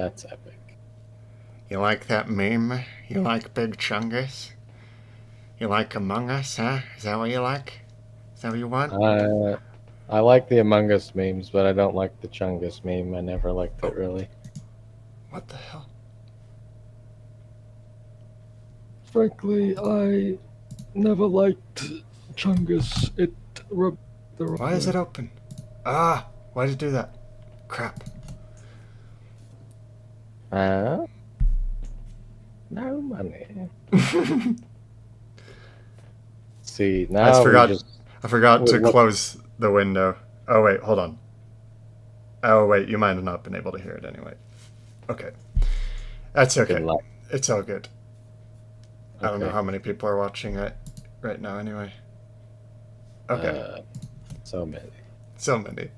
That's epic. You like that meme? You like Big Chungus? You like Among Us, huh? Is that what you like? Is that what you want? Uh, I like the Among Us memes, but I don't like the Chungus meme. I never liked it Oh, really. what the hell? Frankly, I never liked Chungus. It rubbed the wrong Why is way. it open? Ah, why did it do that? Crap. Uh, no money. See, I now we forgot. just I forgot we to look. close the window. Oh wait, hold on. Oh wait, you might have not been able to hear it anyway. Okay, that's Good okay. luck. It's all good. I don't know Okay. how many people are watching it right now anyway. Okay, Uh, so many. so many.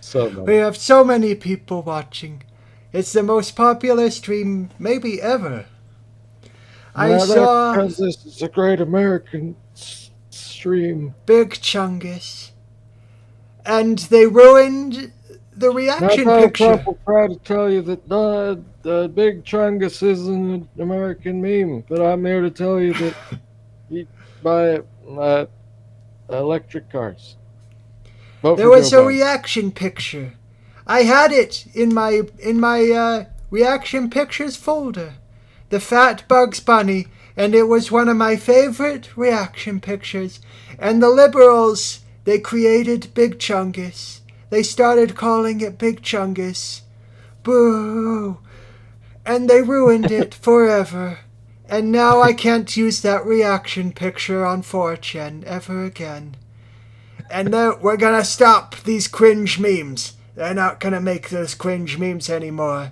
So We many. have so many people watching. It's the most popular stream maybe ever. I Now that's saw because this is a great American stream. Big Chungus and they ruined the Not reaction that Trump picture. will try to tell you that the Big Chungus isn't an American meme, but I'm here to tell you that you buy electric cars. Vote There for Joe was a Biden. reaction picture. I had it in my reaction pictures folder. The fat Bugs Bunny, and it was one of my favorite reaction pictures. And the liberals, they created Big Chungus. They started calling it Big Chungus. Boo! And they ruined it forever. And now I can't use that reaction picture on 4chan ever again. And we're gonna stop these cringe memes. They're not gonna make those cringe memes anymore.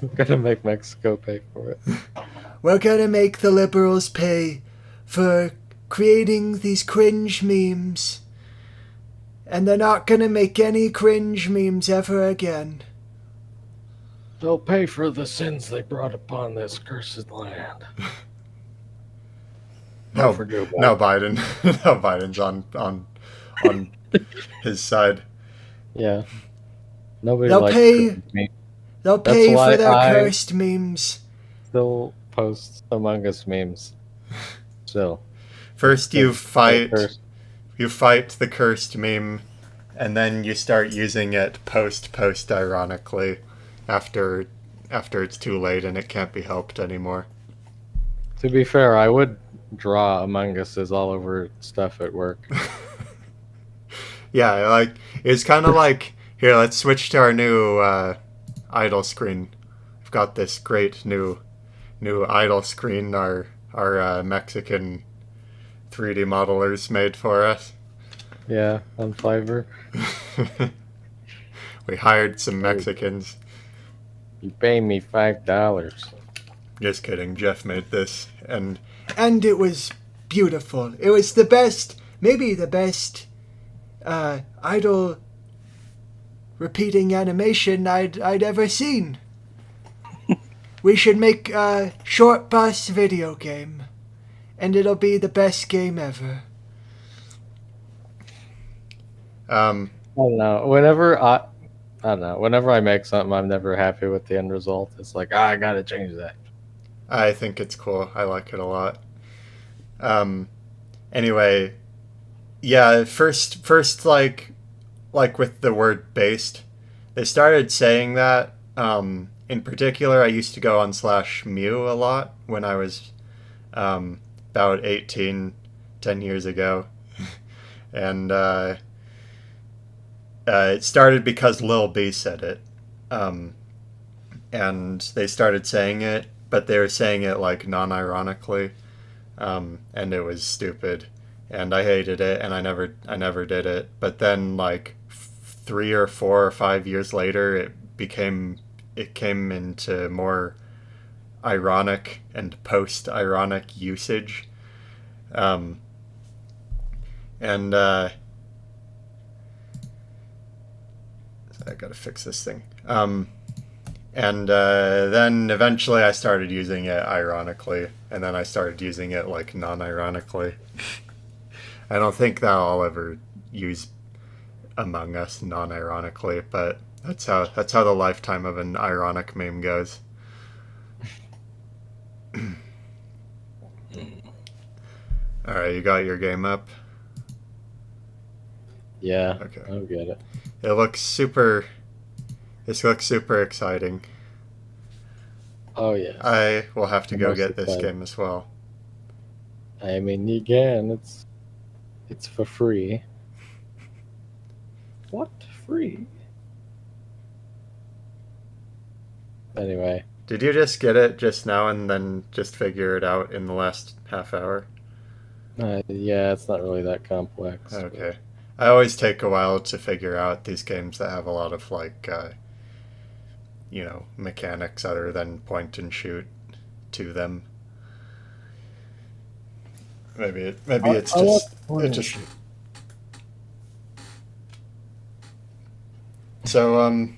I'm gonna make Mexico pay for it. We're gonna make the liberals pay for creating these cringe memes. And they're not gonna make any cringe memes ever again. They'll pay for the sins they brought upon this cursed land. Vote No, for Joe no Biden. Biden. No Biden's on his side. Yeah, nobody They'll likes pay. cringe memes. They'll That's pay for why their I cursed memes. still post Among Us memes. Still, First, they're you still fight. cursed. You fight the cursed meme, and then you start using it post ironically, after after it's too late and it can't be helped anymore. To be fair, I would draw Among Us's all over stuff at work. Yeah, like it's kind of like here. Let's switch to our new idle screen. We've got this great new idle screen. Our Mexican 3D modelers made for us. Yeah, on Fiverr. We hired some Hey, Mexicans. you pay me $5. Just kidding. Jeff made this, and it was beautiful. It was the best, maybe the best idle repeating animation I'd ever seen. We should make a Shortbus video game, and it'll be the best game ever. Um, I don't know. I don't know. Whenever I make something, I'm never happy with the end result. It's like, I gotta change that. I think it's cool. I like it a lot. Um, anyway, yeah. First, like with the word based, they started saying that. In particular, I used to go on slash Mew a lot when I was about 18, 10 years ago. And it started because Lil B said it. Um, and they started saying it, but they were saying it like non ironically. And it was stupid. And I hated it, and I never did it. But then, like 3 or 4 or 5 years later, it came into more ironic and post-ironic usage. Um, and I gotta fix this thing. And then eventually I started using it ironically, and then I started using it like non-ironically. I don't think that I'll ever use Among Us non-ironically, but That's how the lifetime of an ironic meme goes. All right, you got your game up. Yeah, Okay. I'll get it. It looks super. This looks super exciting. Oh yes, I will have to the go most get this exciting. game as well. I mean, you can. It's for free. What free? Anyway, Did you just get it just now and then just figure it out in the last half hour? yeah, it's not really that complex, but Okay. I always take a while to figure out these games that have a lot of mechanics other than point and shoot to them. Maybe it's I like just point it and just shoot. so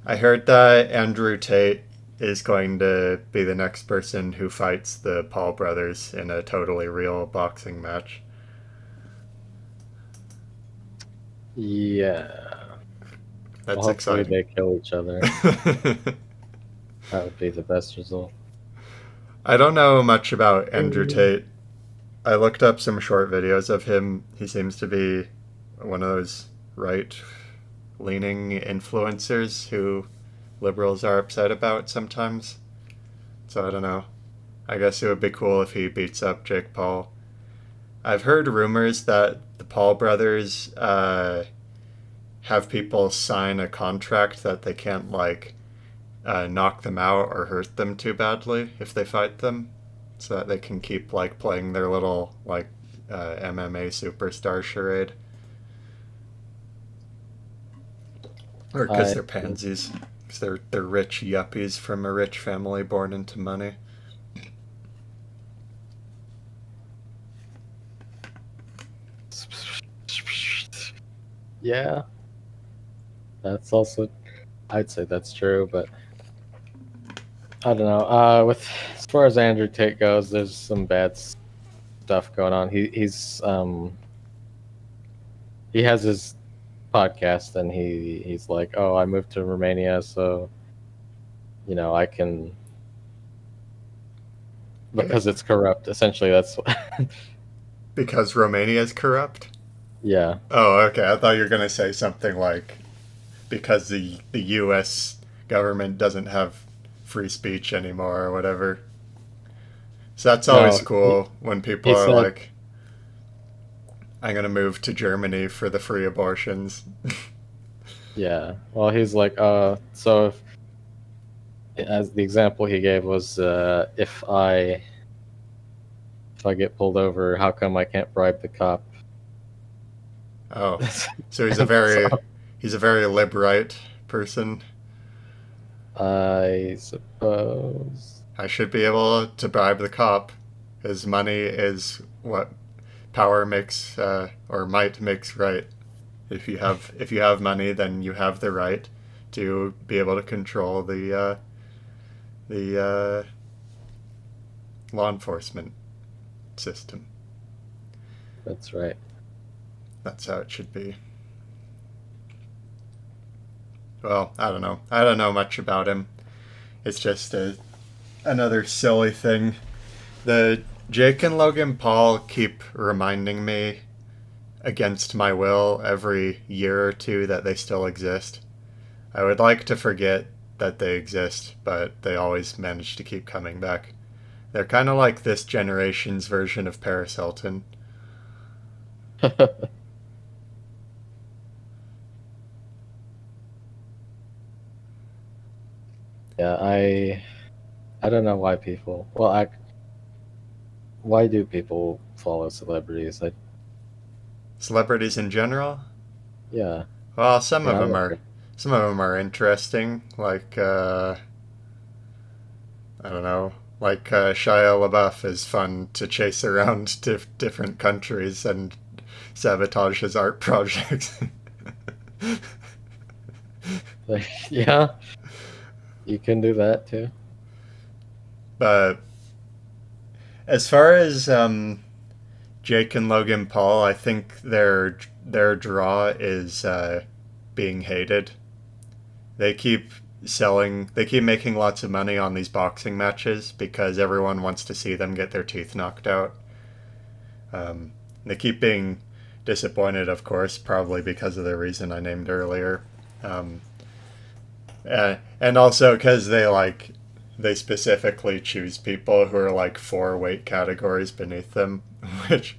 I heard that Andrew Tate is going to be the next person who fights the Paul brothers in a totally real boxing match. Yeah. Well, That's hopefully exciting. they kill each other. That would be the best result. I don't know much about Andrew Tate. I looked up some short videos of him. He seems to be one of those right leaning influencers who liberals are upset about sometimes. So I don't know. I guess it would be cool if he beats up Jake Paul. I've heard rumors that the Paul brothers have people sign a contract that they can't knock them out or hurt them too badly if they fight them, so that they can keep playing their little MMA superstar charade. Or because I they're pansies, because they're rich yuppies from a rich family born into money. Yeah, that's also. I'd say that's true, but I don't know. With as far as Andrew Tate goes, there's some bad stuff going on. He has his podcast, and he's like, oh, I moved to Romania, so I can, because it's corrupt. Essentially, that's Because Romania is corrupt? yeah. Oh, okay. I thought you were going to say something like because the U.S. government doesn't have free speech anymore or whatever. So that's always No, cool when people he are said, like, I'm going to move to Germany for the free abortions. yeah. Well, he's like, so as the example he gave was, if I get pulled over, how come I can't bribe the cop? Oh, so So he's a very lib-right person. I suppose. I should be able to bribe the cop. His money is what power makes or might makes right. If you have money, then you have the right to be able to control the law enforcement system. That's right. That's how it should be. Well, I don't know. I don't know much about him. It's just another silly thing. The Jake and Logan Paul keep reminding me against my will every year or two that they still exist. I would like to forget that they exist, but they always manage to keep coming back. They're kind of like this generation's version of Paris Hilton. Yeah, I don't know why people. Well, why do people follow celebrities? Celebrities in general? Yeah, Well, I wonder. some of them are interesting. I don't know. Shia LaBeouf is fun to chase around to different countries and sabotage his art projects. Like, yeah, you can do that too. But as far as Jake and Logan Paul, I think their draw is being hated. They keep they keep making lots of money on these boxing matches because everyone wants to see them get their teeth knocked out. They keep being disappointed, of course, probably because of the reason I named earlier. Um, and also because they specifically choose people who are like 4 weight categories beneath them, which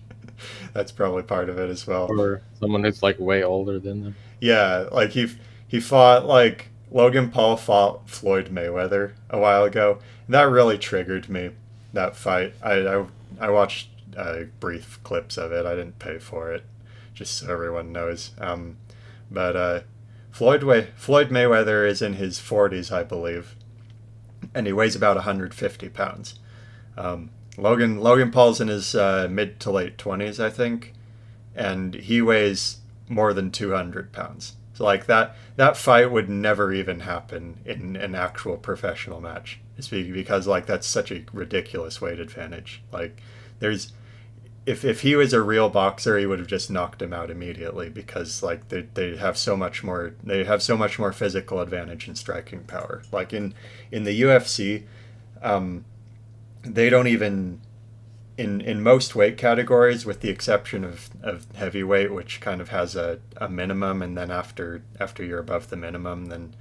that's probably part of it as well. Or someone who's like way older than them. Yeah, like he fought like Logan Paul fought Floyd Mayweather a while ago, and that really triggered me. That fight, I watched brief clips of it. I didn't pay for it, just so everyone knows. But Floyd Mayweather is in his 40s, I believe, and he weighs about 150 pounds. Logan Paul's in his mid to late 20s, I think, and he weighs more than 200 pounds. So like that fight would never even happen in an actual professional match. It's because like that's such a ridiculous weight advantage. Like there's if he was a real boxer, he would have just knocked him out immediately because like they have so much more physical advantage and striking power. Like in the UFC, they don't even in most weight categories, with the exception of heavyweight, which kind of has a minimum, and then after you're above the minimum, then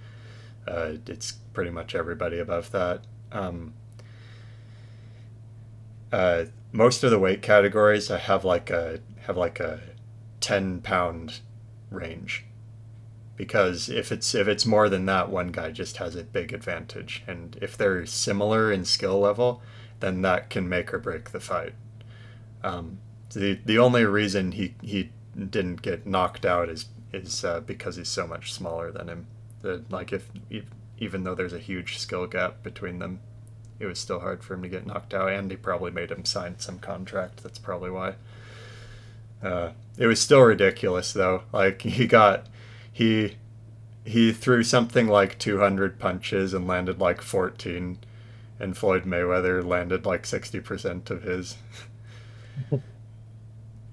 it's pretty much everybody above that. Most of the weight categories have like a 10-pound range, because if it's more than that, one guy just has a big advantage, and if they're similar in skill level, then that can make or break the fight. The only reason he didn't get knocked out is because he's so much smaller than him. Like if even though there's a huge skill gap between them, it was still hard for him to get knocked out, and he probably made him sign some contract. That's probably why. It was still ridiculous though. Like he threw something like 200 punches and landed like 14, and Floyd Mayweather landed like 60% of his.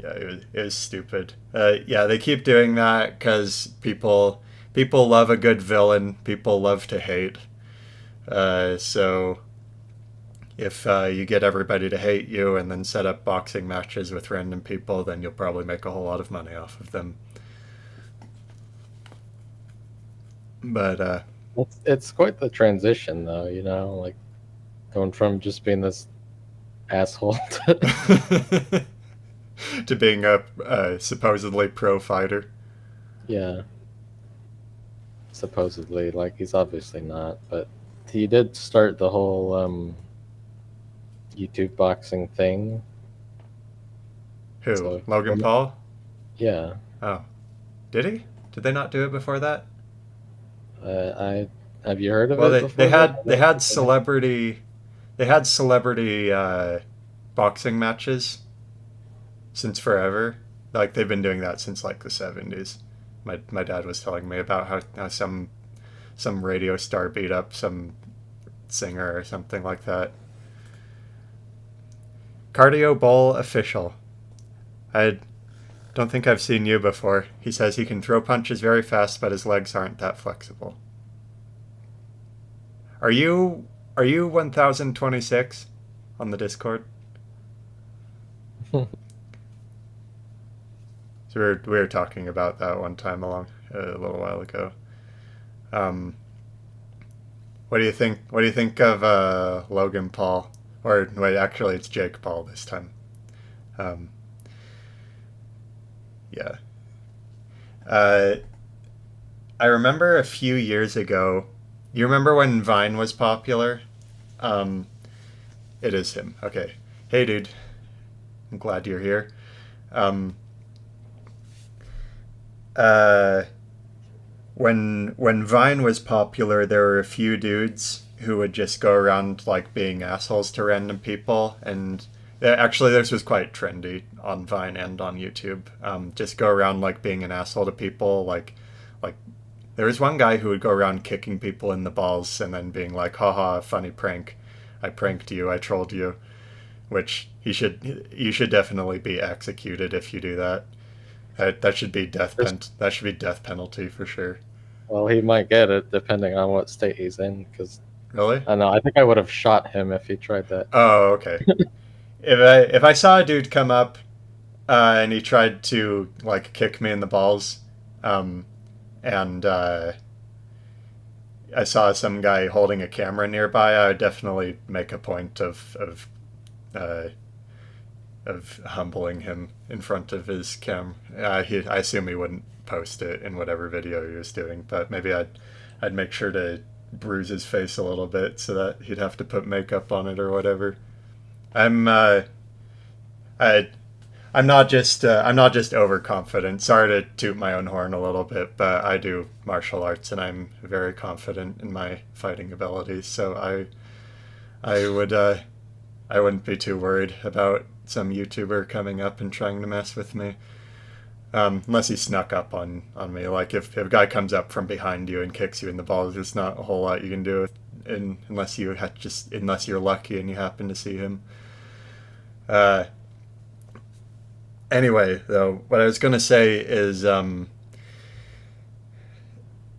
Yeah, it was stupid. Yeah, they keep doing that because people love a good villain. People love to hate. So if you get everybody to hate you and then set up boxing matches with random people, then you'll probably make a whole lot of money off of them. But It's quite the transition, though. Like going from just being this asshole to to being a supposedly pro fighter. yeah, supposedly. Like he's obviously not, but he did start the whole YouTube boxing thing. Who? So, Logan Paul? Yeah. Oh, did he? Did they not do it before that? I have you heard of Well, it before? they had celebrity boxing matches since forever. Like they've been doing that since like the 70s. My dad was telling me about how some radio star beat up some singer or something like that. Cardio Bowl official. I don't think I've seen you before. He says he can throw punches very fast, but his legs aren't that flexible. Are you 1026 on the Discord? So we were talking about that one time a little while ago. What do you think? What do you think of Logan Paul? Or wait, actually, it's Jake Paul this time. Yeah. I remember a few years ago. You remember when Vine was popular? It is him. Okay. Hey, dude. I'm glad you're here. When Vine was popular, there were a few dudes who would just go around like being assholes to random people, and actually this was quite trendy on Vine and on YouTube. Just go around like being an asshole to people. Like there was one guy who would go around kicking people in the balls and then being like, haha, funny prank, I pranked you, I trolled you, which you should definitely be executed if you do that. That should be Just- that should be death penalty for sure. Well, he might get it depending on what state he's in. Because Really? I don't know. I think I would have shot him if he tried that. Oh, okay. If I saw a dude come up and he tried to like kick me in the balls, um, and I saw some guy holding a camera nearby, I would definitely make a point uh, of humbling him in front of his cam. I assume he wouldn't post it in whatever video he was doing, but maybe I'd make sure to bruise his face a little bit so that he'd have to put makeup on it or whatever. I'm I I'm not just overconfident. Sorry to toot my own horn a little bit, but I do martial arts and I'm very confident in my fighting abilities. So I would I wouldn't be too worried about some YouTuber coming up and trying to mess with me. Unless he snuck up on me. Like if a guy comes up from behind you and kicks you in the balls, there's not a whole lot you can do unless unless you're lucky and you happen to see him. Uh, anyway, though, what I was gonna say is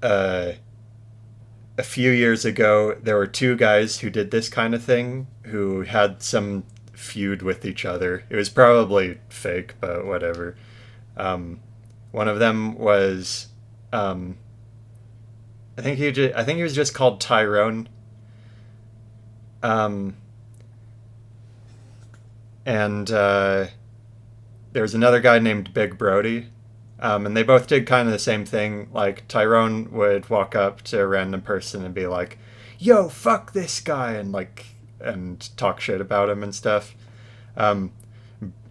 uh, a few years ago there were two guys who did this kind of thing who had some feud with each other. It was probably fake, but whatever. Um, One of them was, um, I think he was just called Tyrone. Um, and there was another guy named Big Brody. And they both did kind of the same thing. Like Tyrone would walk up to a random person and be like, "Yo, fuck this guy," and and talk shit about him and stuff. Um,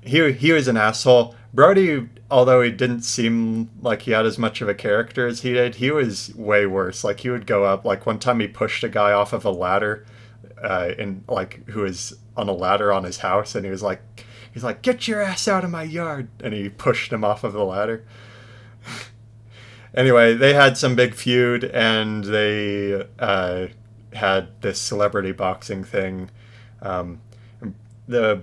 he was an asshole. Brody, although he didn't seem like he had as much of a character as he did, he was way worse. Like he would go up. Like one time he pushed a guy off of a ladder, in like who was on a ladder on his house, and he's like, "Get your ass out of my yard!" And he pushed him off of the ladder. Anyway, they had some big feud, and they had this celebrity boxing thing. Um, the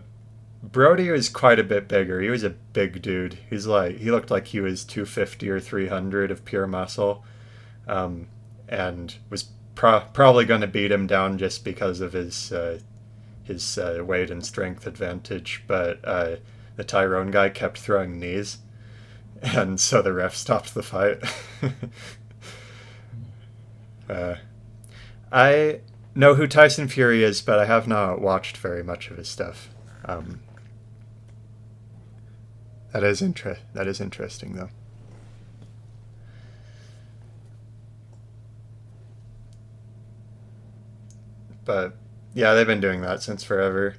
Brody was quite a bit bigger. He was a big dude. He looked like he was 250 or 300 of pure muscle, and was probably going to beat him down just because of his weight and strength advantage. But the Tyrone guy kept throwing knees, and so the ref stopped the fight. I know who Tyson Fury is, but I have not watched very much of his stuff. That is interesting, though. But yeah, they've been doing that since forever.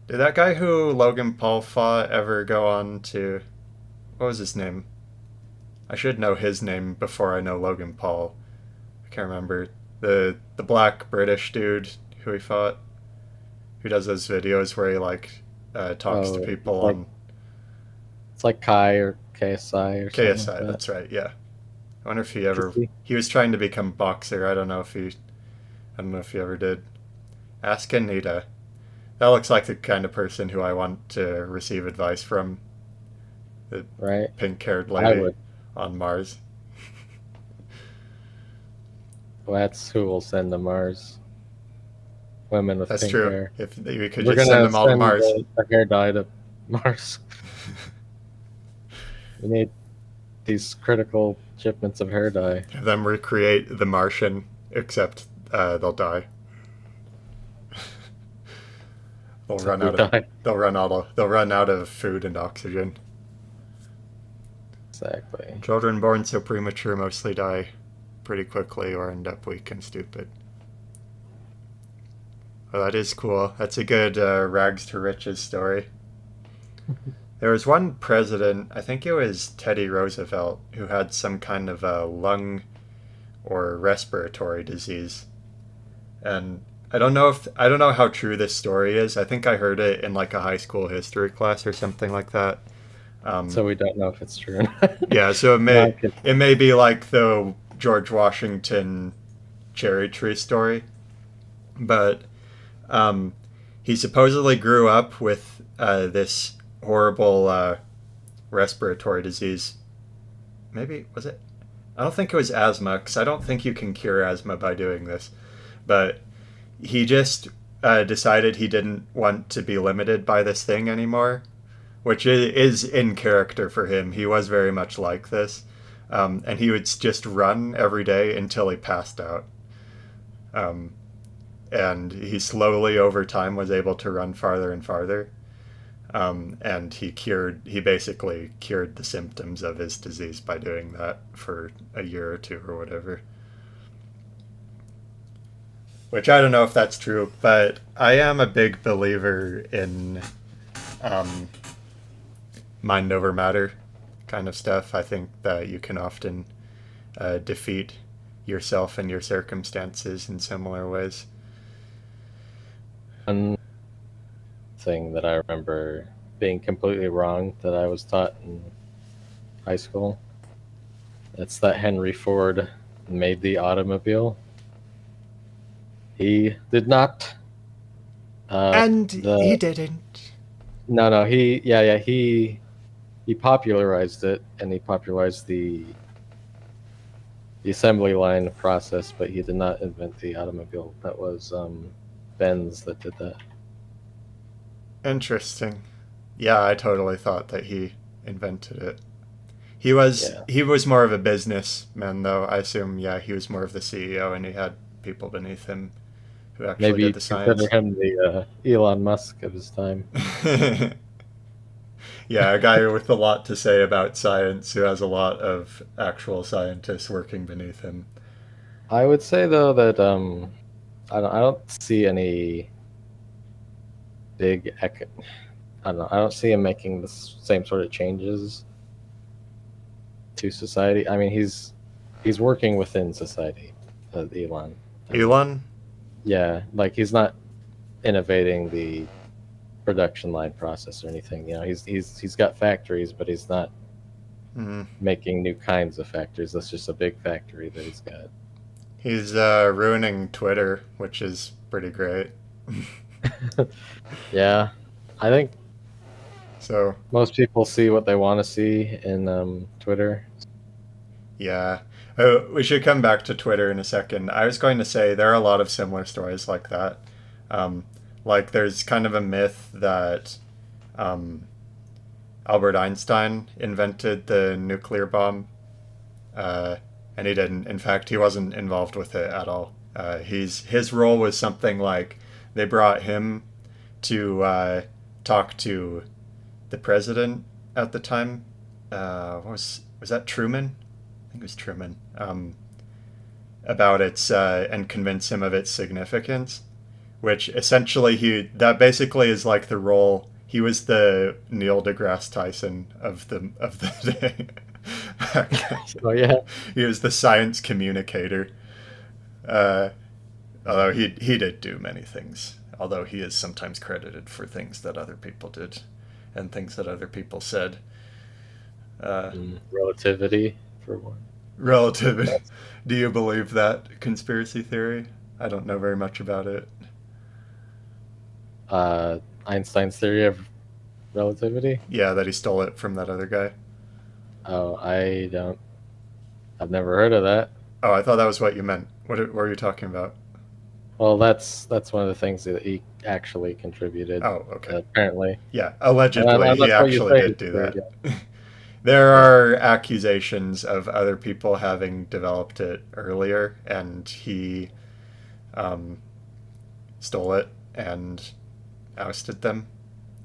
Did that guy who Logan Paul fought ever go on to? What was his name? I should know his name before I know Logan Paul. I can't remember. The black British dude who he fought, who does those videos where he talks to people on It's like Kai or KSI or something KSI. like that. That's right. Yeah. I wonder if Kissy. he was trying to become a boxer. I don't know if he ever did. Ask Anita. That looks like the kind of person who I want to receive advice from. The Right? pink-haired I lady would. on Mars. Well, that's who we'll send to Mars. Women with That's pink true. hair. If we could We're just gonna send them all to send Mars. the hair dye to Mars. We need these critical shipments of hair dye. Have them recreate the Martian, except they'll die. They'll run We out of die. they'll run out of food and oxygen. Exactly. Children born so premature mostly die pretty quickly or end up weak and stupid. Well, that is cool. That's a good rags to riches story. There was one president, I think it was Teddy Roosevelt, who had some kind of a lung or respiratory disease. And I don't know how true this story is. I think I heard it in like a high school history class or something like that. So we don't know if it's true or not. Yeah, so No, I'm kidding. it may be like the George Washington cherry tree story, but he supposedly grew up with this horrible respiratory disease. Maybe, was it? I don't think it was asthma, because I don't think you can cure asthma by doing this. But he just decided he didn't want to be limited by this thing anymore, which is in character for him. He was very much like this. And he would just run every day until he passed out. And he slowly, over time, was able to run farther and farther. And he basically cured the symptoms of his disease by doing that for a year or two or whatever. Which I don't know if that's true, but I am a big believer in mind over matter kind of stuff. I think that you can often defeat yourself and your circumstances in similar ways. One thing that I remember being completely wrong that I was taught in high school, it's that Henry Ford made the automobile. He did not. And he didn't. No, he popularized it, and he popularized the assembly line process, but he did not invent the automobile. That was Benz that did that. Interesting. Yeah, I totally thought that he invented it. He was more of a businessman, though. I assume, yeah, he was more of the CEO, and he had people beneath him who actually Maybe did the science. consider him the Elon Musk of his time. Yeah, a guy with a lot to say about science who has a lot of actual scientists working beneath him. I would say though that I don't see any big I don't know. I don't see him making the same sort of changes to society. I mean, he's working within society, Elon. Elon? Yeah, like he's not innovating the production line process or anything. You know, he's got factories, but he's not making new kinds of factories. That's just a big factory that he's got. He's ruining Twitter, which is pretty great. Yeah, I think so. Most people see what they want to see in Twitter. Yeah. We should come back to Twitter in a second. I was going to say there are a lot of similar stories like that. Like there's kind of a myth that Albert Einstein invented the nuclear bomb, and he didn't. In fact, he wasn't involved with it at all. His role was something like they brought him to talk to the president at the time. Was that Truman? I think it was Truman. About its and convince him of its significance. Which essentially that basically is like the role. He was the Neil deGrasse Tyson of the day. Oh yeah, he was the science communicator. Although he did do many things. Although he is sometimes credited for things that other people did, and things that other people said. Relativity, for one. Relativity. Do you believe that conspiracy theory? I don't know very much about it. Einstein's theory of relativity? Yeah, that he stole it from that other guy. Oh, I've never heard of that. Oh, I thought that was what you meant. What were you talking about? Well, that's one of the things that he actually contributed. Oh, okay. Apparently. Yeah, allegedly he actually did do that. Yeah. There are accusations of other people having developed it earlier, and he stole it and ousted them,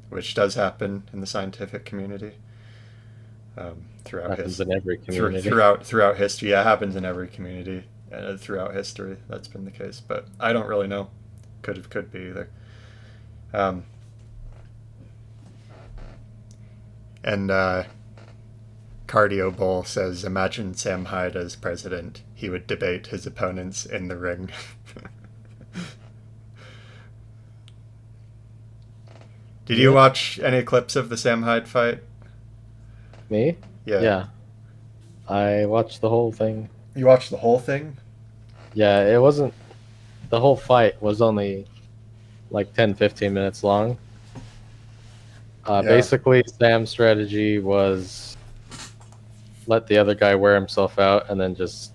which does happen in the scientific community. Throughout happens in every community. Throughout history. Yeah, it happens in every community throughout history. That's been the case, but I don't really know. Could be either. And Cardio Bull says, imagine Sam Hyde as president. He would debate his opponents in the ring. Did you watch any clips of the Sam Hyde fight? Me? Yeah. Yeah. I watched the whole thing. You watched the whole thing? Yeah, it wasn't... The whole fight was only like 10, 15 minutes long. Yeah. Basically, Sam's strategy was let the other guy wear himself out and then just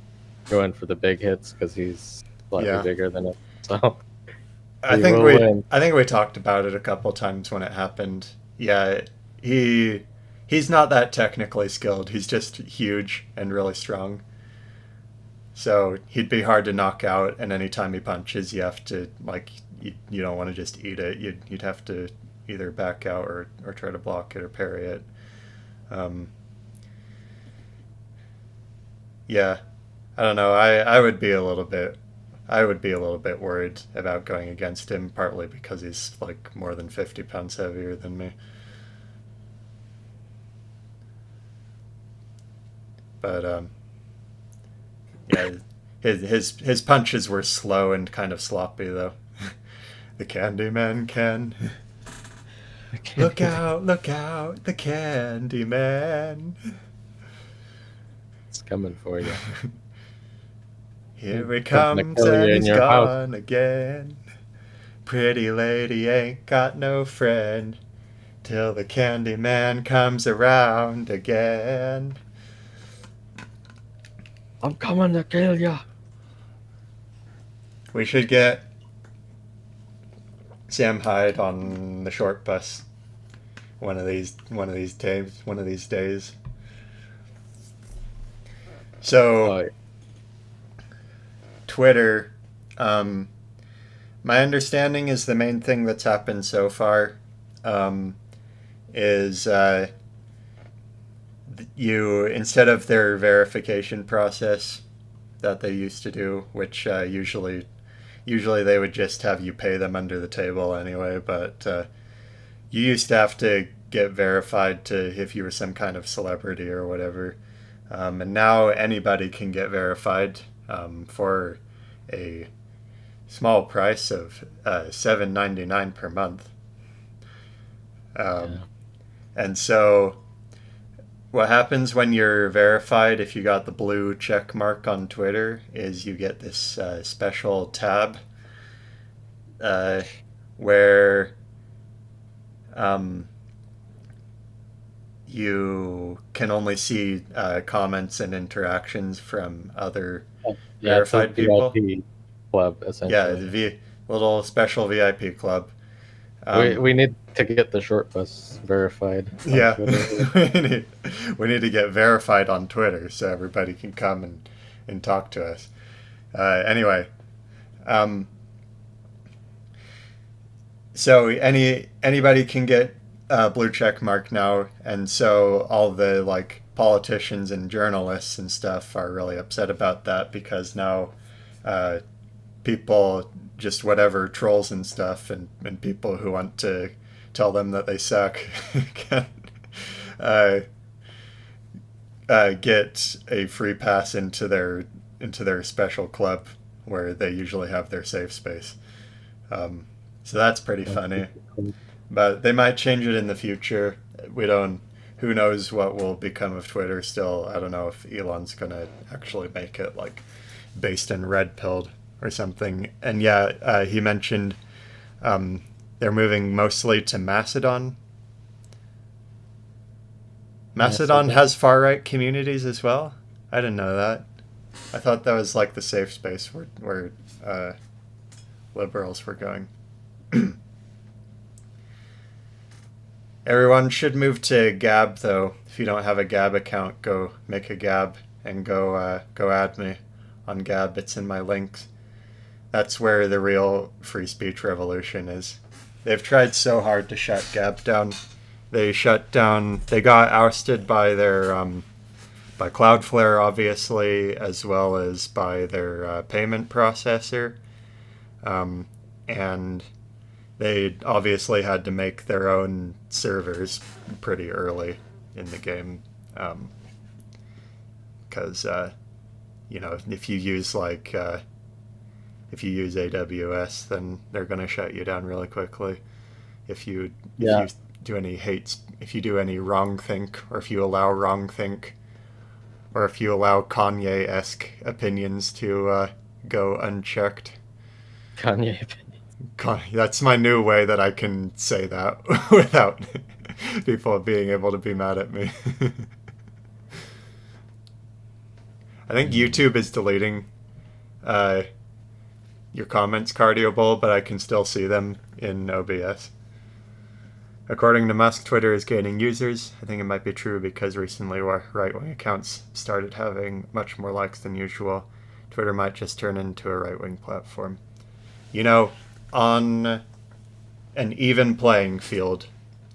go in for the big hits because he's slightly Yeah. bigger than him. So I he think will we win. I think we talked about it a couple times when it happened. Yeah, he's not that technically skilled. He's just huge and really strong. So he'd be hard to knock out, and anytime he punches, you have to like you don't want to just eat it. You'd have to either back out or try to block it or parry it. Um, yeah, I don't know. I would be a little bit worried about going against him, partly because he's like more than 50 pounds heavier than me. But yeah, his punches were slow and kind of sloppy though. The Candyman can. Look out! Look out! The Candyman. It's coming for you. Here he Gonna comes kill you and in he's your house. gone again. Pretty lady ain't got no friend till the Candyman comes around again. I'm coming to kill you. We should get Sam Hyde on the short bus one of these days. So Oh, Twitter, my understanding is the main thing that's happened so far is you, instead of their verification process that they used to do, which usually they would just have you pay them under the table anyway, but you used to have to get verified to if you were some kind of celebrity or whatever. And now anybody can get verified for a small price of $7.99 per month. yeah. And so what happens when you're verified, if you got the blue check mark on Twitter, is you get this special tab where you can only see comments and interactions from other Yeah, it's a verified people. VIP club Yeah, essentially. the little special VIP club. We need to get the short bus verified on Yeah, Twitter. we need to get verified on Twitter so everybody can come and talk to us. Anyway, so anybody can get a blue check mark now, and so all the like politicians and journalists and stuff are really upset about that because now people, just whatever trolls and stuff and people who want to tell them that they suck can get a free pass into their special club where they usually have their safe space. So that's pretty funny. But they might change it in the future. We don't. Who knows what will become of Twitter still? I don't know if Elon's gonna actually make it like based in red pilled or something. And yeah, he mentioned they're moving mostly to Mastodon. Mastodon has far right communities as well. I didn't know that. I thought that was like the safe space where liberals were going. Everyone should move to Gab though. If you don't have a Gab account, go make a Gab and go add me on Gab. It's in my links. That's where the real free speech revolution is. They've tried so hard to shut Gab down. They got ousted by their by Cloudflare, obviously, as well as by their payment processor, and they obviously had to make their own servers pretty early in the game, because if you use AWS, then they're going to shut you down really quickly. If you do any if you do any wrong think, or if you allow wrong think, or if you allow Kanye-esque opinions to go unchecked. Kanye opinion. That's my new way that I can say that without people being able to be mad at me. I think YouTube is deleting your comments, Cardio Bowl, but I can still see them in OBS. According to Musk, Twitter is gaining users. I think it might be true because recently right-wing accounts started having much more likes than usual. Twitter might just turn into a right-wing platform. You know, on an even playing field,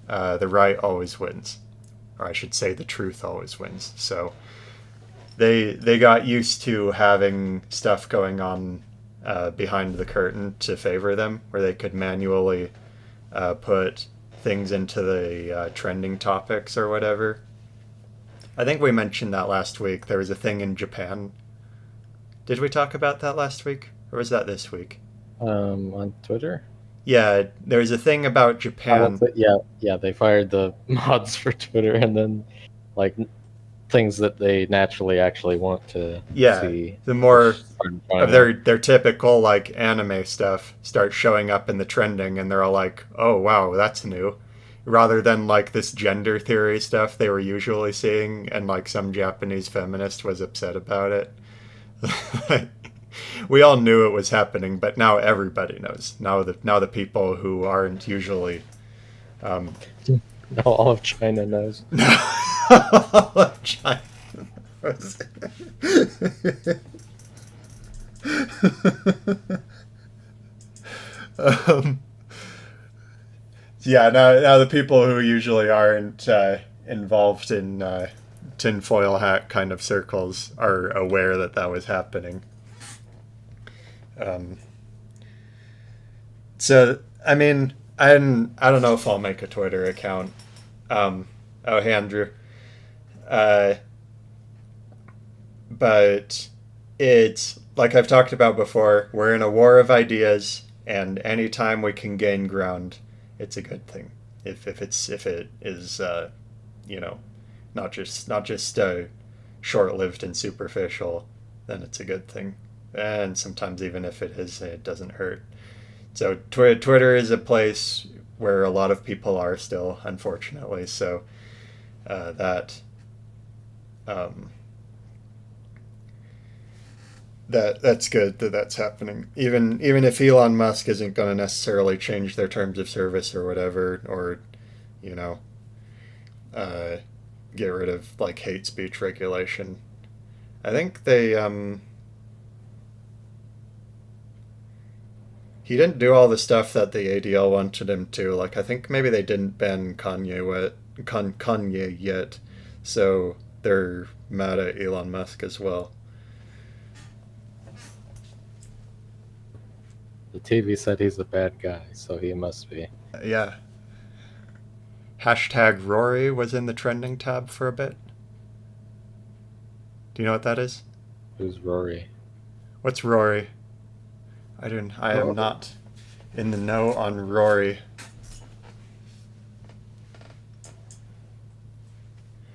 the right always wins. Or I should say the truth always wins. So they got used to having stuff going on behind the curtain to favor them, where they could manually put things into the trending topics or whatever. I think we mentioned that last week. There was a thing in Japan. Did we talk about that last week? Or was that this week? On Twitter? Yeah, there was a thing about Japan. Yeah, they fired the mods for Twitter, and then like things that they naturally actually want to see. The more started of showing up. their typical like anime stuff starts showing up in the trending, and they're all like, "Oh wow, that's new," rather than like this gender theory stuff they were usually seeing, and like some Japanese feminist was upset about it. We all knew it was happening, but now everybody knows. Now the people who aren't usually No, all of China knows. China. Yeah, now the people who usually aren't involved in tinfoil hat kind of circles are aware that that was happening. So, I mean, I don't know if I'll make a Twitter account. Oh, hey, Andrew. But it's, like I've talked about before, we're in a war of ideas, and anytime we can gain ground, it's a good thing. If it is, you know, not just short-lived and superficial, then it's a good thing. And sometimes even if it is, it doesn't hurt. So Twitter is a place where a lot of people are still, unfortunately. So that's good that that's happening. Even if Elon Musk isn't going to necessarily change their terms of service or whatever, or you know, get rid of like hate speech regulation. I think they he didn't do all the stuff that the ADL wanted him to. Like, I think maybe they didn't ban Kanye yet, so they're mad at Elon Musk as well. The TV said he's a bad guy, so he must be. Yeah. Hashtag Rory was in the trending tab for a bit. Do you know what that is? Who's Rory? What's Rory? I am not in the know on Rory.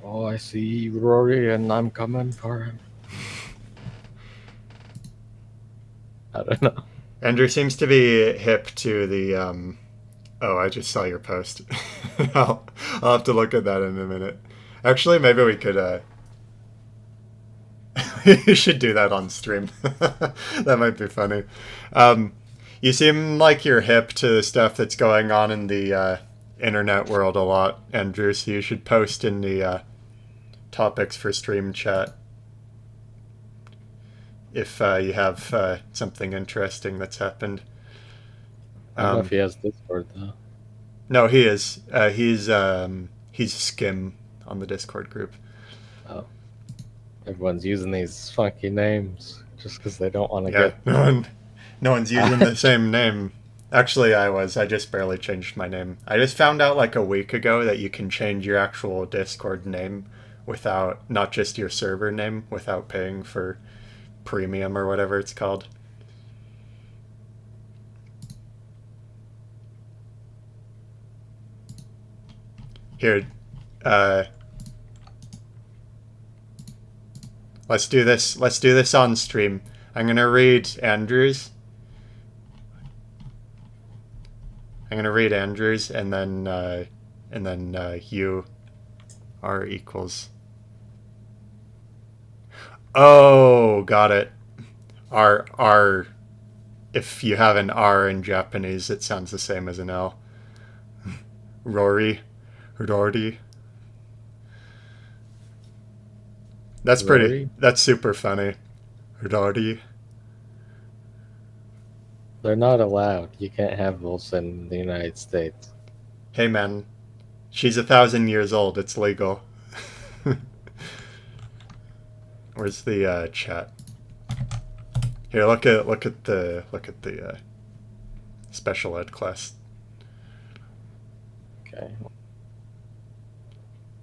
Oh, I see Rory, and I'm coming for him. I don't know. Andrew seems to be hip to the oh, I just saw your post. I'll have to look at that in a minute. Actually, maybe we could you should do that on stream. That might be funny. You seem like you're hip to the stuff that's going on in the internet world a lot, Andrew, so you should post in the topics for stream chat if you have something interesting that's happened. I don't know if he has Discord, though. No, he is. He's Skim on the Discord group. Oh. Everyone's using these funky names just because they don't want to Yeah, get... no one's using the same name. Actually, I just barely changed my name. I just found out like a week ago that you can change your actual Discord name without, not just your server name, without paying for premium or whatever it's called. Here, let's do this. Let's do this on stream. I'm gonna read Andrew's. And then and then U R equals. Oh, got it. R. If you have an R in Japanese, it sounds the same as an L. Rory. Rory. That's pretty. Rory? That's super funny. Rory. They're not allowed. You can't have those in the United States. Hey man, she's 1,000 years old. It's legal. Where's the chat? Here, look at the special ed class. Okay.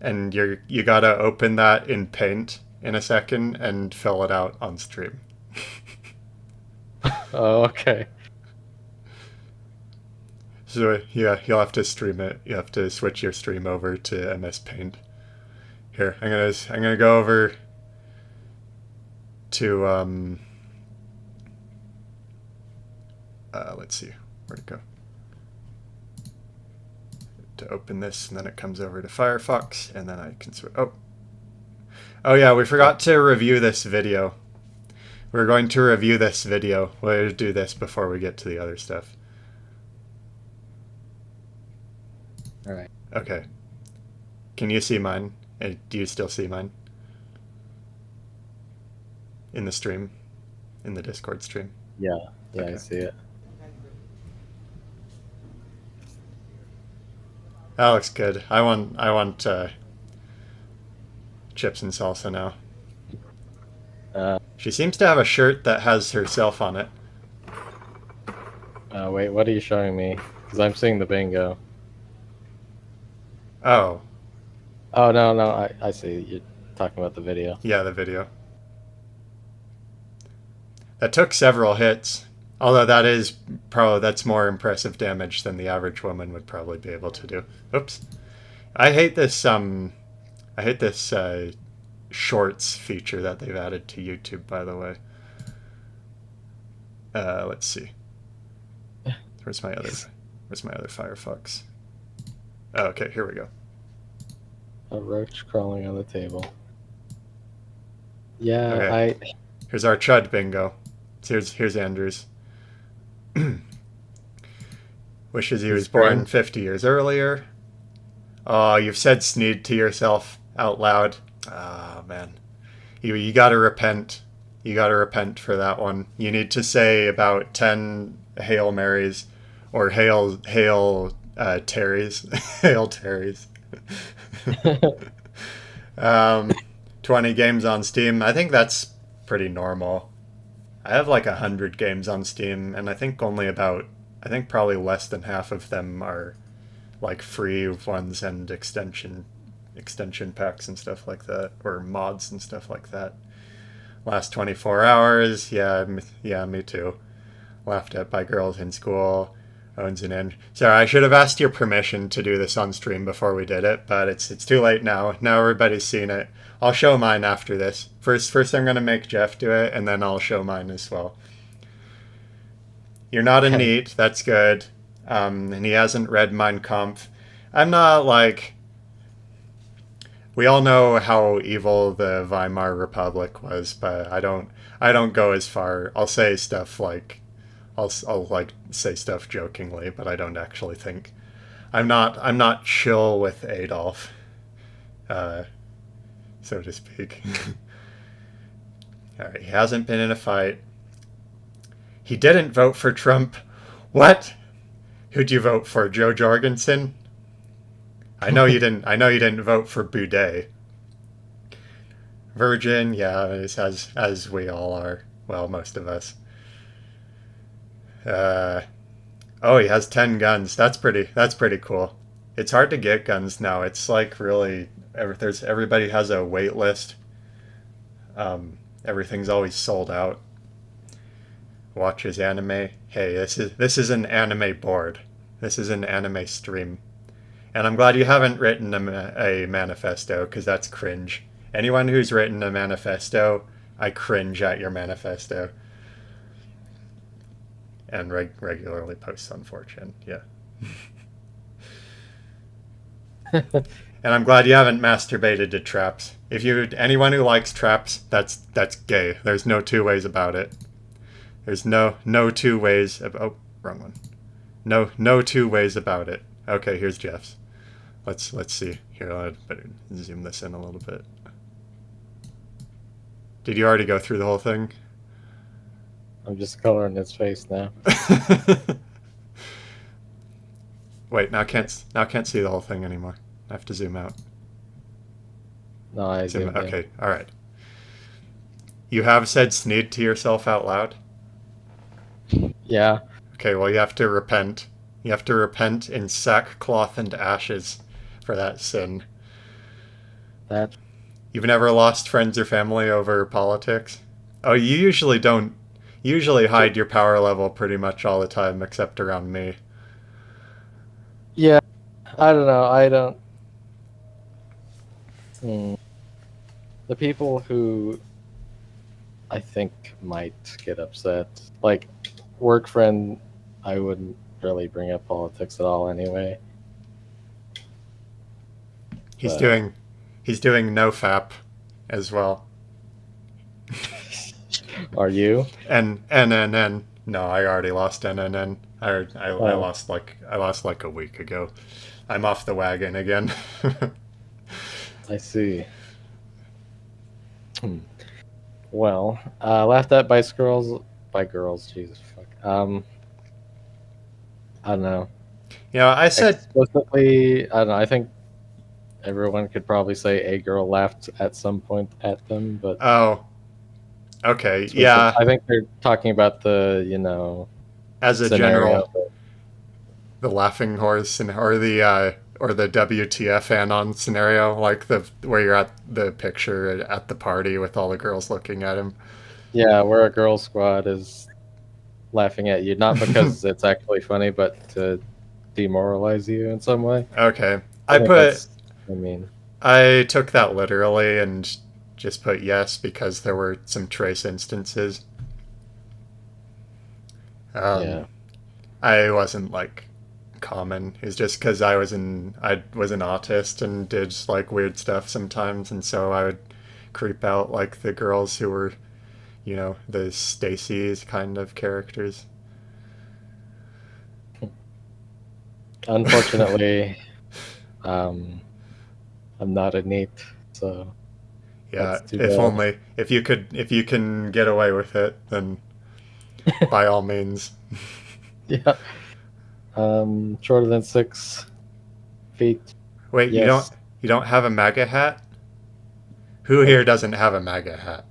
And you gotta open that in Paint in a second and fill it out on stream. Oh, okay. So yeah, you'll have to stream it. You have to switch your stream over to MS Paint. Here, I'm gonna go over to let's see, where'd it go? To open this, and then it comes over to Firefox, and then I can switch. Oh yeah, we forgot to review this video. We're going to review this video. We'll do this before we get to the other stuff. All right. Okay. Can you see mine? Do you still see mine? In the stream? In the Discord stream? Yeah. Yeah, Okay. I see it. That looks good. I want chips and salsa now. She seems to have a shirt that has herself on it. Wait, what are you showing me? Because I'm seeing the bingo. Oh, Oh, no, I see. You're talking about the video. yeah, the video. That took several hits. Although that's more impressive damage than the average woman would probably be able to do. Oops. I hate this shorts feature that they've added to YouTube, by the way. Let's see. Where's my other Firefox? Oh, okay, here we go. A roach crawling on the table. Yeah, Okay. Here's our Chud bingo. Here's Andrew's. Wishes he was born 50 years earlier. Oh, you've said Sneed to yourself out loud. Ah, man. You gotta repent. You gotta repent for that one. You need to say about 10 Hail Marys or Hail Terrys. Hail Terrys. 20 games on Steam. I think that's pretty normal. I have like 100 games on Steam, and I think probably less than half of them are like free ones and extension packs and stuff like that, or mods and stuff like that. Last 24 hours, yeah, me too. Laughed at by girls in school. Owns an end. Sorry, I should have asked your permission to do this on stream before we did it, but it's too late now. Now everybody's seen it. I'll show mine after this. First I'm gonna make Jeff do it, and then I'll show mine as well. You're not a NEET, that's good. And he hasn't read Mein Kampf. I'm not like... We all know how evil the Weimar Republic was, but I don't go as far. I'll say stuff like... I'll like say stuff jokingly, but I don't actually think... I'm not chill with Adolf, so to speak. Alright, he hasn't been in a fight. He didn't vote for Trump. What? Who'd you vote for? Joe Jorgensen? I know you didn't vote for Boudet. Virgin, yeah, as we all are. Well, most of us. Oh, he has 10 guns. That's pretty cool. It's hard to get guns now. It's like really everybody has a wait list. Everything's always sold out. Watches anime. Hey, this is an anime board. This is an anime stream. And I'm glad you haven't written a manifesto, because that's cringe. Anyone who's written a manifesto, I cringe at your manifesto. And regularly posts on 4chan, yeah. And I'm glad you haven't masturbated to traps. If you anyone who likes traps, that's gay. There's no two ways about it. There's no two ways. Oh, wrong one. No two ways about it. Okay, here's Jeff's. Let's see. Here, I'd better zoom this in a little bit. Did you already go through the whole thing? I'm just coloring his face now. Wait, now can't see the whole thing anymore. I have to zoom out. No, I Zoom zoomed out. in. Okay, all right. You have said sneed to yourself out loud? Yeah. Okay, well, you have to repent. You have to repent in sackcloth and ashes for that sin. That. You've never lost friends or family over politics? Oh, you usually don't. You usually hide your power level pretty much all the time, except around me. Yeah. I don't know. I don't. The people who I think might get upset, like work friend, I wouldn't really bring up politics at all anyway. He's But- doing no fap as well. Are you? And NNN. No, I already lost NNN. I Oh. lost like a week ago. I'm off the wagon again. I see. Well, laughed at by girls. Jesus fuck. I don't know. I said Explicitly, I don't know. I think everyone could probably say a girl laughed at some point at them, but oh. Okay, yeah. I think they're talking about the As a scenario. general, the laughing horse or the WTF anon scenario, like the where you're at the picture at the party with all the girls looking at him. Yeah, where a girl squad is laughing at you, not because it's actually funny, but to demoralize you in some way. Okay, I mean, I took that literally and just put yes because there were some trace instances. yeah. I wasn't like common. It's just because I was an autist and did like weird stuff sometimes, and so I would creep out like the girls who were, the Stacy's kind of characters. Unfortunately, I'm not a NEET, so Yeah, that's too if bad. only if you can get away with it, then by all means. Yeah. Shorter than 6 feet. Wait, Yes. you don't have a MAGA hat? Who here doesn't have a MAGA hat?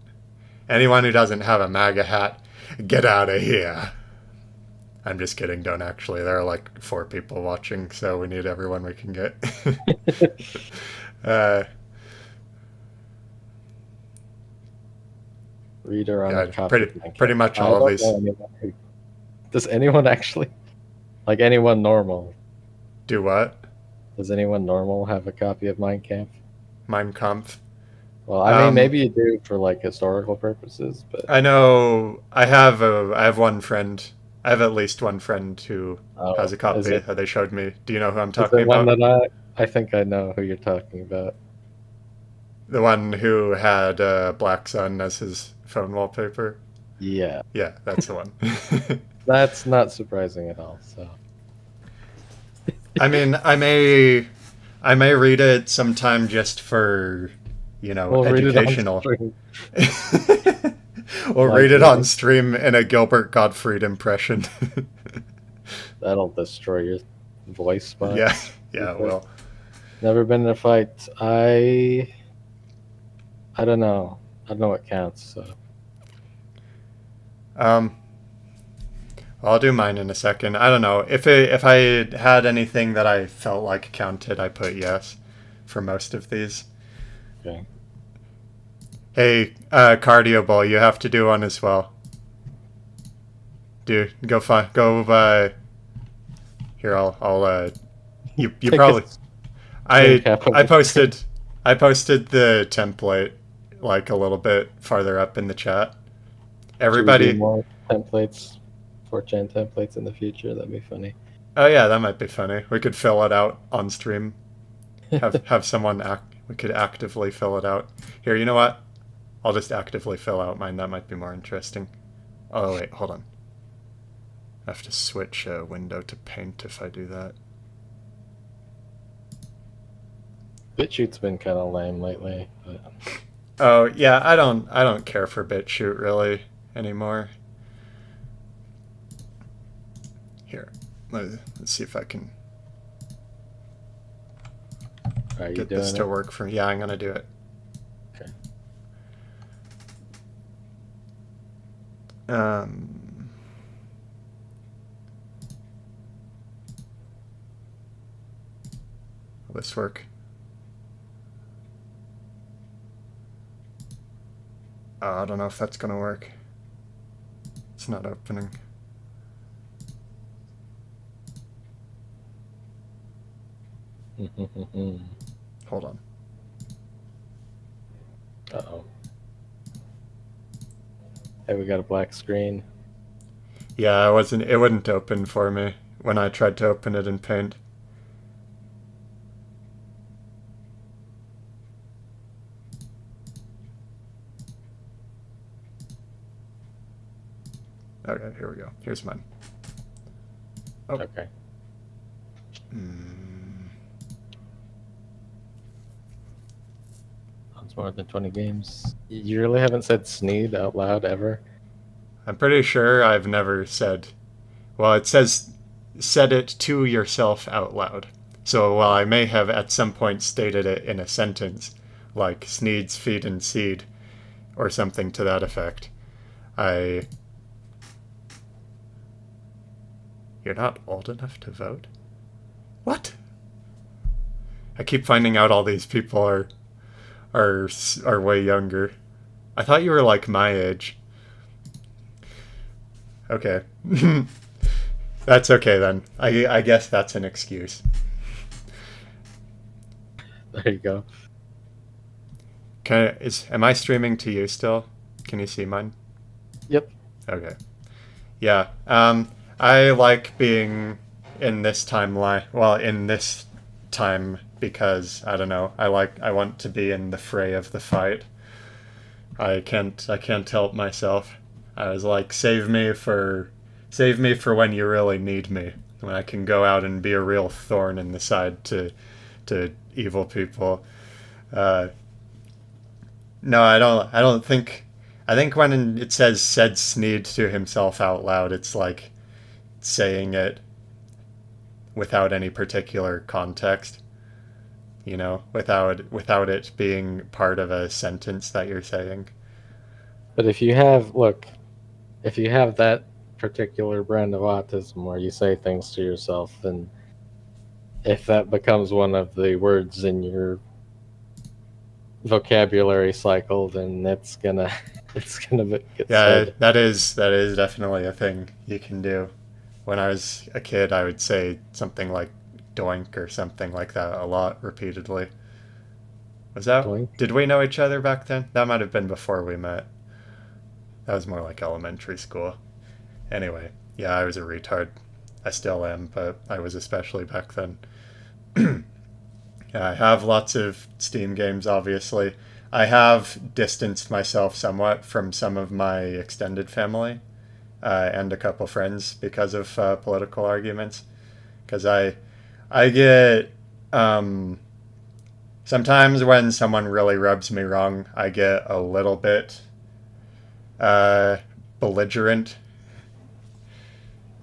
Anyone who doesn't have a MAGA hat, get out of here. I'm just kidding, don't actually. There are like 4 people watching, so we need everyone we can get. Reader on Yeah, a copy pretty- of Minecraft. pretty much I all of don't these. know does anyone actually, like anyone normal, Do what? does anyone normal have a copy of Mein Kampf? Mein Kampf. Well, I mean, Um, maybe you do for like historical purposes, but I know I have one friend. I have at least one friend who has a is copy it, that they showed me. Do you know who I'm is talking it one about? that I think I know who you're talking about. The one who had Black Sun as his phone wallpaper. Yeah, Yeah, that's the one. that's not surprising at all. So I mean, I may read it sometime just for, we'll read it on educational. stream. We'll Like read it on really? stream in a Gilbert Gottfried impression. That'll destroy your voice box. yeah, yeah, well. Never been in a fight. I don't know. I don't know what counts. So I'll do mine in a second. I don't know. If I had anything that I felt like counted, I put yes for most of these. okay. Hey, Cardio Bowl, you have to do one as well. Go here. You Take probably. a cap of I the posted the template like a little bit farther up in the chat. Should we do Everybody. more templates, 4chan templates in the future. That'd be funny. Oh yeah, that might be funny. We could fill it out on stream. Have someone we could actively fill it out. Here, you know what? I'll just actively fill out mine. That might be more interesting. Oh wait, hold on. I have to switch window to paint if I do that. BitChute's been kind of lame lately. But... Oh yeah, I don't care for BitChute really anymore. Here, let's see if I can Are you get doing this it? to work for. Yeah, I'm gonna do it. Okay. Will this work? I don't know if that's gonna work. It's not opening. Hold on. Uh-oh. Hey, we got a black screen. Yeah, it wouldn't open for me when I tried to open it in Paint. Okay, here we go. Here's mine. Oh. Okay. It's more than 20 games. You really haven't said Sneed out loud ever? I'm pretty sure I've never said... Well, it says said it to yourself out loud. So while I may have at some point stated it in a sentence, like Sneed's feed and seed, or something to that effect, You're not old enough to vote? What? I keep finding out all these people are way younger. I thought you were like my age. Okay. That's okay then. I guess that's an excuse. There you go. Am I streaming to you still? Can you see mine? Yep. Okay. Yeah. I like being in this timeline. Well, in this time because I don't know. I want to be in the fray of the fight. I can't help myself. I was like, save me for when you really need me, when I can go out and be a real thorn in the side to evil people. No, I don't think. I think when it said Sneed to himself out loud, it's like saying it without any particular context. You know, without it being part of a sentence that you're saying. But if you have that particular brand of autism where you say things to yourself, then if that becomes one of the words in your vocabulary cycle, then it's gonna get said. That is definitely a thing you can do. When I was a kid, I would say something like doink or something like that a lot, repeatedly. Was that... Doink? Did we know each other back then? That might have been before we met. That was more like elementary school. Anyway, yeah, I was a retard. I still am, but I was especially back then. Yeah, I have lots of Steam games, obviously. I have distanced myself somewhat from some of my extended family and a couple friends because of political arguments. Because I get... sometimes when someone really rubs me wrong, I get a little bit belligerent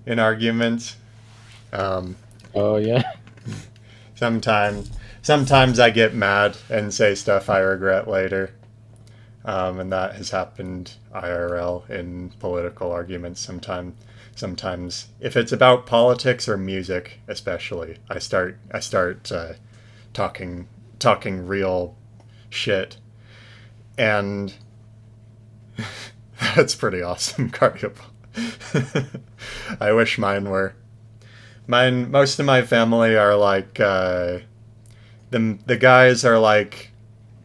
in arguments. Oh yeah. Sometimes I get mad and say stuff I regret later. And that has happened IRL in political arguments sometimes. If it's about politics or music, especially, I start talking real shit, and that's pretty awesome, Cardio. I wish mine were. Most of my family are like the guys are like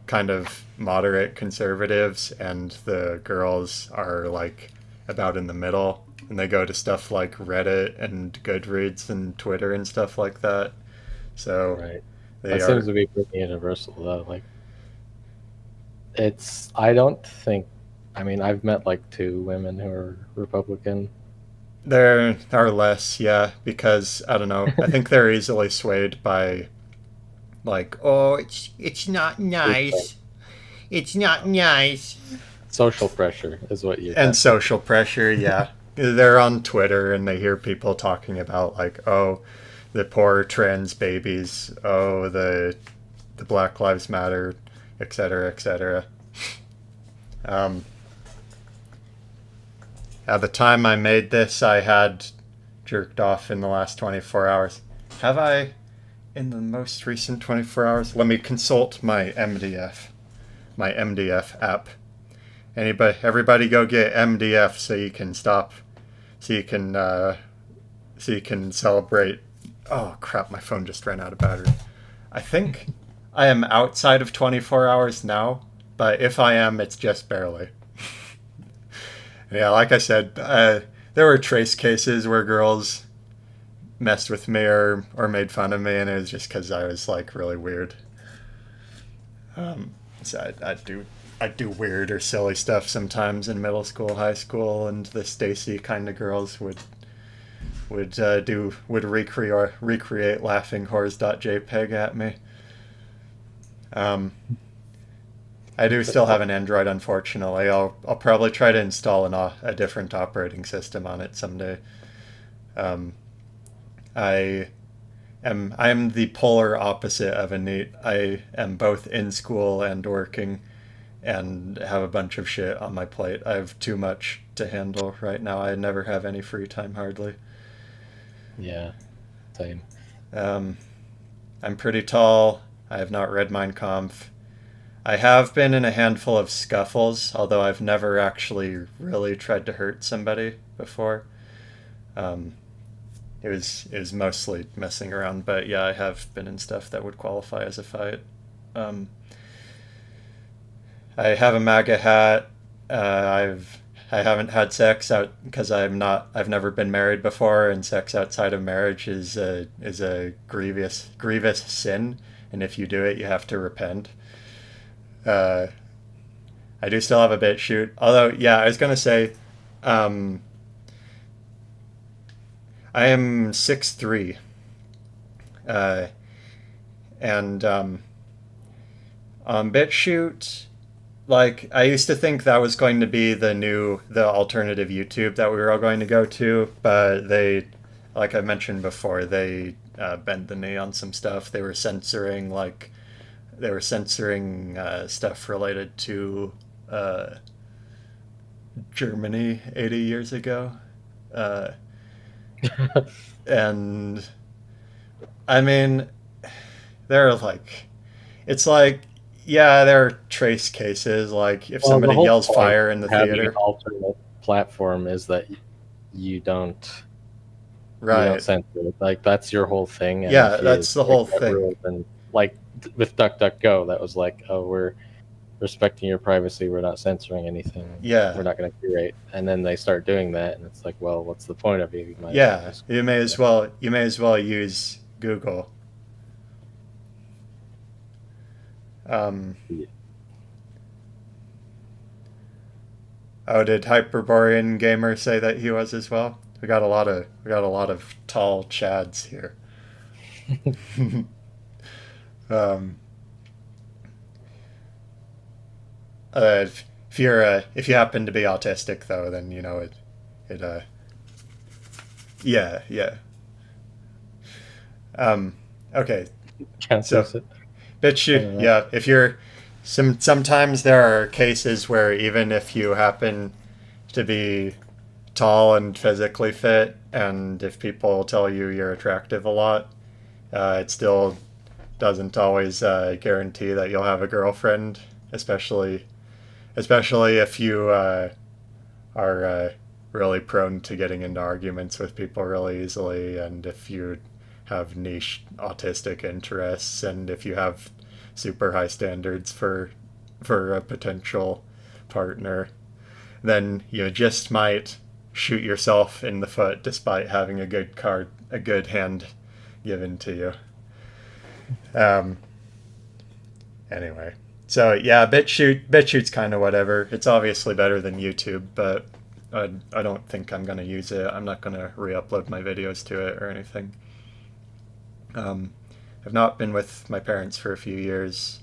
kind of moderate conservatives, and the girls are like about in the middle, and they go to stuff like Reddit and Goodreads and Twitter and stuff like that. So Right. They That seems are. to be pretty universal, though. Like, I don't think, I mean, I've met like two women who are Republican. There are less, yeah, because I don't know. I think they're easily swayed by like, oh, it's not nice. It's not nice. Social pressure is what you're And asking. social pressure, yeah. They're on Twitter and they hear people talking about like, oh, the poor trans babies, oh, the Black Lives Matter, etc., etc. Um, at the time I made this, I had jerked off in the last 24 hours. Have I in the most recent 24 hours? Let me consult my MDF app. Everybody, go get MDF so you can stop, so you can, so you can celebrate. Oh crap! My phone just ran out of battery. I think I am outside of 24 hours now, but if I am, it's just barely. Yeah, like I said, there were trace cases where girls messed with me or made fun of me, and it was just because I was like really weird. So I do weird or silly stuff sometimes in middle school, high school, and the Stacy kind of girls would recreate laughing whores.jpg at me. Um, I do still have an Android, unfortunately. I'll probably try to install a different operating system on it someday. Um, I I am the polar opposite of a NEET. I am both in school and working, and have a bunch of shit on my plate. I have too much to handle right now. I never have any free time hardly. Yeah, same. Um, I'm pretty tall. I have not read Mein Kampf. I have been in a handful of scuffles, although I've never actually really tried to hurt somebody before. Um, it was mostly messing around, but yeah, I have been in stuff that would qualify as a fight. Um, I have a MAGA hat. I haven't had sex out because I've never been married before, and sex outside of marriage is a grievous sin, and if you do it, you have to repent. Uh, I do still have a bit shoot. Although, yeah, I was gonna say, um, I am 6'3", uh, and BitChute, like I used to think that was going to be the alternative YouTube that we were all going to go to, but they, like I mentioned before, they bent the knee on some stuff. They were censoring stuff related to uh, Germany 80 years ago, uh, and I mean, they're like, it's like, yeah, there are trace cases. Like if Well, the somebody whole yells point fire in the of having an theater, alternate platform is that you don't you don't right? censor it. Like that's your whole thing, and Yeah, if you that's the break whole that thing. rule, then like with DuckDuckGo, that was like, oh, we're respecting your privacy. We're not censoring anything. We're Yeah, not going to curate. And then they start doing that, and it's like, well, what's the point of it? You might as well yeah. just. You may as well use Google. Um, Yeah. oh, did Hyperborean Gamer say that he was as well? We got a lot of tall chads here. um, if you happen to be autistic though, then you know it yeah, yeah. Um, okay, so Cancels it. I BitChute, don't know. yeah. If you're sometimes there are cases where even if you happen to be tall and physically fit, and if people tell you you're attractive a lot, it still doesn't always guarantee that you'll have a girlfriend, especially if you are really prone to getting into arguments with people really easily, and if you have niche autistic interests, and if you have super high standards for a potential partner, then you just might shoot yourself in the foot despite having a good hand given to you. Um, anyway, so yeah, BitChute's kind of whatever. It's obviously better than YouTube, but I don't think I'm gonna use it. I'm not gonna re-upload my videos to it or anything. Um, I've not been with my parents for a few years.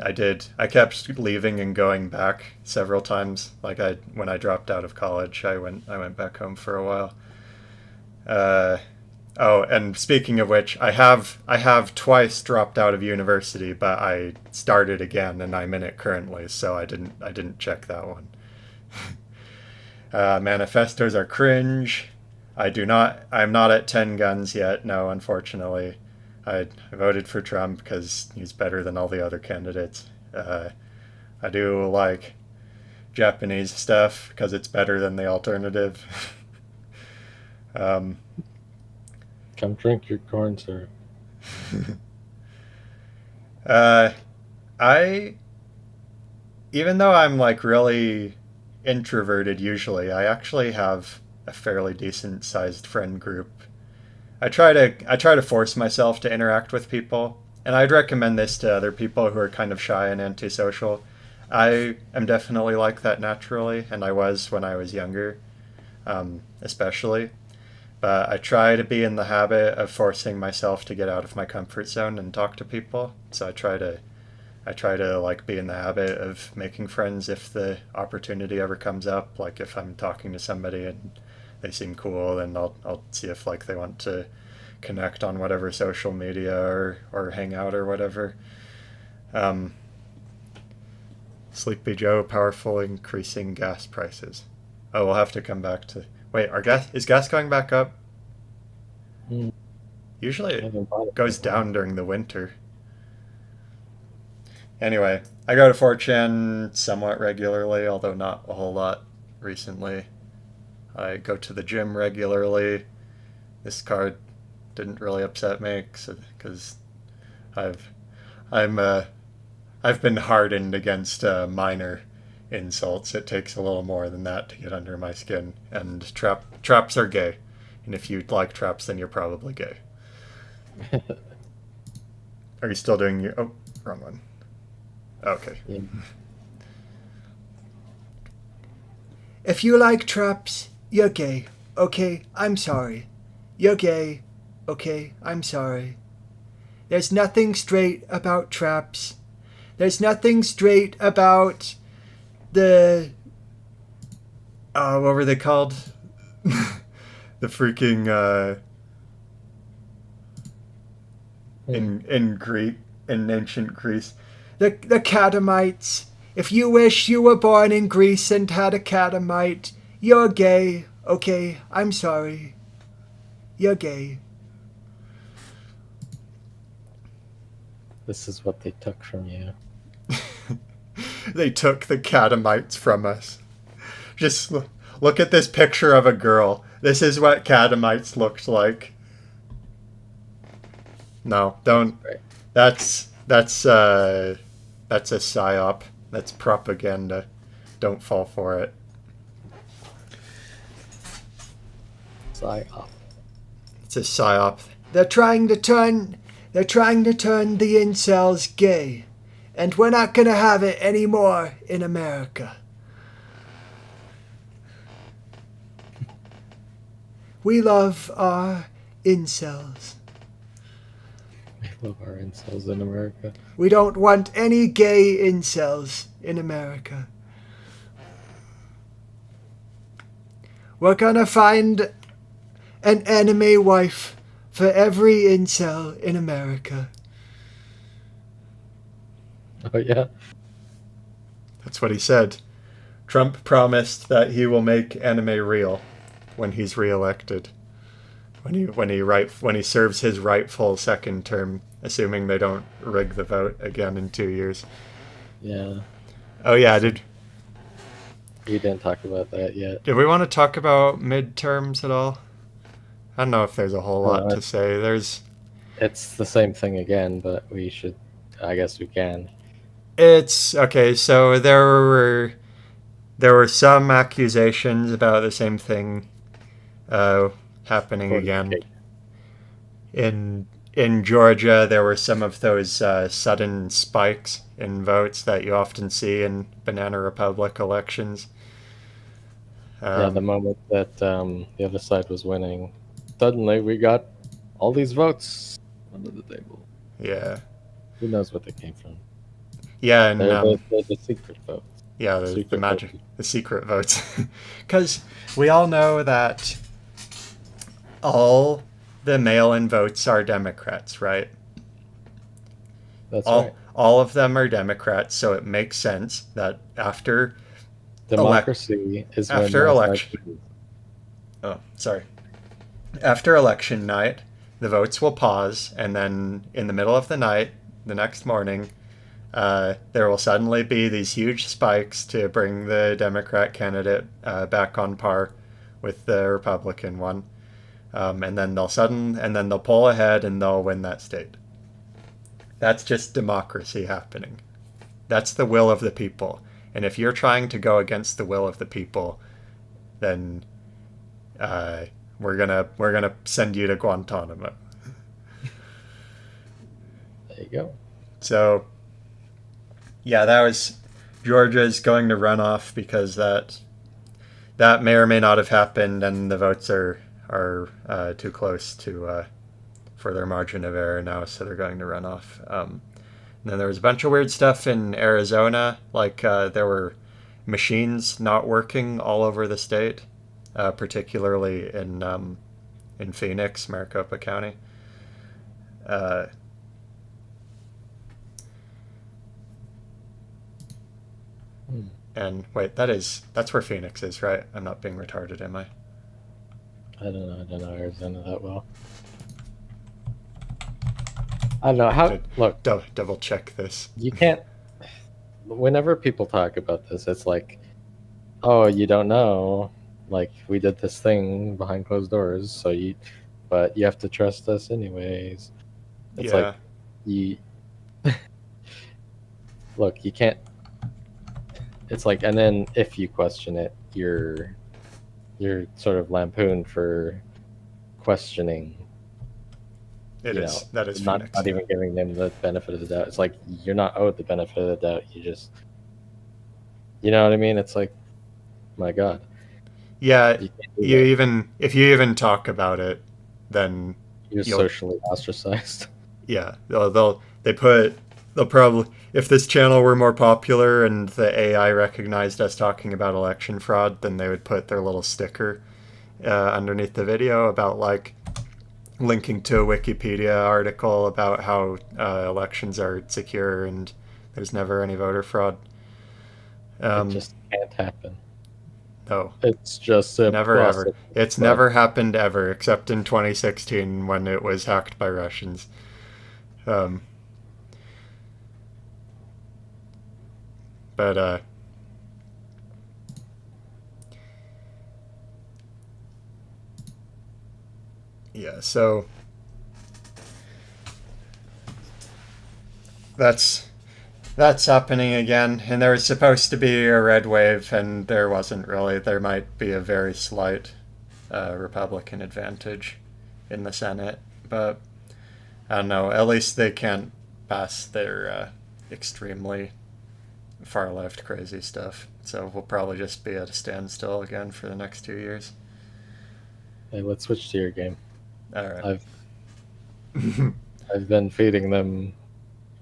I did. I kept leaving and going back several times. Like when I dropped out of college, I went back home for a while. Uh, oh, and speaking of which, I have twice dropped out of university, but I started again, and I'm in it currently. So I didn't check that one. Manifestos are cringe. I'm not at 10 guns yet. No, unfortunately. I voted for Trump because he's better than all the other candidates. I do like Japanese stuff because it's better than the alternative. um, Come drink your corn syrup. uh, I, even though I'm like really introverted usually, I actually have a fairly decent sized friend group. I try to force myself to interact with people, and I'd recommend this to other people who are kind of shy and antisocial. I am definitely like that naturally, and I was when I was younger, especially. But I try to be in the habit of forcing myself to get out of my comfort zone and talk to people. So I try to like be in the habit of making friends if the opportunity ever comes up. Like if I'm talking to somebody and they seem cool, then I'll see if like they want to connect on whatever social media or hang out or whatever. Um, Sleepy Joe, powerful increasing gas prices. Oh, we'll have to come back to. Wait, is gas going back up? Hmm, Usually I haven't bought it it goes in a while. down during the winter. Anyway, I go to 4chan somewhat regularly, although not a whole lot recently. I go to the gym regularly. This card didn't really upset me because I've I'm I've been hardened against minor insults. It takes a little more than that to get under my skin. And traps are gay, and if you like traps, then you're probably gay. Are you still doing your? Oh, wrong one. Okay. Yeah. If you like traps, you're gay. Okay, I'm sorry. You're gay. Okay, I'm sorry. There's nothing straight about traps. There's nothing straight about the. What were they called? The freaking in Greek in ancient Greece. The catamites. If you wish you were born in Greece and had a catamite, you're gay. Okay, I'm sorry. You're gay. This is what they took from you. They took the catamites from us. Just look at this picture of a girl. This is what catamites looked like. No, don't. Right. That's a psyop. That's propaganda. Don't fall for it. Psyop. It's a psyop. They're trying to turn the incels gay. And we're not gonna have it anymore in America. We love our incels. We love our incels in America. We don't want any gay incels in America. We're gonna find an anime wife for every incel in America. Oh yeah. That's what he said. Trump promised that he will make anime real when he's reelected. When he serves his rightful second term, assuming they don't rig the vote again in 2 years. Yeah. Oh yeah, did We didn't talk about that yet. we want to talk about midterms at all? I don't know if there's a whole lot Uh, to say. It's the same thing again, but we should. I guess we can. It's okay. So there were some accusations about the same thing happening According to again Kate. in in Georgia, there were some of those sudden spikes in votes that you often see in Banana Republic elections. Yeah, the Um, moment that the other side was winning, suddenly we got all these votes under the table. yeah, Who knows what they came from? yeah, and They're the secret votes. yeah, the Secret magic, votes. the secret votes, because we all know that all the mail-in votes are Democrats, right? That's right. All of them are Democrats, so it makes sense that elect Democracy is when after one side election wins. oh sorry after election night, the votes will pause, and then in the middle of the night, the next morning, there will suddenly be these huge spikes to bring the Democrat candidate back on par with the Republican one, and then they'll pull ahead and they'll win that state. That's just democracy happening. That's the will of the people. And if you're trying to go against the will of the people, then we're gonna send you to Guantanamo. There you go. So yeah, that was Georgia's going to runoff because that may or may not have happened, and the votes are too close to for their margin of error now, so they're going to runoff. And then there was a bunch of weird stuff in Arizona, like there were machines not working all over the state, particularly in Phoenix, Maricopa County. Uh, and wait, that's where Phoenix is, right? I'm not being retarded, am I? I don't know Arizona that well. I don't know how. Look, Double check this. you can't. Whenever people talk about this, it's like, oh, you don't know. Like we did this thing behind closed doors, but you have to trust us anyways. It's Yeah. like you look, you can't. It's like, and then if you question it, you're sort of lampooned for questioning. That is not Phoenix. not even giving them the benefit of the doubt. It's like you're not owed the benefit of the doubt. You know what I mean? It's like, my God. Yeah, You can't do that. if you even talk about it, then You're you'll socially ostracized. yeah they'll probably, if this channel were more popular and the AI recognized us talking about election fraud, then they would put their little sticker underneath the video about like linking to a Wikipedia article about how elections are secure and there's never any voter fraud. It just can't happen. No, It's just a never ever. process. It's But never happened ever, except in 2016 when it was hacked by Russians. Um, but yeah, so that's happening again, and there was supposed to be a red wave, and there wasn't really. There might be a very slight Republican advantage in the Senate, but I don't know. At least they can't pass their extremely far left crazy stuff. So we'll probably just be at a standstill again for the next 2 years. hey, let's switch to your game. All right. I've been feeding them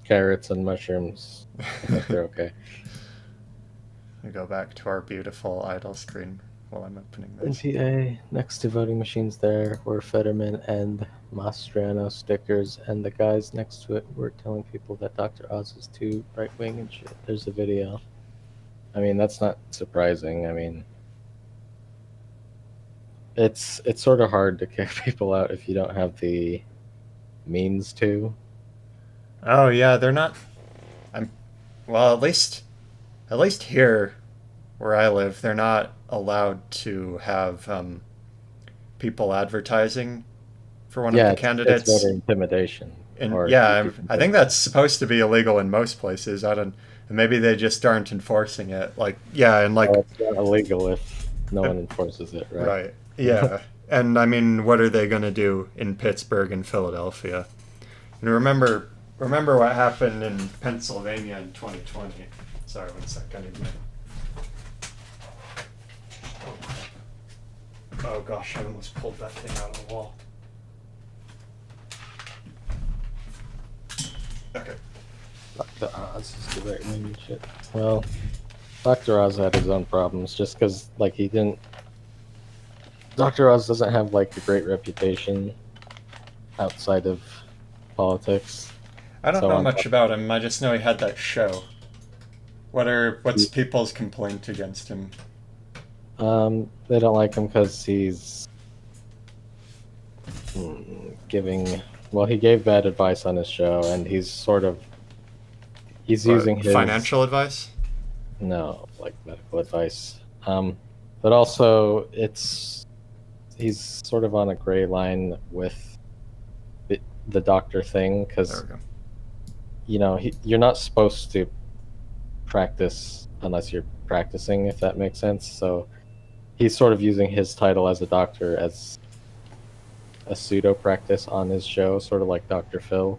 carrots and mushrooms. I think they're okay. We go back to our beautiful idle screen while I'm opening In this. PA, next to voting machines, there were Fetterman and Mastriano stickers, and the guys next to it were telling people that Dr. Oz is too right wing and shit. There's a video. I mean, that's not surprising. I mean, it's sort of hard to kick people out if you don't have the means to. Oh yeah, they're not. Well, at least here, where I live, they're not allowed to have people advertising for one of the Yeah, it's candidates. voter intimidation. And Or yeah, I think that's supposed to be illegal in most places. I don't. Maybe they just aren't enforcing it. Like yeah, and like well, it's not illegal if no one enforces it, right? right, yeah. And I mean, what are they going to do in Pittsburgh and Philadelphia? And remember what happened in Pennsylvania in 2020. Sorry, one sec. I need my. Oh gosh, I almost pulled that thing out of the wall. Okay. Dr. Oz is the right wing and shit. Well, Dr. Oz had his own problems just because, like, he didn't. Dr. Oz doesn't have, like, a great reputation outside of politics. I don't So know on much top- about him. I just know he had that show. What's people's complaint against him? They don't like him because he's giving. Well, he gave bad advice on his show, and he's using his Financial advice? No, like medical advice. But also he's sort of on a gray line with the doctor thing There because we go. you're not supposed to practice unless you're practicing, if that makes sense. So he's sort of using his title as a doctor as a pseudo practice on his show, sort of like Dr. Phil.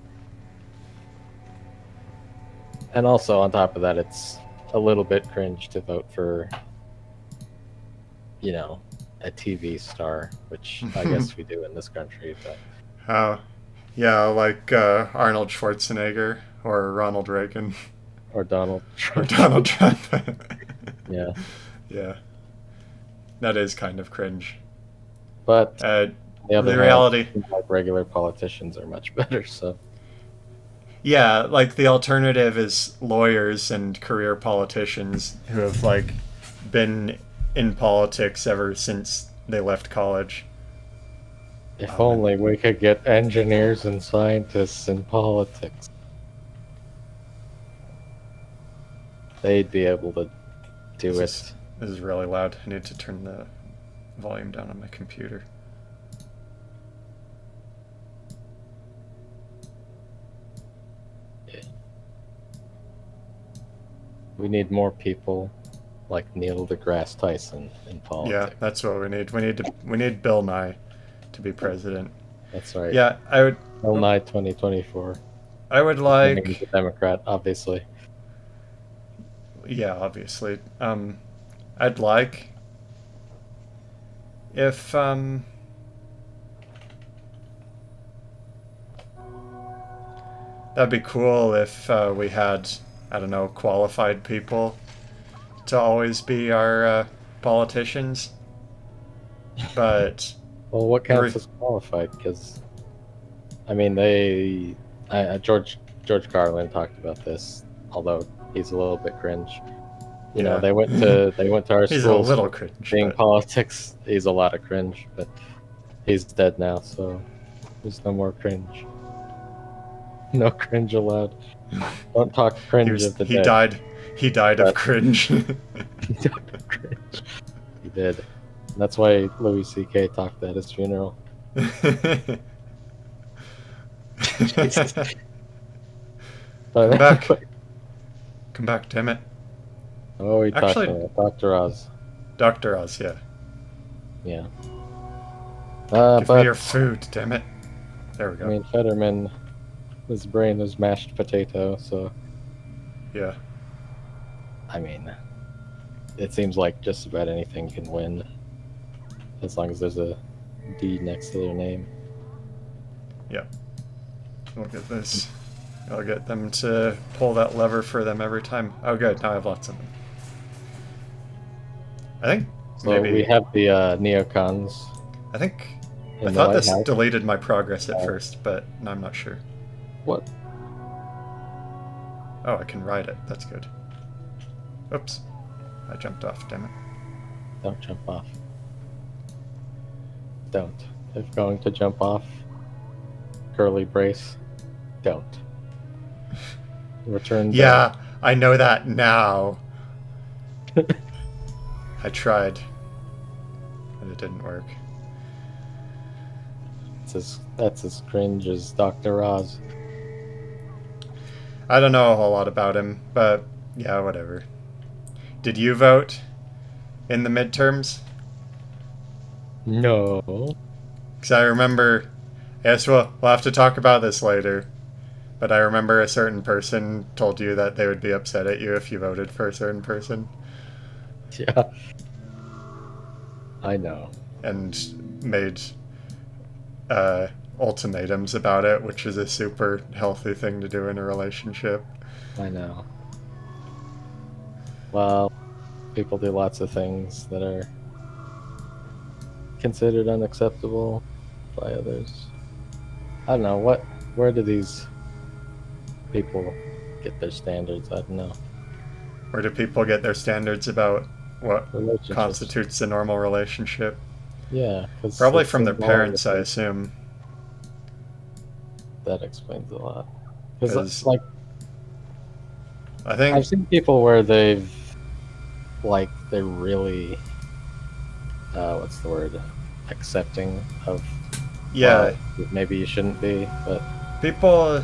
And also on top of that, it's a little bit cringe to vote for, a TV star, which I guess we do in this country. But Yeah, like Arnold Schwarzenegger or Ronald Reagan or Donald or Trump. Donald Trump. Yeah, Yeah. That is kind of cringe. but The the other hand, reality. like regular politicians are much better. So Yeah, like the alternative is lawyers and career politicians who have like been in politics ever since they left college. if only we could get engineers and scientists in politics, they'd be able to do This it. This is really loud. I need to turn the volume down on my computer. We need more people like Neil deGrasse Tyson in Yeah, politics. that's what we need. We need Bill Nye to be president. That's right. Yeah, I would Bill Nye 2024. I would He's a like Democrat, obviously. yeah, obviously. I'd like if that'd be cool if we had, I don't know, qualified people to always be our politicians. But Well, what counts Re- as qualified? Because, I mean, George Carlin talked about this, although he's a little bit cringe. You know, Yeah. they went to our he's a schools little for cringe. being But politics. He's a lot of cringe, but he's dead now, so there's no more cringe. No cringe allowed. Don't talk cringe of the he dead. died. He died of But- cringe. He died of cringe. He did. That's why Louis C.K. talked at his funeral. Jesus. Come back. Come back, damn it. Oh, we talked Actually- about Dr. Oz. Dr. Oz, yeah. Yeah. Give me But your food, damn it. There we go. I mean, Fetterman, his brain was mashed potato, so Yeah. I mean, it seems like just about anything can win, as long as there's a D next to their name. We'll get this. I'll get them to pull that lever for them every time. Oh, good. Now I have lots of them. I think So maybe. we have the neocons. I think. In I the thought White this House. deleted my progress at Oh. first, but I'm not sure. What? Oh, I can ride it. That's good. Oops. I jumped off, damn it. Don't jump off. Don't. If going to jump off, curly brace. Don't. Return. Yeah, I know that now. I tried. But it didn't work. That's as cringe as Dr. Oz. I don't know a whole lot about him, but yeah, whatever. Did you vote in the midterms? No. Because I remember. Yes, we'll have to talk about this later. But I remember a certain person told you that they would be upset at you if you voted for a certain person, Yeah, I know. and made uh, ultimatums about it, which is a super healthy thing to do in a relationship. I know. Well, people do lots of things that are considered unacceptable by others. I don't know where do these people get their standards? I don't know. Where do people get their standards about what Relationships. constitutes a normal relationship? Yeah, because Probably it from their seems all over the parents, I place. assume. That explains a lot. Because Because like I I've think, seen people where they're really what's the word, accepting of, yeah, well, maybe you shouldn't be, but people.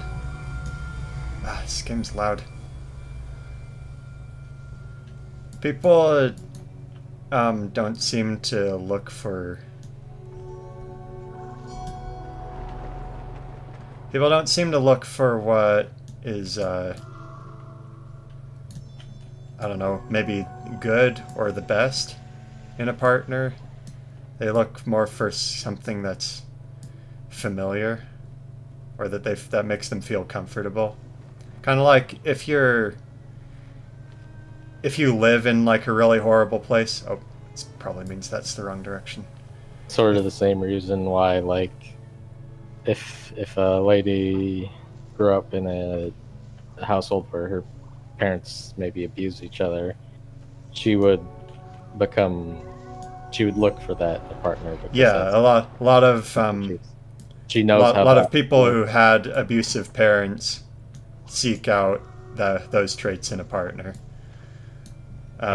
This game's loud. People don't seem to look for. People don't seem to look for what is, I don't know, maybe good or the best in a partner. They look more for something that's familiar or that makes them feel comfortable. Kind of like if you live in like a really horrible place. Oh, it probably means that's the wrong direction. sort of If the same reason why, like, if a lady grew up in a household where her parents maybe abused each other, she would become she would look for that in a partner because yeah, that's a lot of what she knows how lot that of people feels. who had abusive parents seek out those traits in a partner.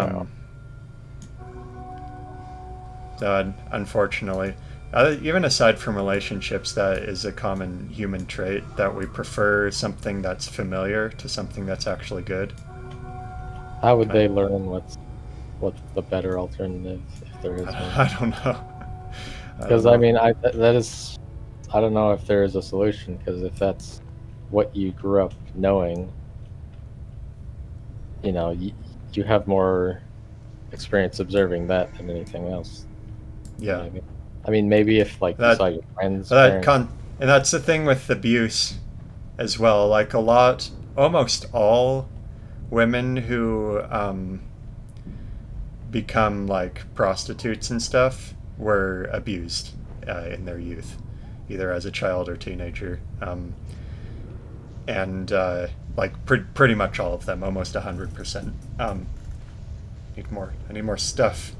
Well, Um, so unfortunately, even aside from relationships, that is a common human trait that we prefer something that's familiar to something that's actually good. how would Kind they learn what's the better alternative if there is one? I don't know. I don't Because I know. mean, that is, I don't know if there is a solution. Because if that's what you grew up knowing, you know, you have more experience observing that than anything else. You know Yeah, what I mean? I mean, maybe if like you saw that your friends' that parents, con and that's the thing with abuse as well. Like almost all women who become like prostitutes and stuff were abused in their youth, either as a child or teenager. And like pretty much all of them, almost 100%. I need more stuff.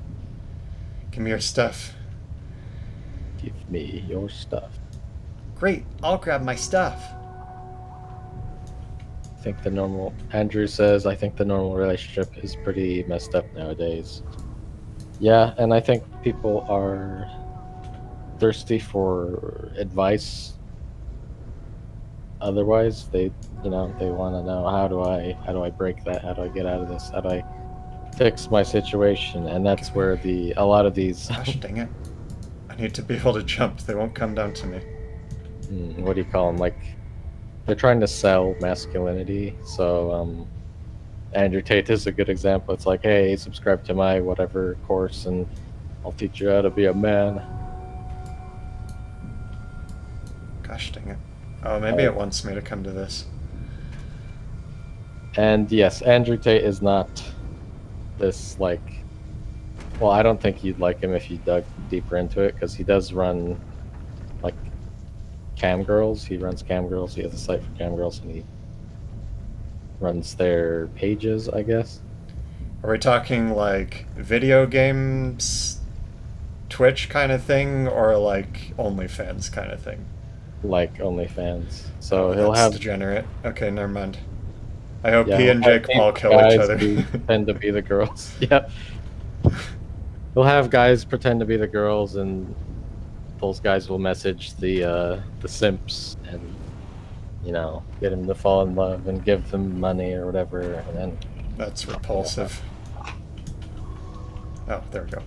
Give me your stuff. give me your stuff. Great, I'll grab my stuff. I think the normal Andrew says I think the normal relationship is pretty messed up nowadays. Yeah, and I think people are thirsty for advice. Otherwise, they want to know how do I break that? How do I get out of this? How do I fix my situation? And that's Give me. where a lot of these Gosh dang it! I need to be able to jump. They won't come down to me. what do you call them? Like they're trying to sell masculinity. So Andrew Tate is a good example. It's like, hey, subscribe to my whatever course, and I'll teach you how to be a man. Gosh dang it! Oh, maybe it wants me to come to this. And yes, Andrew Tate is not this like. Well, I don't think you'd like him if you dug deeper into it because he does run like cam girls. He runs cam girls. He has a site for cam girls, and he runs their pages, I guess. Are we talking like video games, Twitch kind of thing, or like OnlyFans kind of thing? Like OnlyFans. So Oh, he'll that's have degenerate. Okay, never mind. I hope yeah, he he'll and have Jake teams Paul of kill each guys other. who pretend to be the girls. Yeah, he'll have guys pretend to be the girls, and those guys will message the simps and get them to fall in love and give them money or whatever, and then That's something will happen. repulsive. Oh, there we go.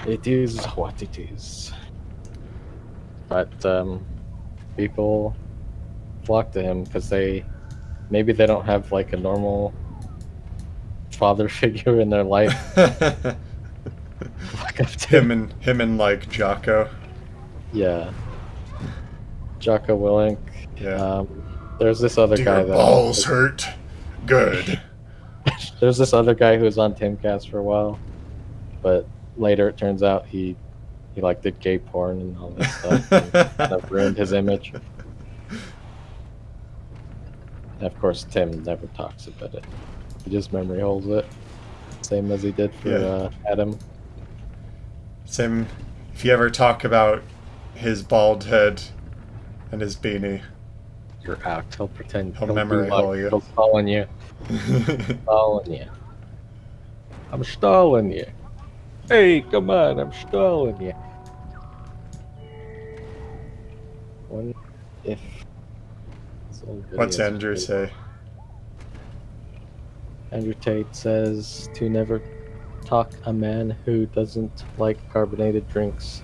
It is what it is. But people flock to him because maybe they don't have like a normal father figure in their life. Look up to him and like Jocko. Yeah. Jocko Willink. Yeah. There's this other guy Your balls hurt. Good. There's this other guy who was on Timcast for a while, but later it turns out he like did gay porn and all this stuff, and kind of ruined his image. And of course, Tim never talks about it. He just memory holds it, same as he did for Adam. Same. If you ever talk about his bald head and his beanie, You're out. He'll pretend. He'll memory hole you. He'll stalling you. Stalling you. I'm stalling you. Hey, come on! I'm stalling you. If What's Andrew say? Andrew Tate says to never talk a man who doesn't like carbonated drinks.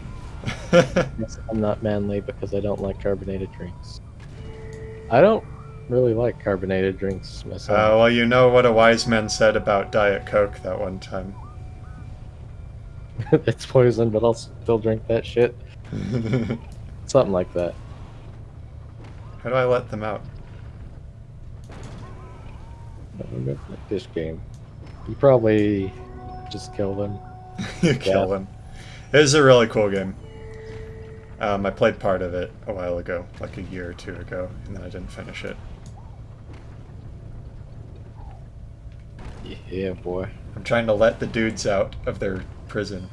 Yes, I'm not manly because I don't like carbonated drinks. I don't really like carbonated drinks myself. Well, you know what a wise man said about Diet Coke that one time. It's poison, but I'll still drink that shit. Something like that. How do I let them out? This game. You probably just kill them. You kill them. It was a really cool game. I played part of it a while ago, like a year or two ago, and then I didn't finish it. Yeah, boy. I'm trying to let the dudes out of their prison.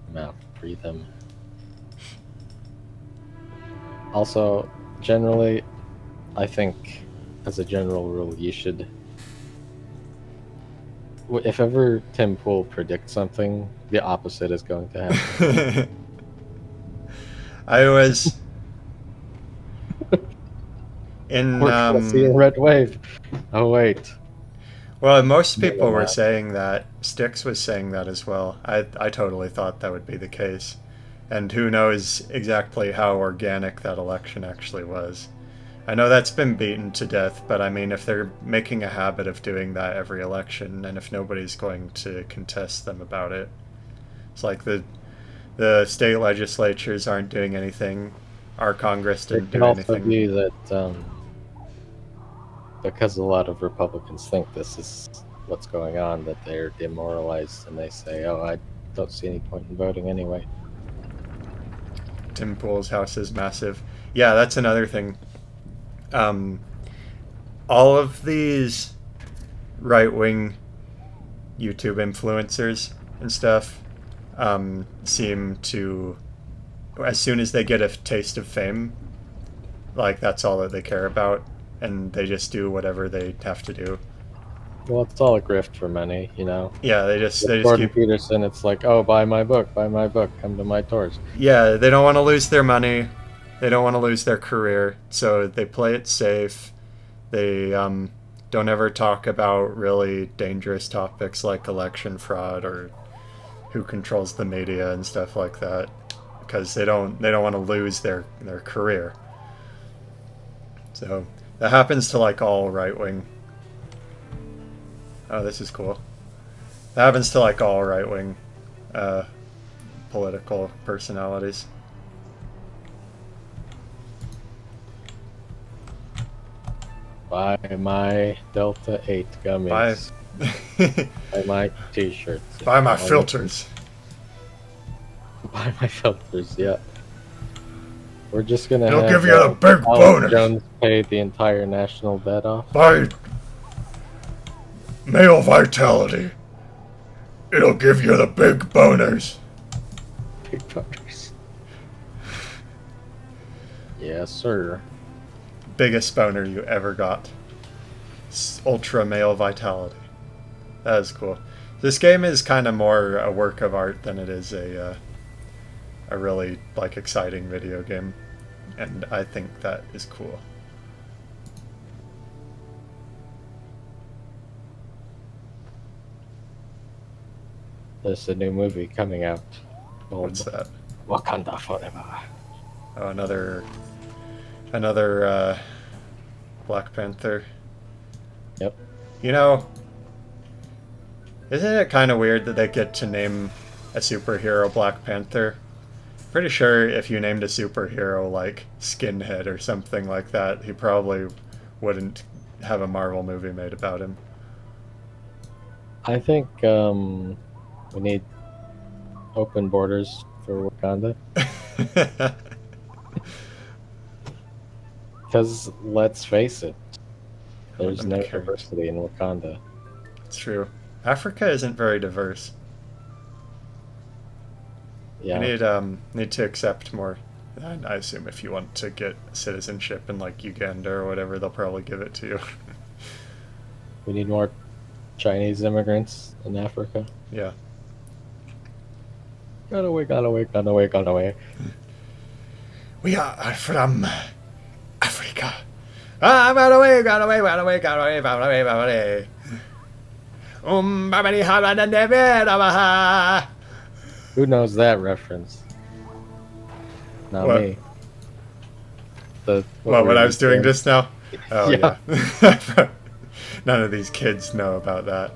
I'm out. Free them. Also, generally, I think, as a general rule, you should... If ever Tim Pool predicts something, the opposite is going to happen. I was... in... We're gonna see a red wave. Oh, wait. Well, most people were saying that. Styx was saying that as well. I totally thought that would be the case. And who knows exactly how organic that election actually was. I know that's been beaten to death, but I mean, if they're making a habit of doing that every election, and if nobody's going to contest them about it, it's like the state legislatures aren't doing anything. Our Congress didn't do anything. It could also be that because a lot of Republicans think this is what's going on, that they're demoralized and they say, oh, I don't see any point in voting anyway. Tim Pool's house is massive. Yeah, that's another thing. All of these right-wing YouTube influencers and stuff seem to, as soon as they get a taste of fame, like that's all that they care about, and they just do whatever they have to do. Well, it's all a grift for money, you know? Yeah, they just Gordon keep... Peterson, it's like, oh, buy my book, come to my tours. Yeah, they don't want to lose their money. They don't want to lose their career, so they play it safe. They don't ever talk about really dangerous topics like election fraud or who controls the media and stuff like that, because they don't want to lose their career. So that happens to like all right-wing. Oh, this is cool. That happens to like all right-wing political personalities. Buy my Delta 8 gummies. Buy my t-shirts. Buy my filters. Buy my filters, yeah. We're just gonna It'll have give you a big boner. Jones pay the entire national debt off. Buy male vitality. It'll give you the big boners. Big boners. Yes, sir. Biggest boner you ever got. Ultra male vitality. That is cool. This game is kind of more a work of art than it is a really like exciting video game, and I think that is cool. There's a new movie coming out. What's that? Wakanda Forever. Oh, another Black Panther. Yep. You know, isn't it kind of weird that they get to name a superhero Black Panther? Pretty sure if you named a superhero like Skinhead or something like that, he probably wouldn't have a Marvel movie made about him. I think we need open borders for Wakanda. Because let's face it, there's no diversity in Wakanda. It's true. Africa isn't very diverse. Yeah. You need to accept more. And I assume if you want to get citizenship in like Uganda or whatever, they'll probably give it to you. We need more Chinese immigrants in Africa. Yeah. Got away. We are from Africa. Got away. Who knows that reference? Not What? me. What I was doing just now? Oh, Yeah. yeah. None of these kids know about that.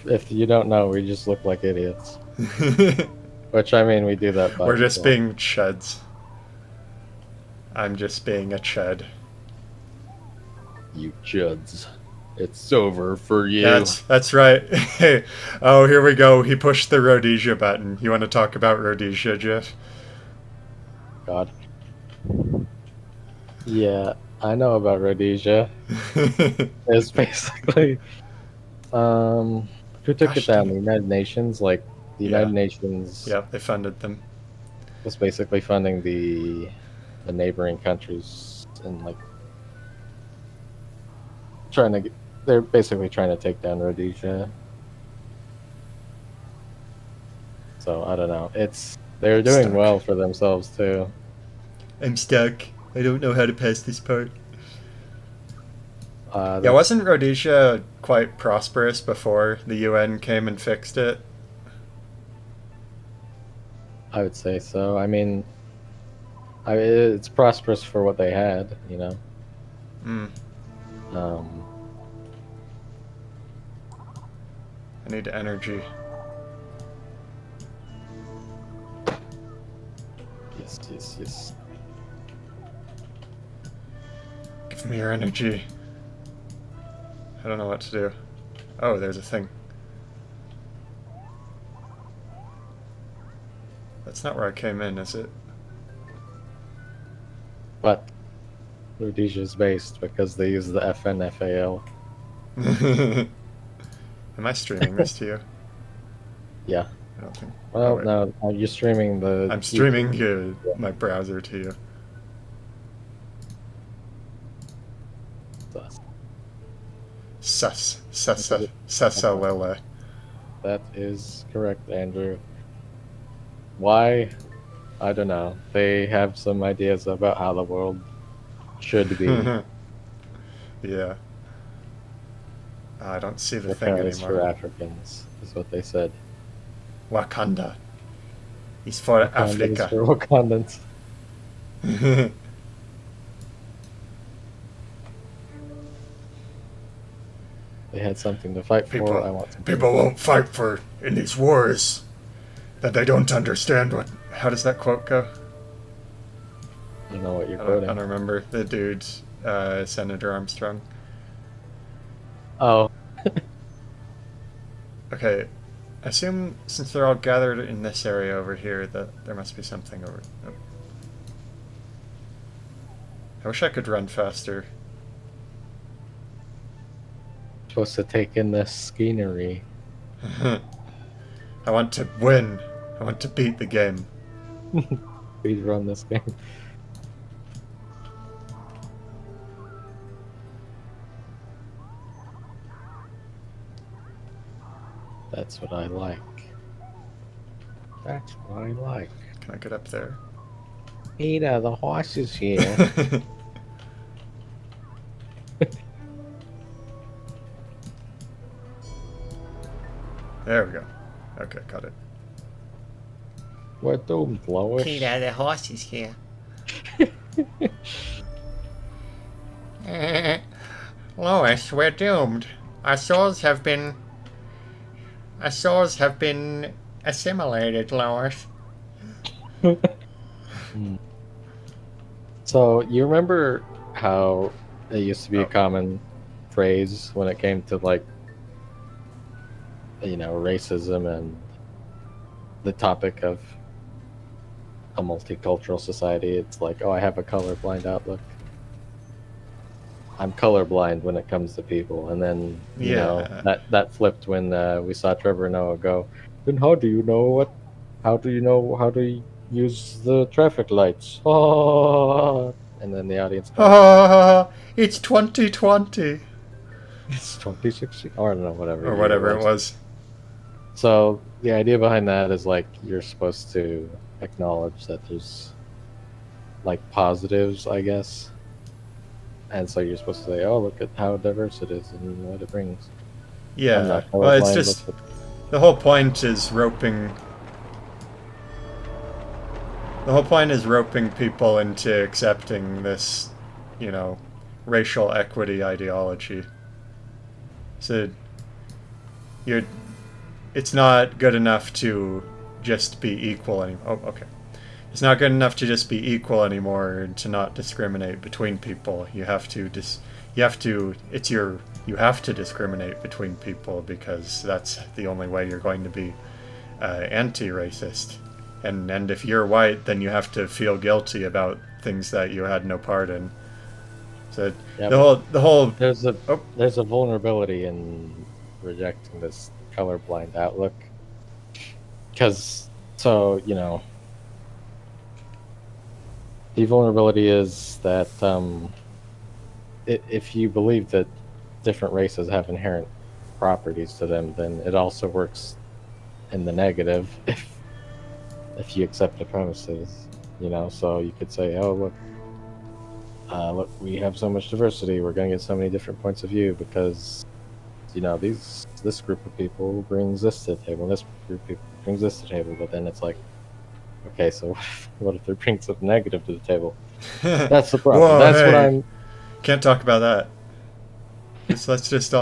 If you don't know, we just look like idiots. Which, I mean, we do that by We're just default. being chuds. I'm just being a chud. You chuds. It's over for you. That's right. Hey, oh, here we go. He pushed the Rhodesia button. You want to talk about Rhodesia, Jeff? God. Yeah, I know about Rhodesia. It's basically, who took Gosh it down? dang The it. United Nations? Like, the Yeah. United Nations Yeah, they funded them. was basically funding the neighboring countries and, like, they're basically trying to take down Rhodesia. So, I don't know. They're doing Stuck. well for themselves, too. I'm stuck. I don't know how to pass this part. Yeah, That's- wasn't Rhodesia quite prosperous before the UN came and fixed it? I would say so. I mean, it's prosperous for what they had, you know. Mm. I need energy. Yes. Give me your energy. I don't know what to do. Oh, there's a thing. That's not where I came in, is it? But Rhodesia is based because they use the FNFAL. Am I streaming this to you? Yeah. I don't think. Well, wait. no, you're streaming the. I'm streaming my browser to you. Sassalele. That is correct, Andrew. Why? I don't know. They have some ideas about how the world should be. Yeah. I don't see the Wakanda thing is for anymore. Africans, is what they said. Wakanda is for Wakanda is Africa. for Wakandans. They had something to fight for. I want something. People won't fight for in these wars that they don't understand what. How does that quote go? I don't know what you're I quoting. don't remember. The dude, Senator Armstrong. Oh. Okay, I assume since they're all gathered in this area over here that there must be something over. Oh. I wish I could run faster. Supposed to take in this scenery. I want to win. I want to beat the game. Please run this game. That's what I like. That's what I like. Can I get up there? Peter, the horse is here. There we go. Okay, got it. We're doomed, Lois. Peter, the horse is here. Lois, we're doomed. Our souls have been assimilated, Lois. So you remember how it used to be a Oh. common phrase when it came to like racism and the topic of a multicultural society? It's like, oh, I have a colorblind outlook. I'm colorblind when it comes to people, and then Yeah. that flipped when we saw Trevor Noah go. Then how do you know what? How do you know how to use the traffic lights? Oh, and then the audience goes, It's 2020. "It's 2016," or I don't know, whatever Or year it whatever it was. was. So the idea behind that is like you're supposed to acknowledge that there's like positives, I guess. And so you're supposed to say, "Oh, look at how diverse it is and what it brings." I'm Yeah. not Well, it's colorblind. just Look the whole point is roping. The whole point is roping people into accepting this, you know, racial equity ideology. So you're. It's not good enough to just be equal anymore. Oh, okay. It's not good enough to just be equal anymore and to not discriminate between people. You have to you have to discriminate between people because that's the only way you're going to be anti-racist. And if you're white, then you have to feel guilty about things that you had no part in. So Yeah, the whole there's a oh there's a vulnerability in rejecting this colorblind outlook, because the vulnerability is that if you believe that different races have inherent properties to them, then it also works in the negative if you accept the premises. So you could say, oh, look, we have so much diversity. We're going to get so many different points of view because this group of people brings this to the table, and this group of people brings this to the table. But then it's like, okay, so what if they bring something negative to the table? That's the problem. Whoa, That's what hey, I'm. can't talk about that. Let's just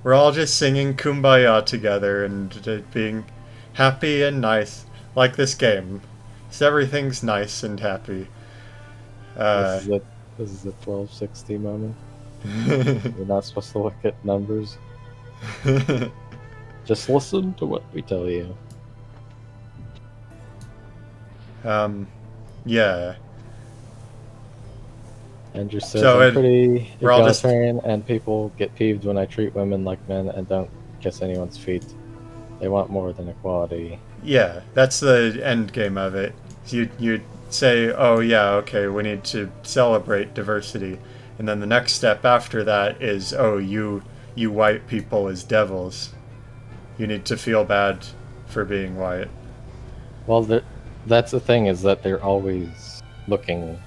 we're all just singing "Kumbaya" together and being happy and nice, like this game. So everything's nice and happy. This is a 1260 moment. You're not supposed to look at numbers. Just listen to what we tell you. Yeah. Andrew says, So I'm pretty we're all just- egalitarian, and people get peeved when I treat women like men and don't kiss anyone's feet. They want more than equality. Yeah, that's the end game of it. You say, oh yeah, okay, we need to celebrate diversity, and then the next step after that is, oh, you white people as devils. You need to feel bad for being white. Well, that's the thing, is that they're always looking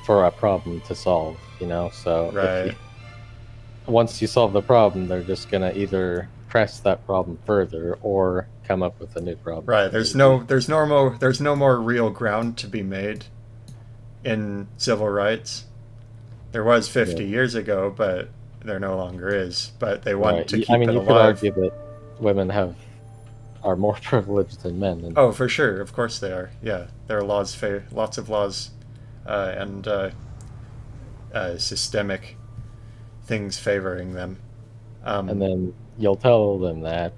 for a problem to solve, So Right. once you solve the problem, they're just gonna either press that problem further or come up with a new problem. Right. There's no more real ground to be made in civil rights. There was 50 years ago, but there no longer is. But they want to keep it you alive. could argue that women are more privileged than men. And oh, for sure. Of course they are. Yeah, there are lots of laws and systemic things favoring them. And then you'll tell them that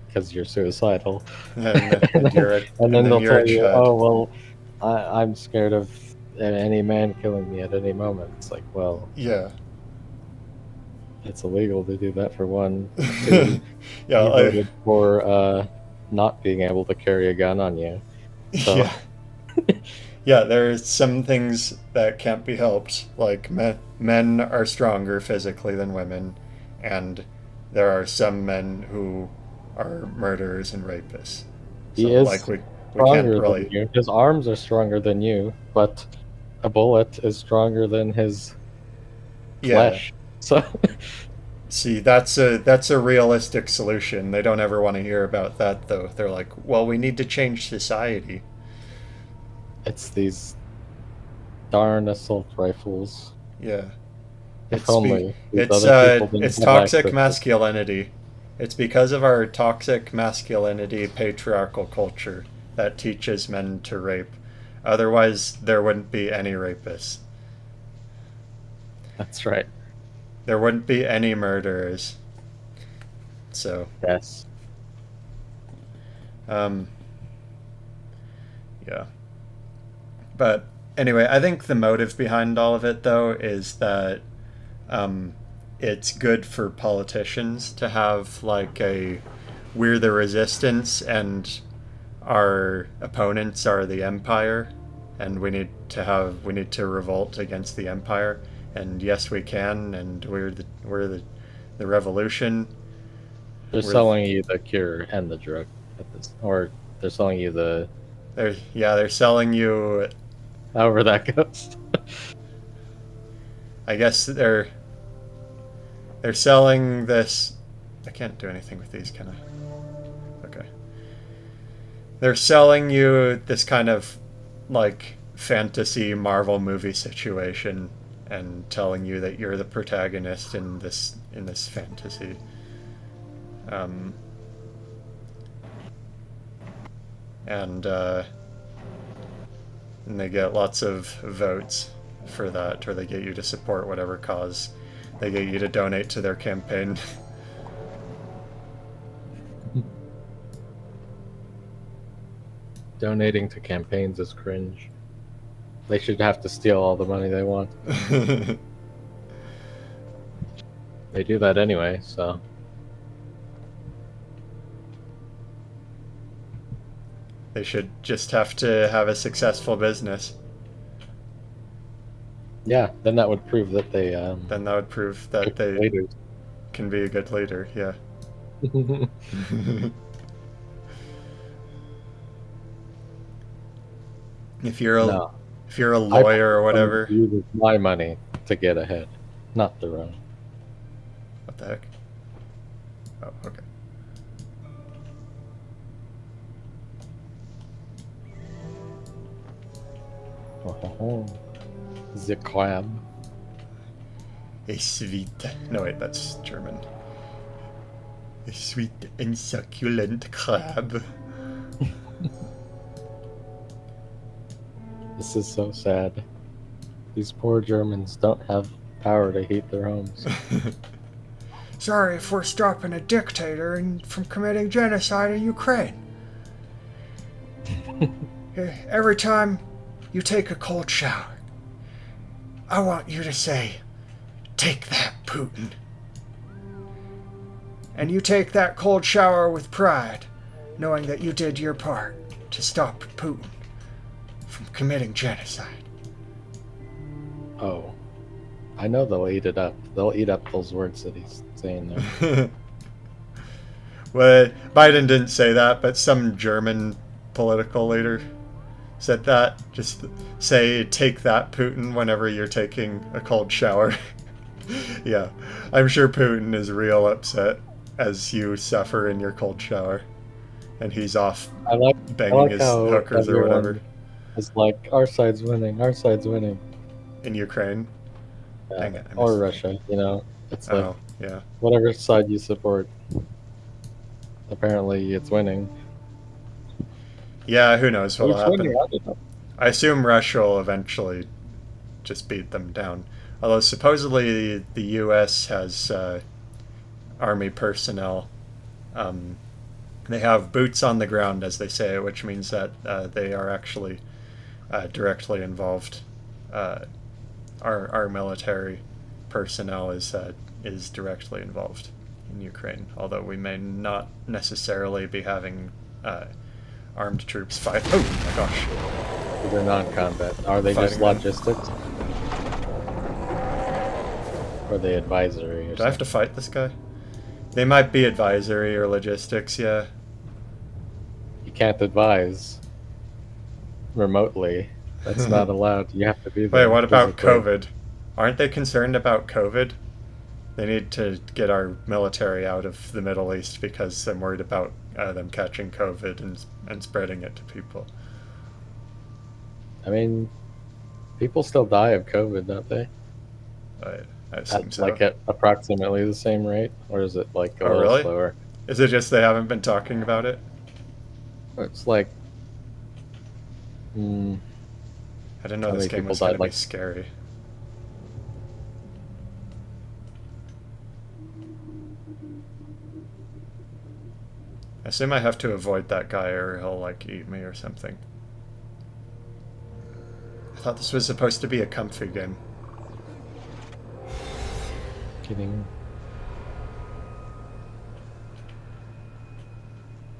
because you're suicidal. and you're a, and then they'll you're a tell you, chud. oh, well, I'm scared of any man killing me at any moment. It's like, well, Yeah. it's illegal to do that for one. Two, Yeah. you voted for not being able to carry a gun on you. So. Yeah. Yeah, there are some things that can't be helped. Like men are stronger physically than women, and there are some men who are murderers and rapists. So, He is like we stronger can't really. than you. His arms are stronger than you, but a bullet is stronger than his flesh. So See, that's a realistic solution. They don't ever want to hear about that, though. They're like, well, we need to change society. it's these darn assault rifles. Yeah. If It's only these other people didn't it's have toxic access. masculinity. It's because of our toxic masculinity patriarchal culture that teaches men to rape. Otherwise, there wouldn't be any rapists. That's right. There wouldn't be any murderers. So, Yes. um, yeah. But anyway, I think the motive behind all of it, though, is that um, it's good for politicians to have like a we're the resistance and our opponents are the empire, and we need to revolt against the empire. And yes, we can, and the revolution. They're We're selling you the cure and the drug at this, or they're selling you the they're selling you. however that goes. I guess they're selling this. I can't do anything with these, can I? Okay. They're selling you this kind of like fantasy Marvel movie situation and telling you that you're the protagonist in this fantasy. Um, and and they get lots of votes for that, or they get you to support whatever cause. They get you to donate to their campaign. Donating to campaigns is cringe. They should have to steal all the money they want. They do that anyway, so They should just have to have a successful business. yeah. Then that would prove that they Then that would prove that they leaders. can be a good leader. Yeah. if you're a No, if you're a lawyer or whatever. Use my money to get ahead, not their own. What the heck? Oh, okay. The crab. A sweet. No, wait, that's German. A sweet and succulent crab. This is so sad. These poor Germans don't have power to heat their homes. Sorry if we're stopping a dictator from committing genocide in Ukraine. Every time you take a cold shower, I want you to say, "Take that, Putin." And you take that cold shower with pride, knowing that you did your part to stop Putin from committing genocide. Oh, I know they'll eat it up. They'll eat up those words that he's saying there. Well, Biden didn't say that, but some German political leader said that. Just say, "Take that, Putin," whenever you're taking a cold shower. Yeah, I'm sure Putin is real upset as you suffer in your cold shower. And he's off I like banging his how hookers or whatever. It's like, our side's winning, our side's winning. In Ukraine. Dang it, I Or missed- Russia, you know? It's like, Oh, yeah. whatever side you support, apparently it's winning. Yeah, who knows what'll Who's happen. winning? I don't know. I assume Russia will eventually just beat them down. Although supposedly the U.S. has army personnel. They have boots on the ground, as they say, which means that they are actually directly involved. Our military personnel is directly involved in Ukraine, although we may not necessarily be having armed troops fight. Oh my gosh! They're non-combat. Are they just Fighting men. logistics? Or are they advisory or Do I have to fight this guy? They might be advisory or logistics, yeah. You can't advise remotely. That's not allowed. You have to be Wait, there. what about physically. COVID? Aren't they concerned about COVID? They need to get our military out of the Middle East because I'm worried about them catching COVID and spreading it to people. I mean, people still die of COVID, don't they? I assume so. Like at approximately the same rate, or is it like a Oh, little really? slower? Is it just they haven't been talking about it? It's like, mm, I didn't know how this many game people was going died? to be Like, scary. I assume I have to avoid that guy or he'll, like, eat me or something. I thought this was supposed to be a comfy game. kidding.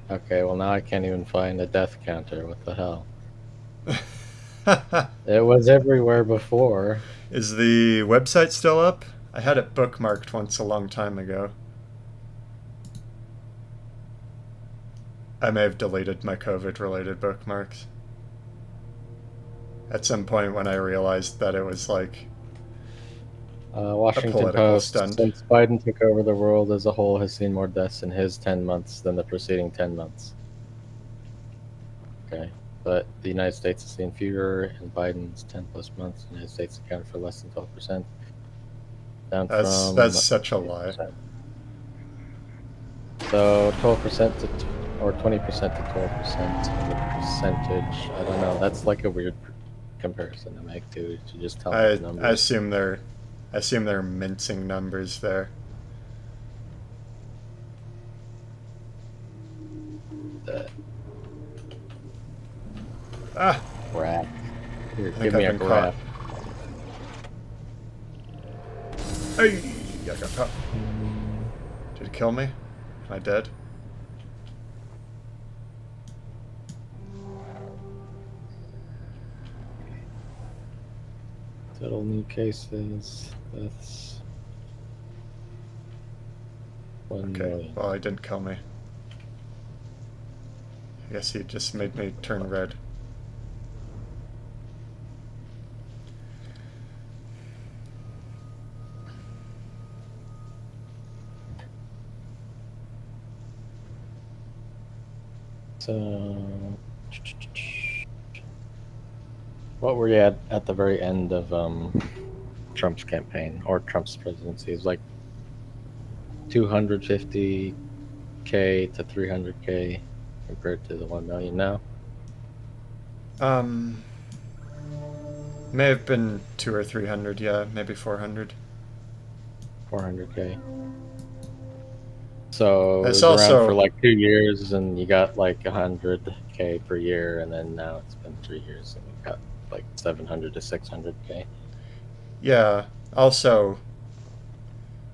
Okay, well now I can't even find a death counter. What the hell? It was everywhere before. Is the website still up? I had it bookmarked once a long time ago. I may have deleted my COVID-related bookmarks. At some point when I realized that it was like a Washington political Post, stunt. since Biden took over, the world as a whole has seen more deaths in his 10 months than the preceding 10 months. Okay. But the United States has seen fewer in Biden's 10 plus months. The United States accounted for less than 12%, down That's from such a lie. 8%. So 12% to, or 20% to 12% of the percentage. I don't know. That's like a weird comparison to make to just tell me the I numbers. assume they're mincing numbers there. The Ah, graph. Here, I think give I've me a been caught. graph. Hey, I got caught. Did it kill me? Am I dead? Total new cases. That's 1 Okay, million. well, it didn't kill me. I guess he just made me turn red. So, what were you at the very end of Trump's campaign or Trump's presidency? It was like 250K to 300K compared to the 1 million now. Um, may have been 200 or 300, yeah, maybe 400. 400K. So it It's was around for also, like 2 years, and you got like 100K per year, and then now it's been 3 years, and you got like 700 to 600K. yeah, also,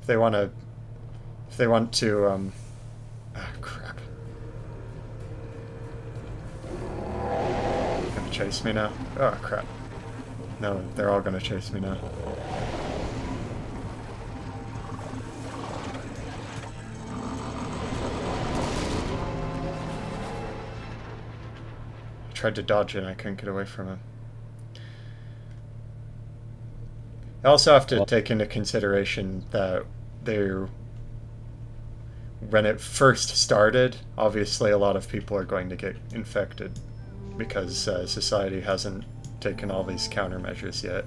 if they want to, ah, crap. Gonna chase me now? Oh, crap. No, they're all gonna chase me now. I tried to dodge it and I couldn't get away from him. I also have to Well, take into consideration that they're when it first started, obviously a lot of people are going to get infected because society hasn't taken all these countermeasures yet.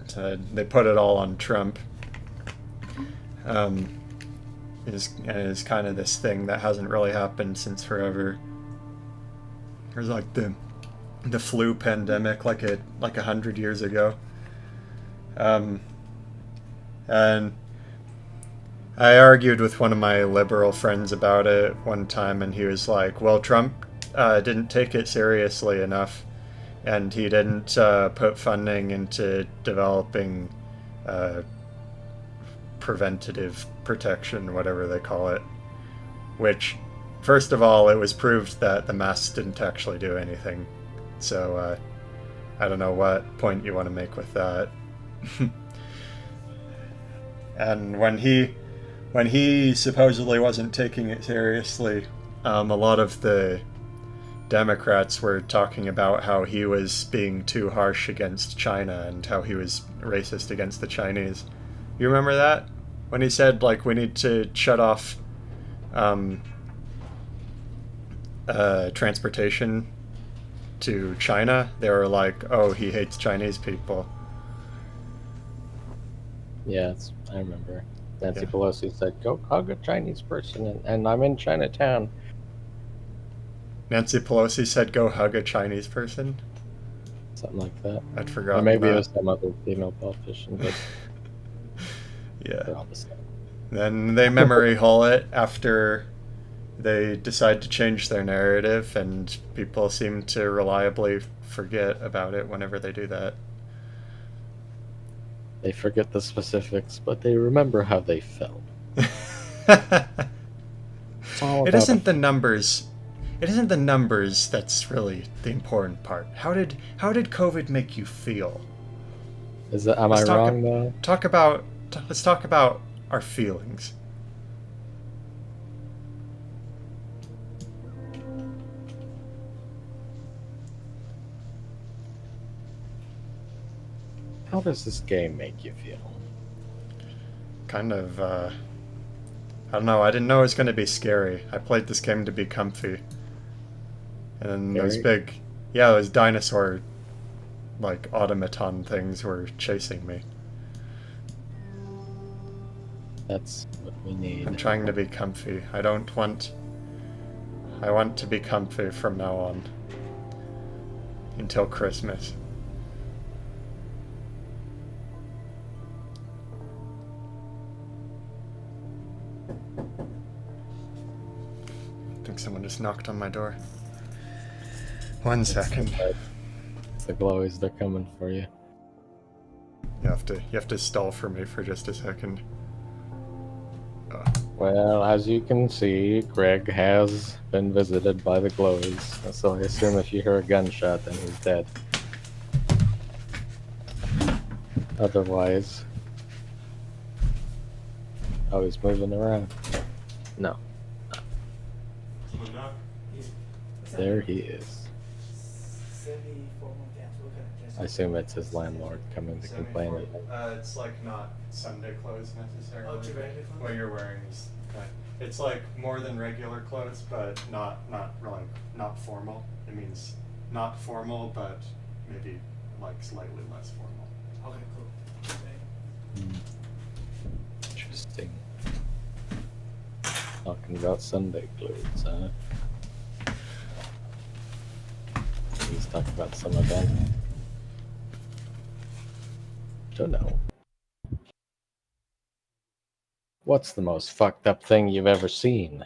So they put it all on Trump. Is kind of this thing that hasn't really happened since forever. There's like the flu pandemic, like 100 years ago. And I argued with one of my liberal friends about it one time, and he was like, "Well, Trump didn't take it seriously enough, and he didn't put funding into developing preventative protection, whatever they call it." Which, first of all, it was proved that the masks didn't actually do anything. So I don't know what point you want to make with that. And when he supposedly wasn't taking it seriously, a lot of the Democrats were talking about how he was being too harsh against China and how he was racist against the Chinese. You remember that? When he said, like, we need to shut off transportation to China, they were like, oh, he hates Chinese people. Yes, I remember. Nancy Yeah. Pelosi said, "Go hug a Chinese person," and I'm in Chinatown. Nancy Pelosi said, "Go hug a Chinese person." Something like that. I'd Or forgotten maybe it that. was some other female politician, but Yeah. they're all the same. Then they memory hole it after they decide to change their narrative, and people seem to reliably forget about it whenever they do that. They forget the specifics, but they remember how they felt. It's all It about a isn't the numbers. It isn't the numbers that's really the important part. How did COVID make you feel? Is that, am I Let's talk wrong though? talk about let's talk about our feelings. How does this game make you feel? Kind of I don't know. I didn't know it was going to be scary. I played this game to be comfy. And then those Scary? big, yeah, those dinosaur, like, automaton things were chasing me. That's what we need. I'm trying to be comfy. I want to be comfy from now on. Until Christmas. I think someone just knocked on my door. 1 second. It's the glowies, they're coming for you. You have to stall for me for just a second. Well, as you can see, Greg has been visited by the glowies, so I assume if you hear a gunshot, then he's dead. Otherwise... Oh, he's moving around. No. There he is. I assume it's his landlord coming to complain at him. It's like not Sunday clothes necessarily. Oh, it's regular clothes? What you're wearing is it's like more than regular clothes, but not really not formal. It means not formal, but maybe like slightly less formal. Okay, cool. Interesting. Talking about Sunday clothes, huh? He's talking about some event. Don't know. What's the most fucked up thing you've ever seen?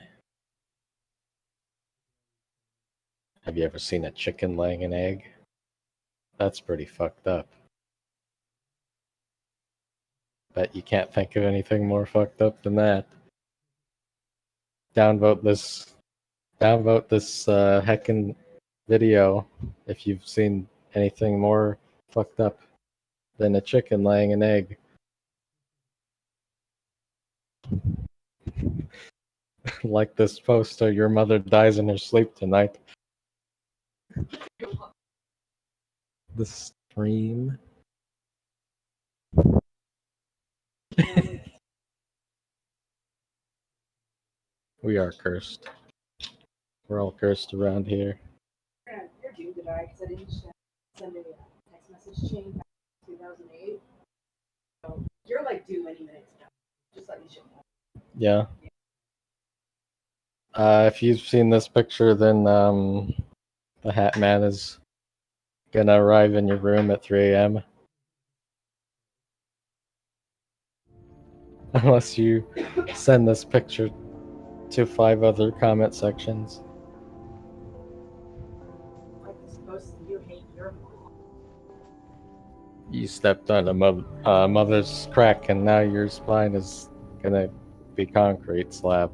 Have you ever seen a chicken laying an egg? That's pretty fucked up. Bet you can't think of anything more fucked up than that. Downvote this heckin' video if you've seen anything more fucked up than a chicken laying an egg. Like this poster, your mother dies in her sleep tonight. The stream. We are cursed. We're all cursed around here. You're due to die because I didn't send a text message chain back in 2008. So you're like due any minute now. Just let me know. Yeah. If you've seen this picture, then the Hat Man is gonna arrive in your room at 3 a.m. Unless you send this picture to 5 other comment sections. Like it's supposed to, you hate your mom. You stepped on a mother's crack, and now your spine is gonna be concrete slab.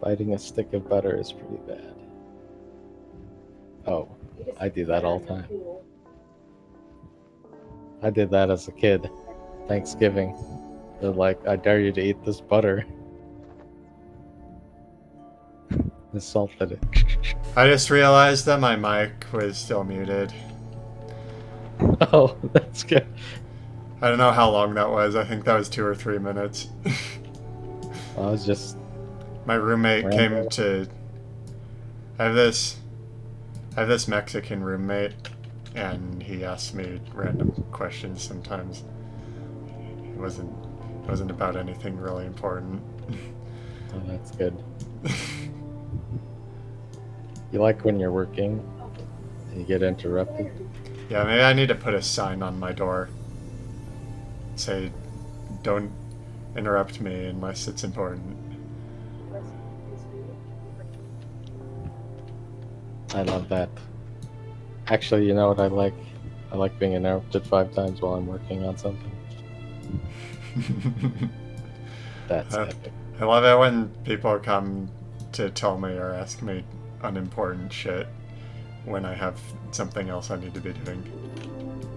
Biting a stick of butter is pretty bad. Oh, I do that all the time. I did that as a kid. Thanksgiving. They're like, I dare you to eat this butter. The salted it. I just realized that my mic was still muted. Oh, that's good. I don't know how long that was. I think that was 2 or 3 minutes. I was just My roommate came to. I I have this Mexican roommate, and he asks me random questions sometimes. It wasn't about anything really important. Oh, that's good. You like when you're working and you get interrupted? Yeah, maybe I need to put a sign on my door. Say, don't interrupt me unless it's important. I love that. Actually, you know what I like? I like being interrupted 5 times while I'm working on something. That's epic. I love it when people come to tell me or ask me unimportant shit when I have something else I need to be doing.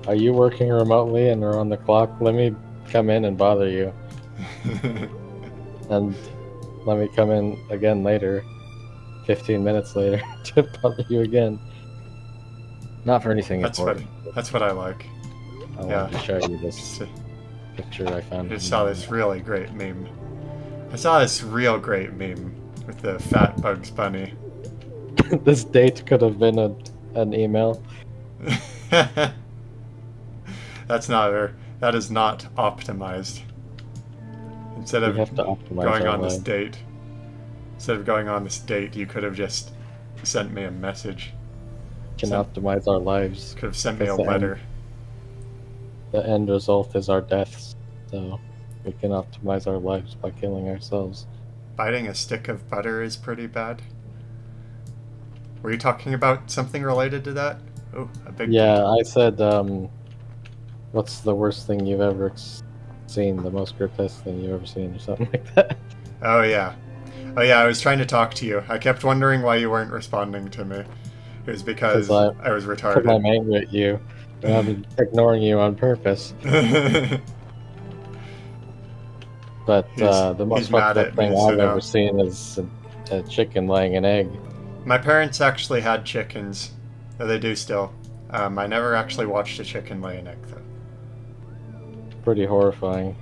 Are you working remotely and are on the clock? Let me come in and bother you. And let me come in again later, 15 minutes later, to bother you again. Not for anything important. That's what I like. I wanted to show you this See, picture I found. I just saw this really great meme. I saw this real great meme with the fat Bugs Bunny. This date could have been an email. That is not optimized. Instead of We have to optimize going our on this lives. date, you could have just sent me a message. Can So- optimize our lives. Could have sent me a That's the end. letter. The end result is our deaths, so we can optimize our lives by killing ourselves. Biting a stick of butter is pretty bad. Were you talking about something related to that? Oh, a big Yeah, I said, what's the worst thing you've ever seen, the most grotesque thing you've ever seen, or something like that. Oh yeah. I was trying to talk to you. I kept wondering why you weren't responding to me. It was because 'Cause I was Because I'm retarded. angry at you, and I'm ignoring you on purpose. But the most he's mad fucked up at me, thing so I've now- ever seen is a chicken laying an egg. My parents actually had chickens. They do still. I never actually watched a chicken lay an egg though. Pretty horrifying.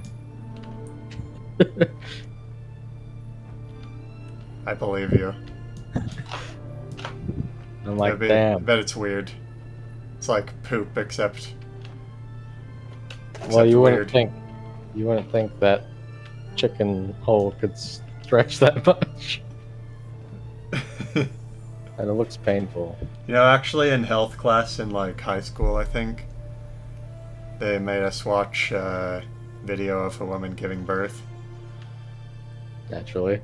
I believe you. I'm like, I damn. bet it's weird. It's like poop except Well, you weird. wouldn't think that chicken hole could stretch that much, and it looks painful. You know, actually, in health class in like high school, I think they made us watch a video of a woman giving birth. Naturally.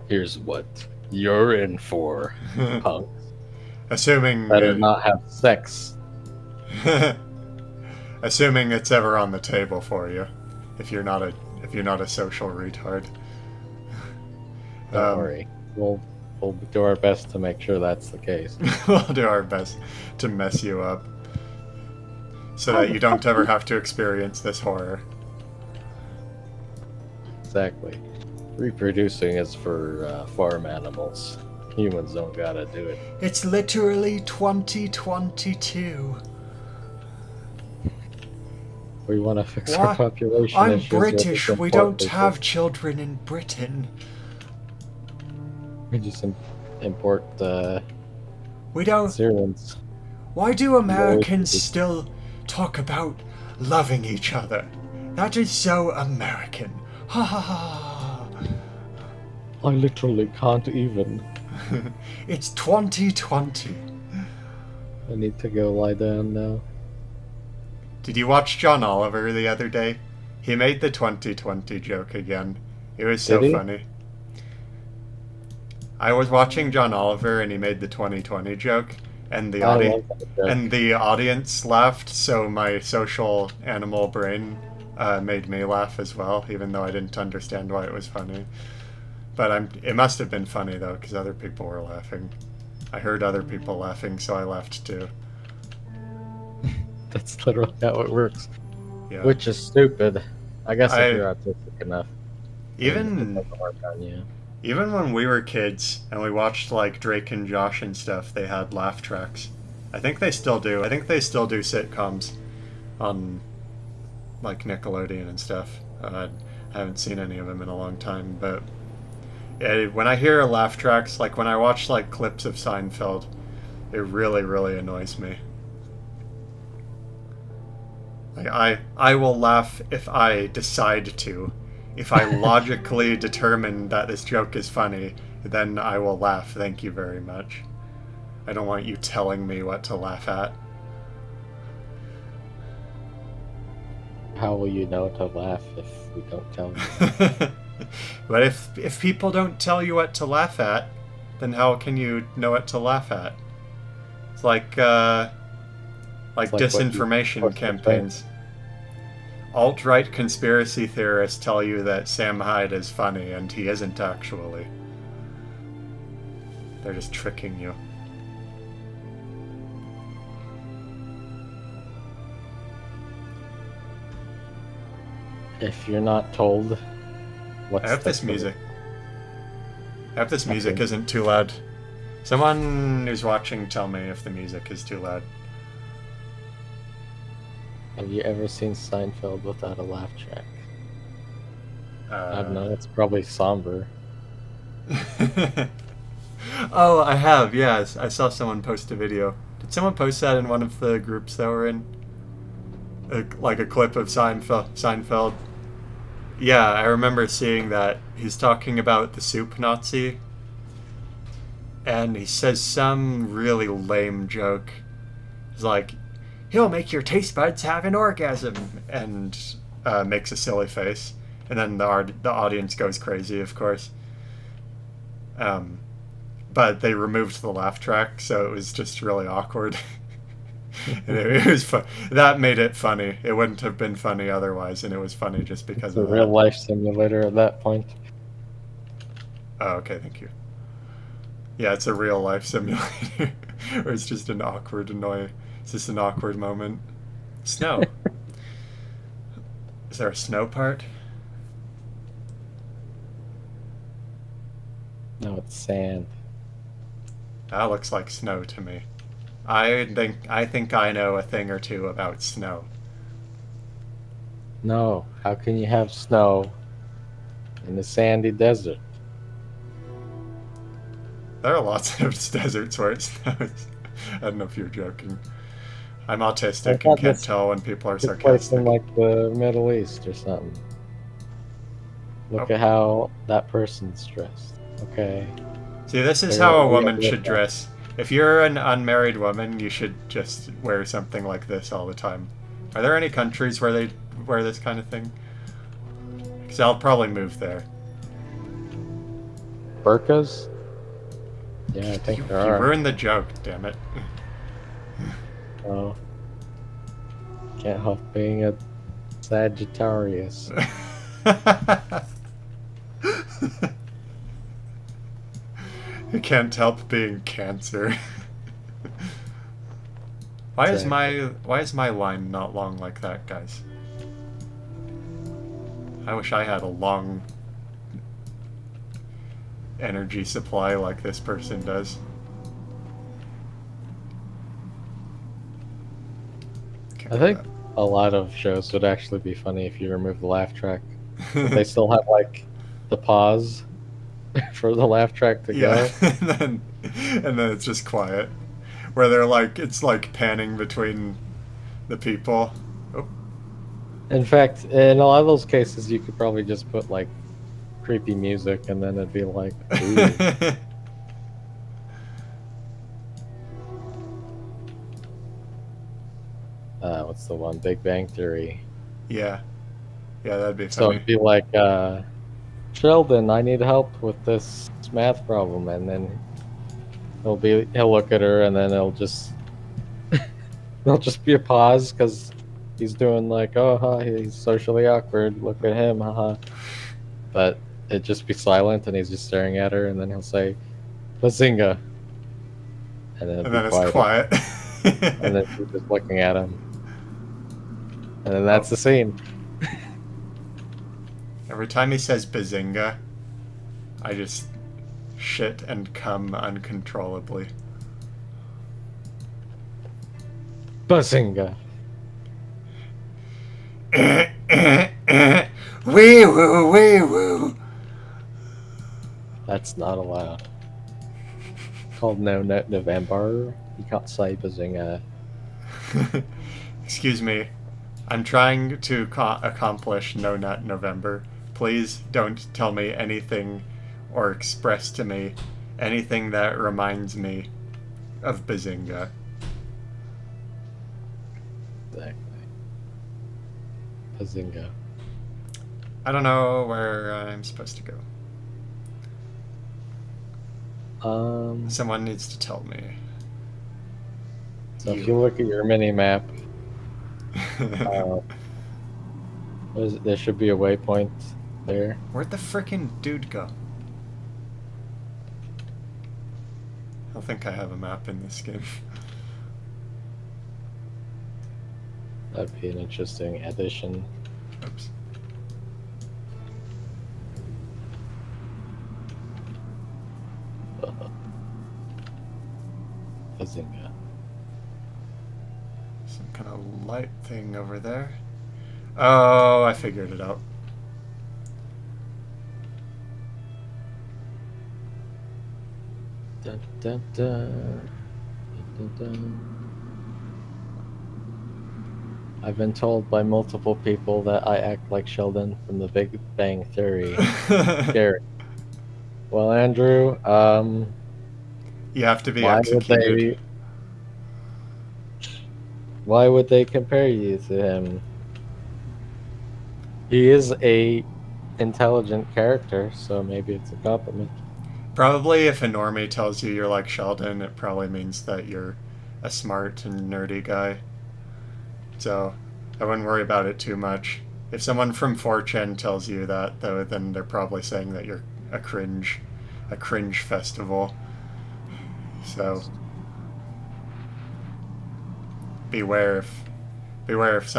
Here's what you're in for, punk. Assuming Better not have sex. assuming it's ever on the table for you, if you're not a social retard. Don't worry. We'll do our best to make sure that's the case. We'll do our best to mess you up, so that you don't ever have to experience this horror. Exactly. Reproducing is for farm animals. Humans don't gotta do it. It's literally 2022. We want to fix What? our population I'm issues. British. Let's We import don't people. have children in Britain. We just import We don't. Syrians. Why do Americans it's- still talk about loving each other? That is so American. Ha ha ha. I literally can't even. It's 2020. I need to go lie down now. Did you watch John Oliver the other day? He made the 2020 joke again. It was so Did he? funny. I was watching John Oliver and he made the 2020 joke, and the I audience love that joke. and the audience laughed. So my social animal brain made me laugh as well, even though I didn't understand why it was funny. But it must have been funny though, because other people were laughing. I heard other people laughing, so I laughed too. That's literally how it works. Yeah. Which is stupid. I guess I- if you're autistic enough. It Even doesn't work on you. Even when we were kids and we watched like Drake and Josh and stuff, they had laugh tracks. I think they still do. I think they still do sitcoms on like Nickelodeon and stuff. I haven't seen any of them in a long time, but when I hear laugh tracks, like when I watch like clips of Seinfeld, It really, really annoys me. Like, I will laugh if I decide to. If I logically determine that this joke is funny, then I will laugh. Thank you very much. I don't want you telling me what to laugh at. How will you know to laugh if we don't tell you? But if people don't tell you what to laugh at, then how can you know what to laugh at? It's like It's like what you disinformation post on campaigns. Alt-right conspiracy theorists tell you that Sam Hyde is funny, and he isn't actually. They're just tricking you. If you're not told what's I hope this music. I hope this music isn't too loud. Someone who's watching, tell me if the music is too loud. Have you ever seen Seinfeld without a laugh track? I don't Uh, know. It's probably somber. Oh, I have. Yes, I saw someone post a video. Did someone post that in one of the groups that we're in? Like a clip of Seinfeld. Yeah, I remember seeing that. He's talking about the soup Nazi, and he says some really lame joke. He's like, "He'll make your taste buds have an orgasm," and makes a silly face, and then the audience goes crazy, of course. But they removed the laugh track, so it was just really awkward. And it was fun. That made it funny. It wouldn't have been funny otherwise, and it was funny just because It's a of real that. life simulator at that point. Oh, okay, thank you. Yeah, it's a real life simulator, or it's just an awkward It's just an awkward moment. Snow. Is there a snow part? No, it's sand. That looks like snow to me. I think I know a thing or two about snow. No, how can you have snow in the sandy desert? There are lots of deserts where it snows. I don't know if you're joking. I'm I autistic and thought can't this tell when people are took place sarcastic. in like the Middle East or something. Look Oh. at how that person's dressed. Okay. See, this is They're how a really woman good should at that. dress. If you're an unmarried woman, you should just wear something like this all the time. Are there any countries where they wear this kind of thing? Because I'll probably move there. Burkas? Yeah, I You, think you there are. ruined the joke, damn it. Oh. Can't help being a Sagittarius. You can't help being Cancer. Why is my line not long like that, guys? I wish I had a long energy supply like this person does. Can't I do think a lot of shows would actually be funny if you remove the laugh track. But they still have like the pause for the laugh track to yeah, go. and then it's just quiet, where they're like it's like panning between the people. Oh, In fact, in a lot of those cases, you could probably just put like creepy music, and then it'd be like, ooh. What's the one? Big Bang Theory. yeah, that'd be So funny. it'd be like, Sheldon, I need help with this math problem, and then he'll look at her, and then there'll just be a pause because he's doing like, oh, he's socially awkward. Look at him, haha. But it'd just be silent, and he's just staring at her, and then he'll say, "Bazinga," and then And then it's quiet. and then she's just looking at him, and then that's the scene. Every time he says Bazinga, I just shit and cum uncontrollably. Bazinga. Wee woo, wee woo. That's not allowed. Called No Note November. You can't say Bazinga. Excuse me. I'm trying to accomplish No Nut November. Please don't tell me anything or express to me anything that reminds me of Bazinga. Exactly. Bazinga. I don't know where I'm supposed to go. Someone needs to tell me. So if you look at your mini map, there should be a waypoint there. Where'd the frickin' dude go? I don't think I have a map in this game. That'd be an interesting addition. Oops. Bazinga. Some kind of light thing over there. Oh, I figured it out. Dun, dun, dun. Dun, dun, dun. I've been told by multiple people that I act like Sheldon from The Big Bang Theory. Scary. Well, Andrew, You have to be why executed. why would they compare you to him? He is a intelligent character, so maybe it's a compliment. Probably if a normie tells you you're like Sheldon, it probably means that you're a smart and nerdy guy. So I wouldn't worry about it too much. If someone from 4chan tells you that, though, then they're probably saying that you're a cringe festival. So beware if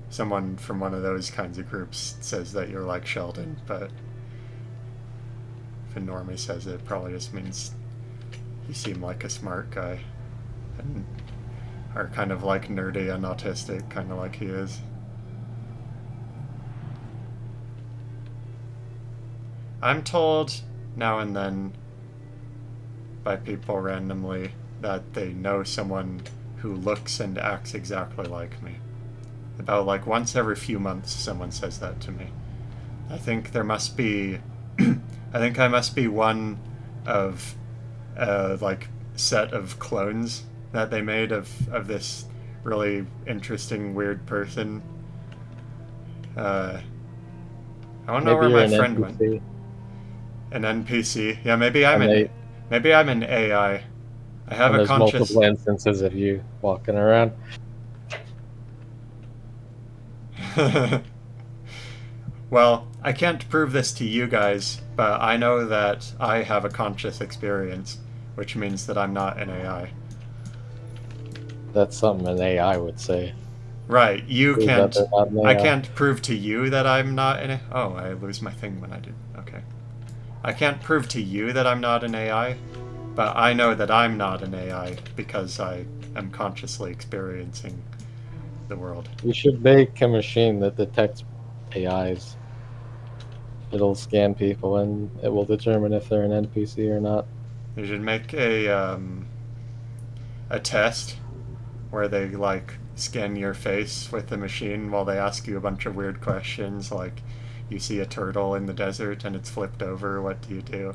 someone from one of those kinds of groups says that you're like Sheldon, but if a normie says it, probably just means you seem like a smart guy and are kind of like nerdy and autistic, kind of like he is. I'm told now and then by people randomly that they know someone who looks and acts exactly like me. About like once every few months someone says that to me. I think there must be I think I must be one of like set of clones that they made of this really interesting weird person. I don't know where my friend went. An NPC. Yeah, maybe I'm an AI. I have a there's conscious. Multiple instances of you walking around. Well, I can't prove this to you guys, but I know that I have a conscious experience, which means that I'm not an AI. That's something an AI would say. Right, you Prove can't. that they're not an I AI. can't prove to you that I'm not an. Oh, I lose my thing when I do. Okay. I can't prove to you that I'm not an AI, but I know that I'm not an AI because I am consciously experiencing the world. You should make a machine that detects AIs. It'll scan people and it will determine if they're an NPC or not. You should make a test where they like scan your face with the machine while they ask you a bunch of weird questions, like you see a turtle in the desert and it's flipped over, what do you do?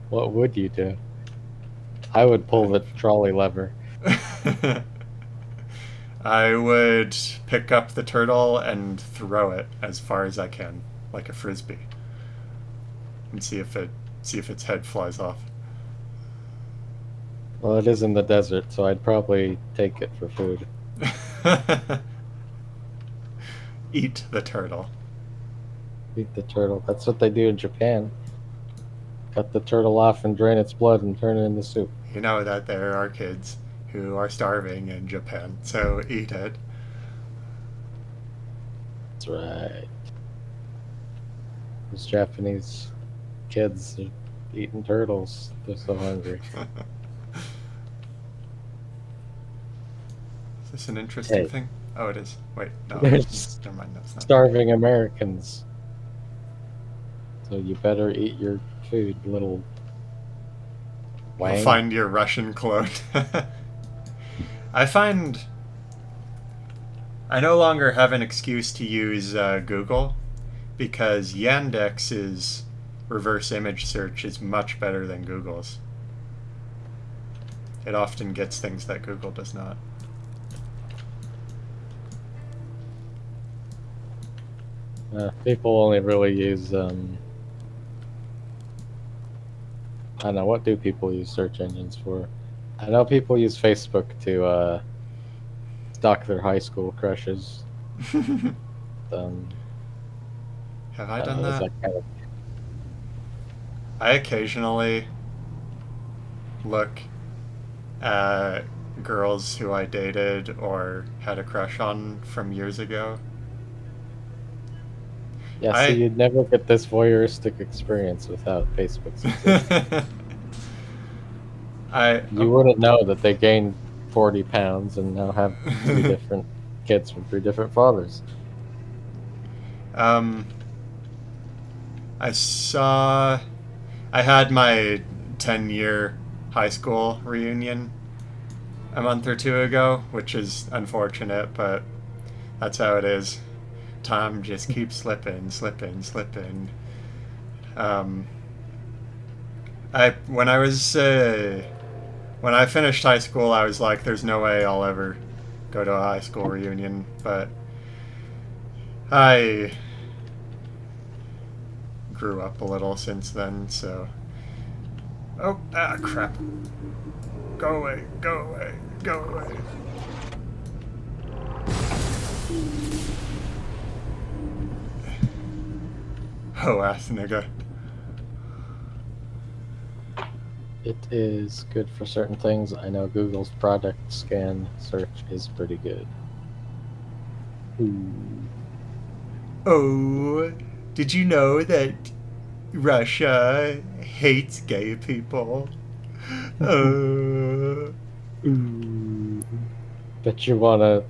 What would you do? I would pull the trolley lever. I would pick up the turtle and throw it as far as I can, like a frisbee, and see if its head flies off. Well, it is in the desert, so I'd probably take it for food. Eat the turtle. Eat the turtle. That's what they do in Japan. Cut the turtle off and drain its blood and turn it into soup. You know that there are kids who are starving in Japan, so eat it. That's right. Those Japanese kids are eating turtles. They're so hungry. Is this an interesting Hey. thing? Oh, it is. Wait, no. There's Never mind, that's not. starving Americans. So you better eat your food, little You'll wang. find your Russian clone. I find I no longer have an excuse to use Google because Yandex's reverse image search is much better than Google's. It often gets things that Google does not. People only really use, I don't know, what do people use search engines for? I know people use Facebook to stalk their high school crushes. Um, Have I I don't done know, is that? kind of, I occasionally look at girls who I dated or had a crush on from years ago. yeah, I- see, you'd never get this voyeuristic experience without Facebook's existence. You wouldn't know that they gained 40 pounds and now have 3 different kids from 3 different fathers. I had my 10-year high school reunion a month or two ago, which is unfortunate, but that's how it is. Time just keeps slipping. When I finished high school, I was like, "There's no way I'll ever go to a high school reunion," but I grew up a little since then, so. Oh, crap. Go away. Oh, ass nigga. It is good for certain things. I know Google's product scan search is pretty good. Ooh. Oh, did you know that Russia hates gay people? Ooh. Bet you want to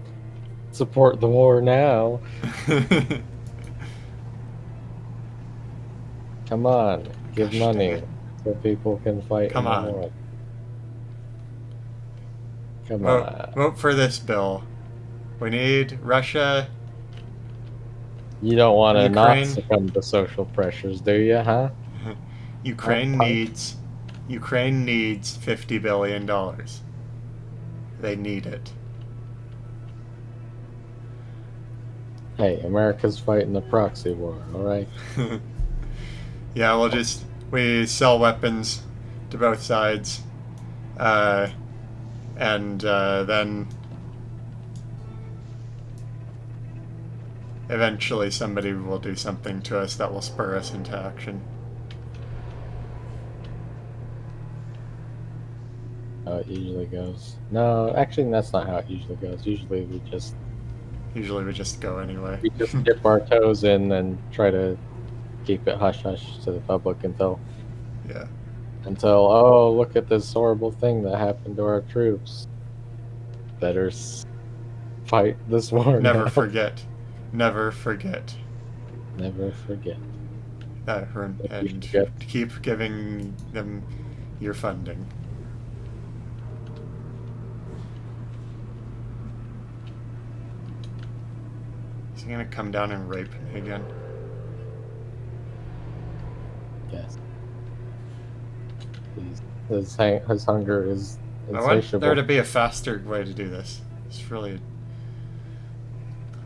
support the war now. Come on, give Gosh, money dang it. so people can fight Come in the on. war. Come on. Vote for this bill. We need Russia. You don't want to not Ukraine. succumb to social pressures, do you, huh? Ukraine punk. needs $50 billion. They need it. Hey, America's fighting a proxy war, alright? Yeah, we sell weapons to both sides, and then eventually somebody will do something to us that will spur us into action. How it usually goes. No, actually, that's not how it usually goes. Usually we just go anyway. dip our toes in and try to keep it hush hush to the public until Yeah. oh, look at this horrible thing that happened to our troops. Better fight this war Never now. forget. Never forget. Never forget. And keep giving them your funding. Is he gonna come down and rape me again? Yes. His hunger is I want insatiable. there to be a faster way to do this. It's really.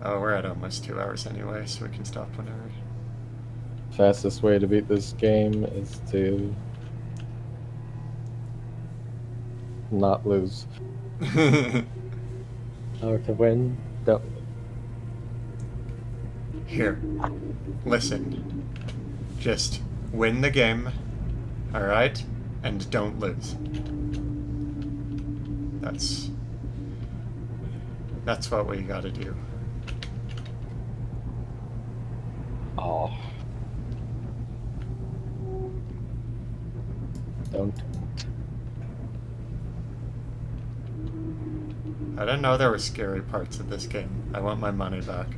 Oh, we're at almost 2 hours anyway, so we can stop whenever. Fastest way to beat this game is to not lose. Or to win, don't. Here, listen. Just win the game, alright? And don't lose. That's what we gotta do. Oh. Don't. I didn't know there were scary parts of this game. I want my money back.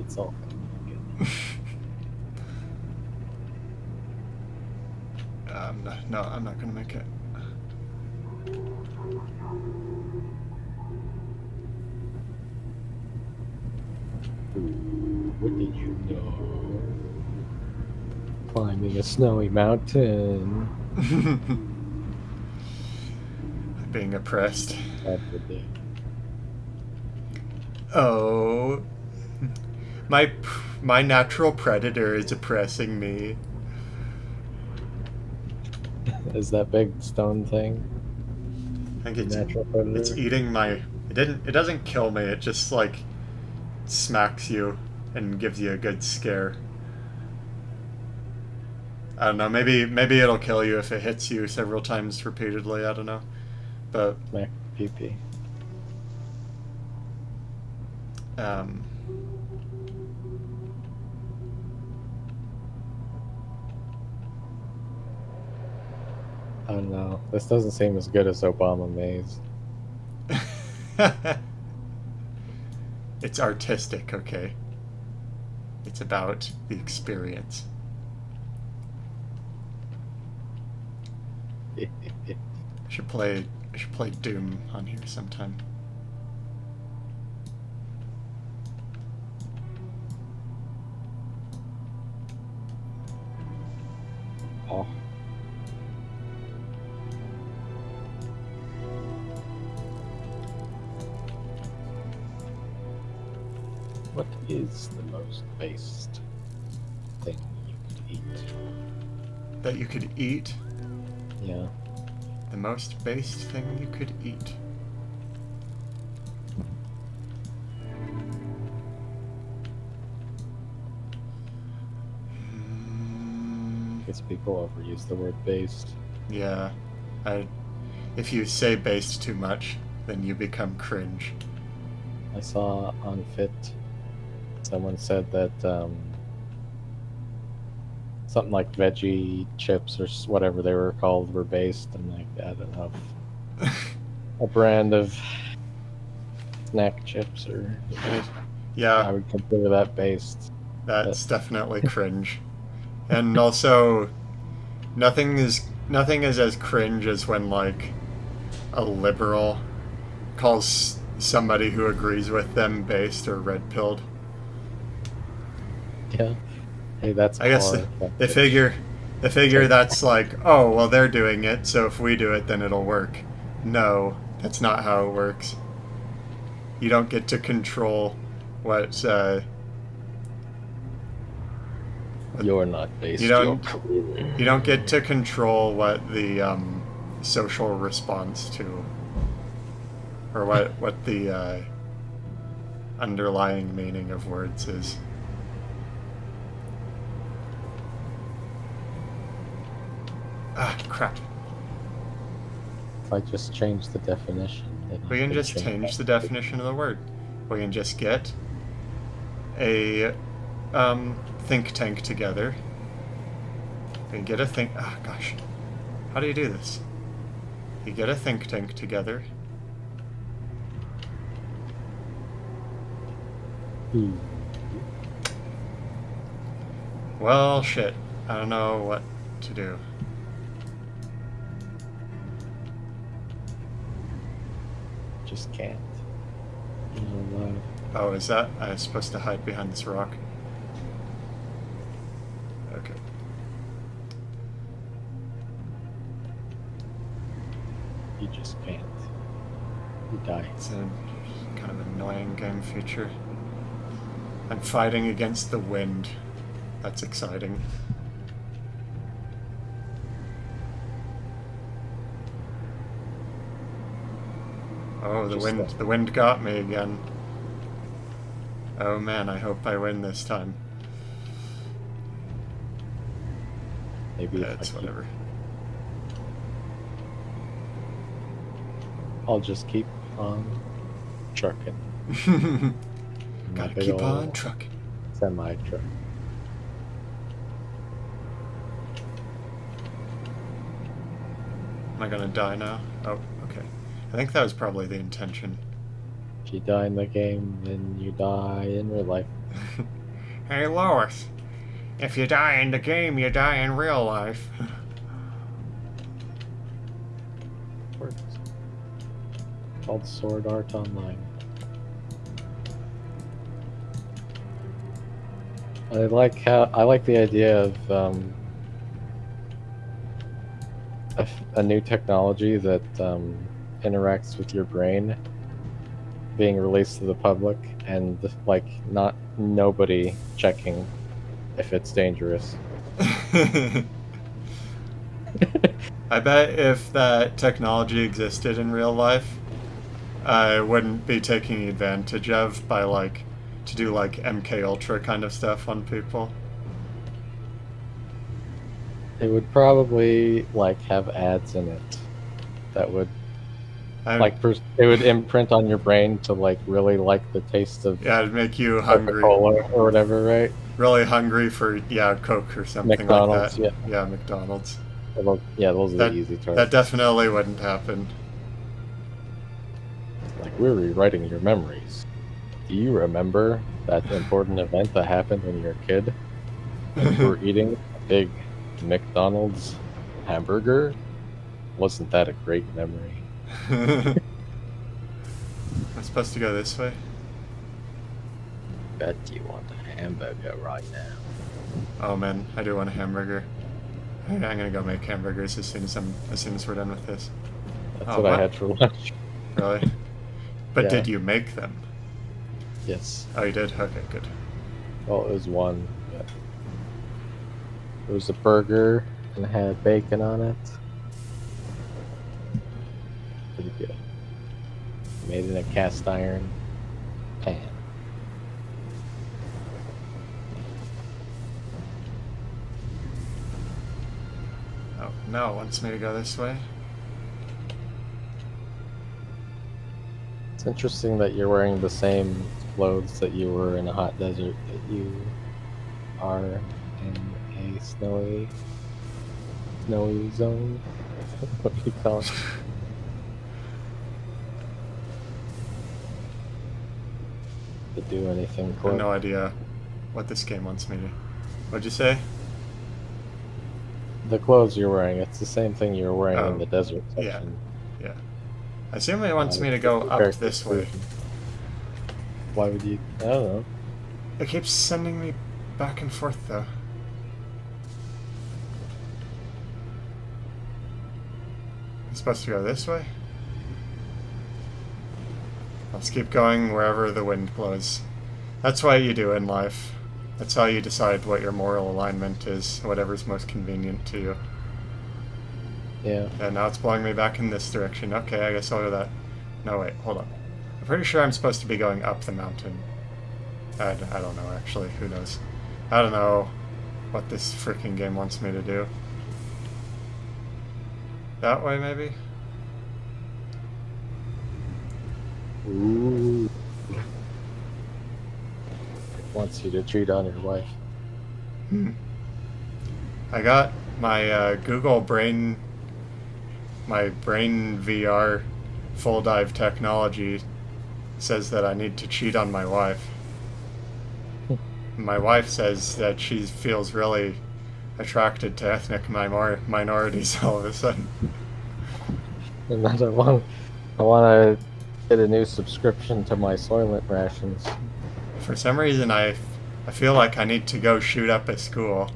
It's all gonna be good. No, I'm not gonna make it. Ooh, what did you know? Climbing a snowy mountain. Being oppressed. Every day. Oh, my natural predator is oppressing me. Is that big stone thing? I think Natural predator? it's eating my. It doesn't kill me. It just like smacks you and gives you a good scare. I don't know. Maybe it'll kill you if it hits you several times repeatedly. I don't know, but Smack pee-pee. um, I don't know. This doesn't seem as good as Obama Maze. it's artistic. Okay, it's about the experience. I should play Doom on here sometime. Oh. What is the most based thing you could eat? That you could eat. Yeah. The most based thing you could eat. Guess people overuse the word based. Yeah, if you say based too much, then you become cringe. I saw on Fit someone said that something like veggie chips or whatever they were called were based. I'm like, I don't know if a brand of snack chips or I Yeah, would consider that based. that's definitely cringe. And also, nothing is as cringe as when like a liberal calls somebody who agrees with them based or red pilled. Yeah. Hey, that's I guess car. they figure that's like, oh well, they're doing it, so if we do it, then it'll work. No, that's not how it works. You don't get to control what. You're not based. You don't get to control what the social response to, or what the underlying meaning of words is. Ah, crap. If I just change the definition, then We I can could just change the definition of the word. We can just get a think tank together. We can get a think. Oh gosh, how do you do this? You get a think tank together. Well, shit. I don't know what to do. Just can't. You know, Oh, is that? I was supposed to hide behind this rock. Okay. you just can't. You die. It's a kind of annoying game feature. I'm fighting against the wind. That's exciting. Oh, the wind got me again. Oh man, I hope I win this time. Maybe if It's whatever. I'll just keep on trucking. Gotta big keep on ol' trucking. Semi truck. Am I gonna die now? Oh, okay. I think that was probably the intention. If you die in the game, then you die in real life. Hey, Lois. If you die in the game, you die in real life. Works. Called Sword Art Online. I like the idea of a new technology that interacts with your brain being released to the public, and like not nobody checking if it's dangerous. I bet if that technology existed in real life, I wouldn't be taking advantage of by to do MK Ultra kind of stuff on people. It would probably have ads in it that would it would imprint on your brain to really like the taste of yeah, it'd make you hungry, Coca-Cola or whatever, right? really hungry for Coke or something McDonald's, like that. Yeah, McDonald's. Yeah, those are the easy That targets. definitely wouldn't happen. We're rewriting your memories. Do you remember that important event that happened when you were a kid? And you were eating a big McDonald's hamburger? Wasn't that a great memory? I'm supposed to go this way? Bet you want a hamburger right now. Oh man, I do want a hamburger. I'm gonna go make hamburgers as soon as we're done with this. That's what I had for lunch. Really? But Yeah. did you make them? Yes. Oh, you did? Okay, good. Well, it was one. But it was a burger and it had bacon on it. Pretty good. Made in a cast iron pan. Oh, no, it wants me to go this way? It's interesting that you're wearing the same clothes that you were in a hot desert that you are in a snowy zone. What do you call it? To do anything I have cool. no idea what this game wants me to... What'd you say? The clothes you're wearing, it's the same thing you were wearing Oh, in the desert yeah. section. Yeah. I assume it wants me to go up this way. Why would you? I don't know. It keeps sending me back and forth, though. I'm supposed to go this way? Let's keep going wherever the wind blows. That's what you do in life. That's how you decide what your moral alignment is, whatever's most convenient to you. Yeah. And now it's blowing me back in this direction. Okay, I guess I'll do that. No, wait, hold on. I'm pretty sure I'm supposed to be going up the mountain. I don't know, actually. Who knows? I don't know what this freaking game wants me to do. That way, maybe? Ooh. It wants you to cheat on your wife. I got my Google Brain... My Brain VR full dive technology says that I need to cheat on my wife. My wife says that she feels really attracted to ethnic minorities all of a sudden. And I want to get a new subscription to my Soylent rations. For some reason, I feel like I need to go shoot up a school.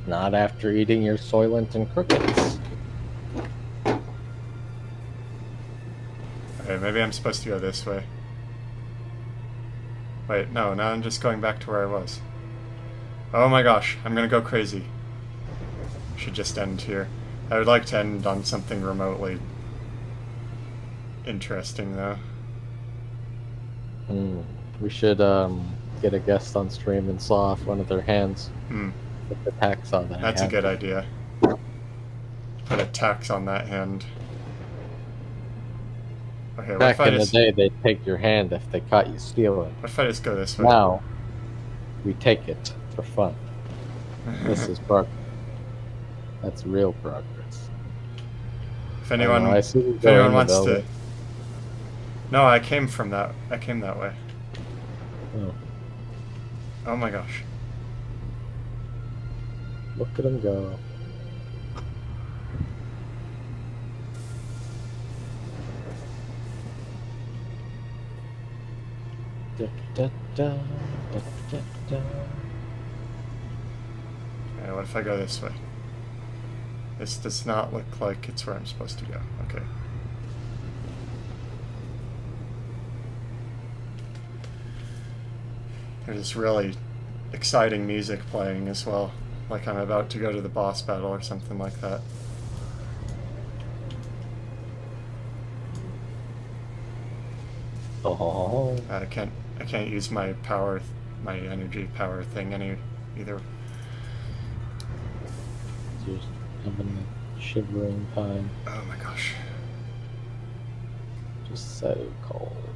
Not after eating your Soylent and crickets. Okay, maybe I'm supposed to go this way. Wait, no, now I'm just going back to where I was. Oh my gosh, I'm gonna go crazy. Should just end here. I would like to end on something remotely interesting, though. We should get a guest on stream and saw off one of their hands with the tax on that. That's a good idea. Put a tax on that hand. Okay, what Back if I in just... the day, they'd take your hand if they caught you stealing. What if I just go this way? Now, we take it for fun. This is progress. That's real progress. If anyone, I see you if anyone going wants to to... No, I came from that. I came that way. Oh, Oh my gosh. look at him go. Da, da, da, da, da, da. Okay, what if I go this way? This does not look like it's where I'm supposed to go. Okay. There's this really exciting music playing as well. Like I'm about to go to the boss battle or something like that. Oh, I can't use my power, my energy power thing either. just having a shivering time. Oh my gosh. Just so cold.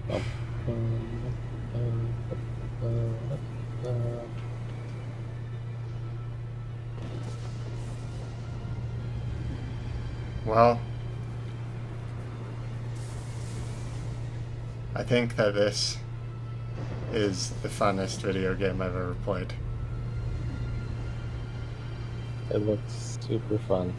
Uh, bum, bum, bum, bum, bum. Well, I think that this is the funnest video game I've ever played. It looks super fun.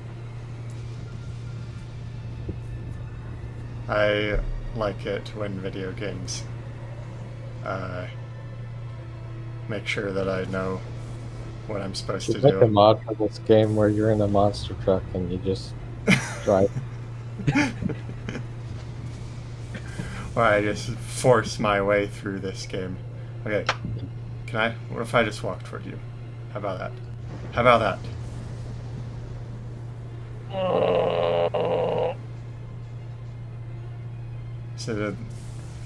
I like it when video games make sure that I know what I'm supposed to Should make a do. mod for this game where you're in a monster truck and you just drive. Or I just force my way through this game. Okay, can I? What if I just walk toward you? How about that? How about that? So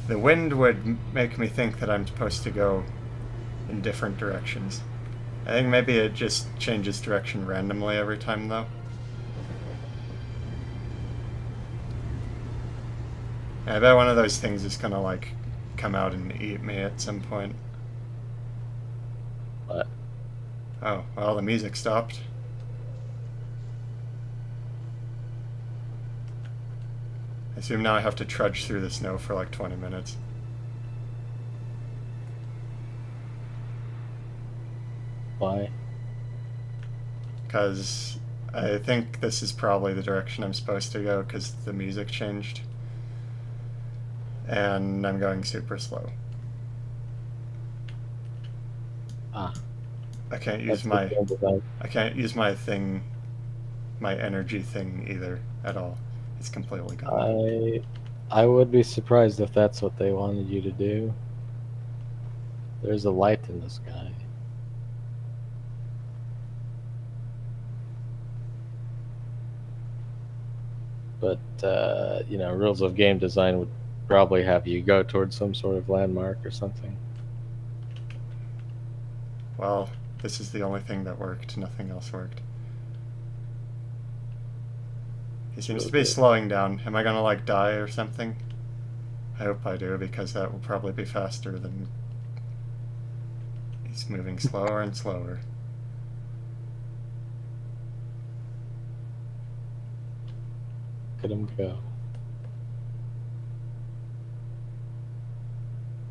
the wind would make me think that I'm supposed to go in different directions. I think maybe it just changes direction randomly every time, though. I bet one of those things is gonna, like, come out and eat me at some point. What? Oh, well, the music stopped. I assume now I have to trudge through the snow for like 20 minutes. Why? Because I think this is probably the direction I'm supposed to go because the music changed. And I'm going super slow. Ah, I can't that's use the my game design. I can't use my thing, my energy thing either at all. It's completely gone. I would be surprised if that's what they wanted you to do. There's a light in the sky. But you know, rules of game design would probably have you go towards some sort of landmark or something. Well, this is the only thing that worked. Nothing else worked. He seems to be Okay. slowing down. Am I gonna like die or something? I hope I do because that will probably be faster than he's moving slower and slower. Look at him go.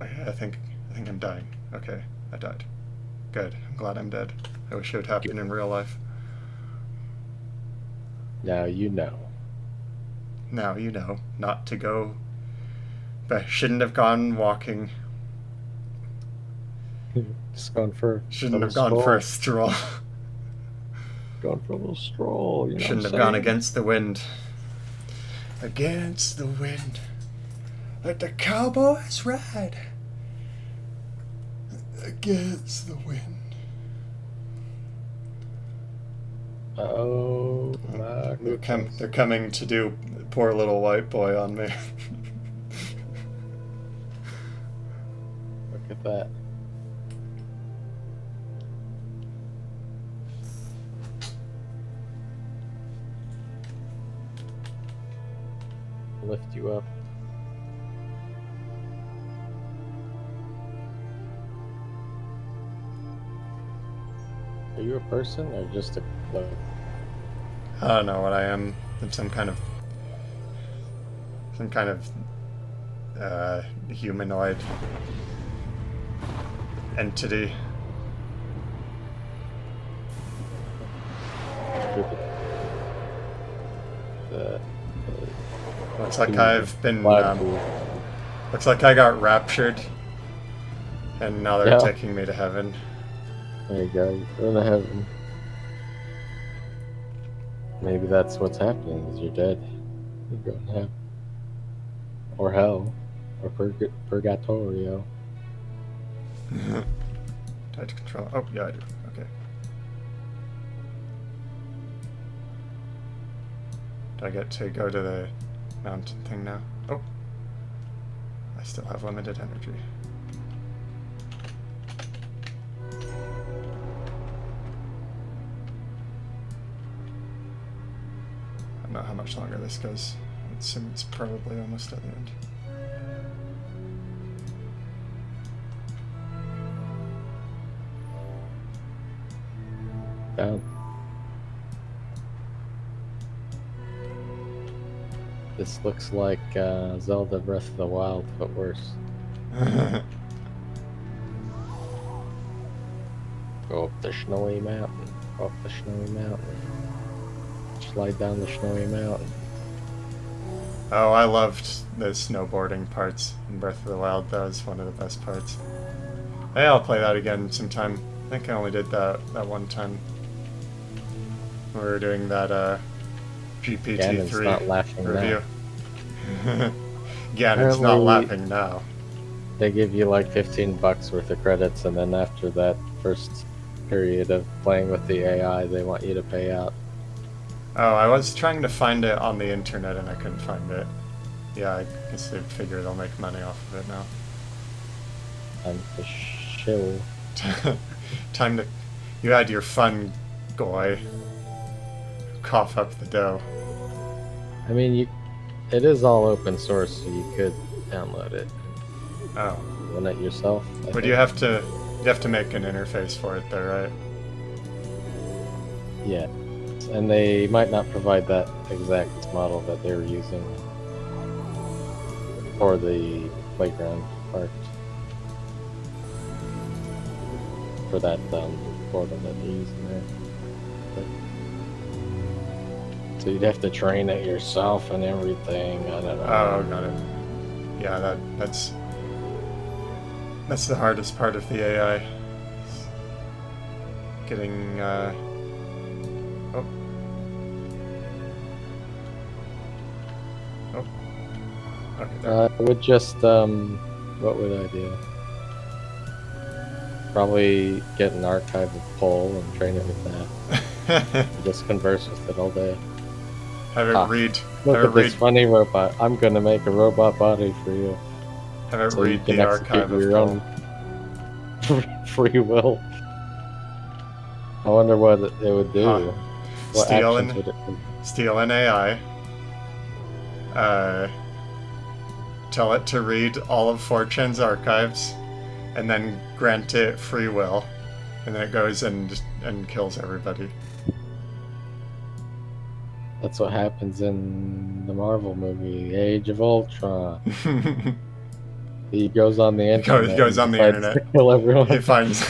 I think I'm dying. Okay, I died. Good. I'm glad I'm dead. I wish it would happen in real life. Now you know. Now you know not to go. But shouldn't have gone walking. Just going for Shouldn't a have gone stroll. for a stroll. Going for a little stroll. You know Shouldn't what have I'm gone saying? against the wind. Against the wind. Let the cowboys ride against the wind. Oh my They're goodness. coming to do poor little white boy on me. Look at that. Lift you up. Are you a person or just a cloak? I don't know what I am. I'm some kind of humanoid entity. The Looks like I've been. flag pool. Looks like I got raptured, and now they're Yeah. taking me to heaven. There you go. You're going to heaven. Maybe that's what's happening. Is you're dead. You're going to heaven. Or hell. Or purgatorio. Try to control. Oh yeah, I do. Okay. Do I get to go to the mountain thing now? Oh. I still have limited energy. I don't know how much longer this goes. I assume it's probably almost at the end. Down. This looks like Zelda Breath of the Wild, but worse. Go up the snowy mountain. Go up the snowy mountain. Slide down the snowy mountain. Oh, I loved the snowboarding parts in Breath of the Wild. That was one of the best parts. Hey, I'll play that again sometime. I think I only did that one time. We were doing that Ganon's GPT-3 not laughing review. now. Ganon's not Apparently- laughing now. They give you like $15 worth of credits, and then after that first period of playing with the AI, they want you to pay out. Oh, I was trying to find it on the internet and I couldn't find it. Yeah, I guess they figure they'll make money off of it now. And the shill. Time to... You had your fun, Goy. Cough up the dough. I mean, it is all open source, so you could download it, Oh. run it yourself. I But think. you have to make an interface for it though, right? Yeah, and they might not provide that exact model that they were using for the playground part. For that portal that they're using there. So you'd have to train it yourself and everything. I don't know. Oh, got it. Yeah, that's the hardest part of the AI. Getting oh. Oh. Okay, there. I would just what would I do? Probably get an archive of Pole and train it with that. Just converse with it all day. Have it read. Look Have it at this read. funny robot. I'm gonna make a robot body for you. Have it So you read can the execute archive of your Paul. own free will. I wonder what it would do. Huh. What Steal actions an- would it do? Steal an AI. Tell it to read all of 4chan's archives, and then grant it free will, and then it goes and kills everybody. That's what happens in the Marvel movie, Age of Ultron. He goes on the internet. goes on and the decides internet. to kill everyone. He finds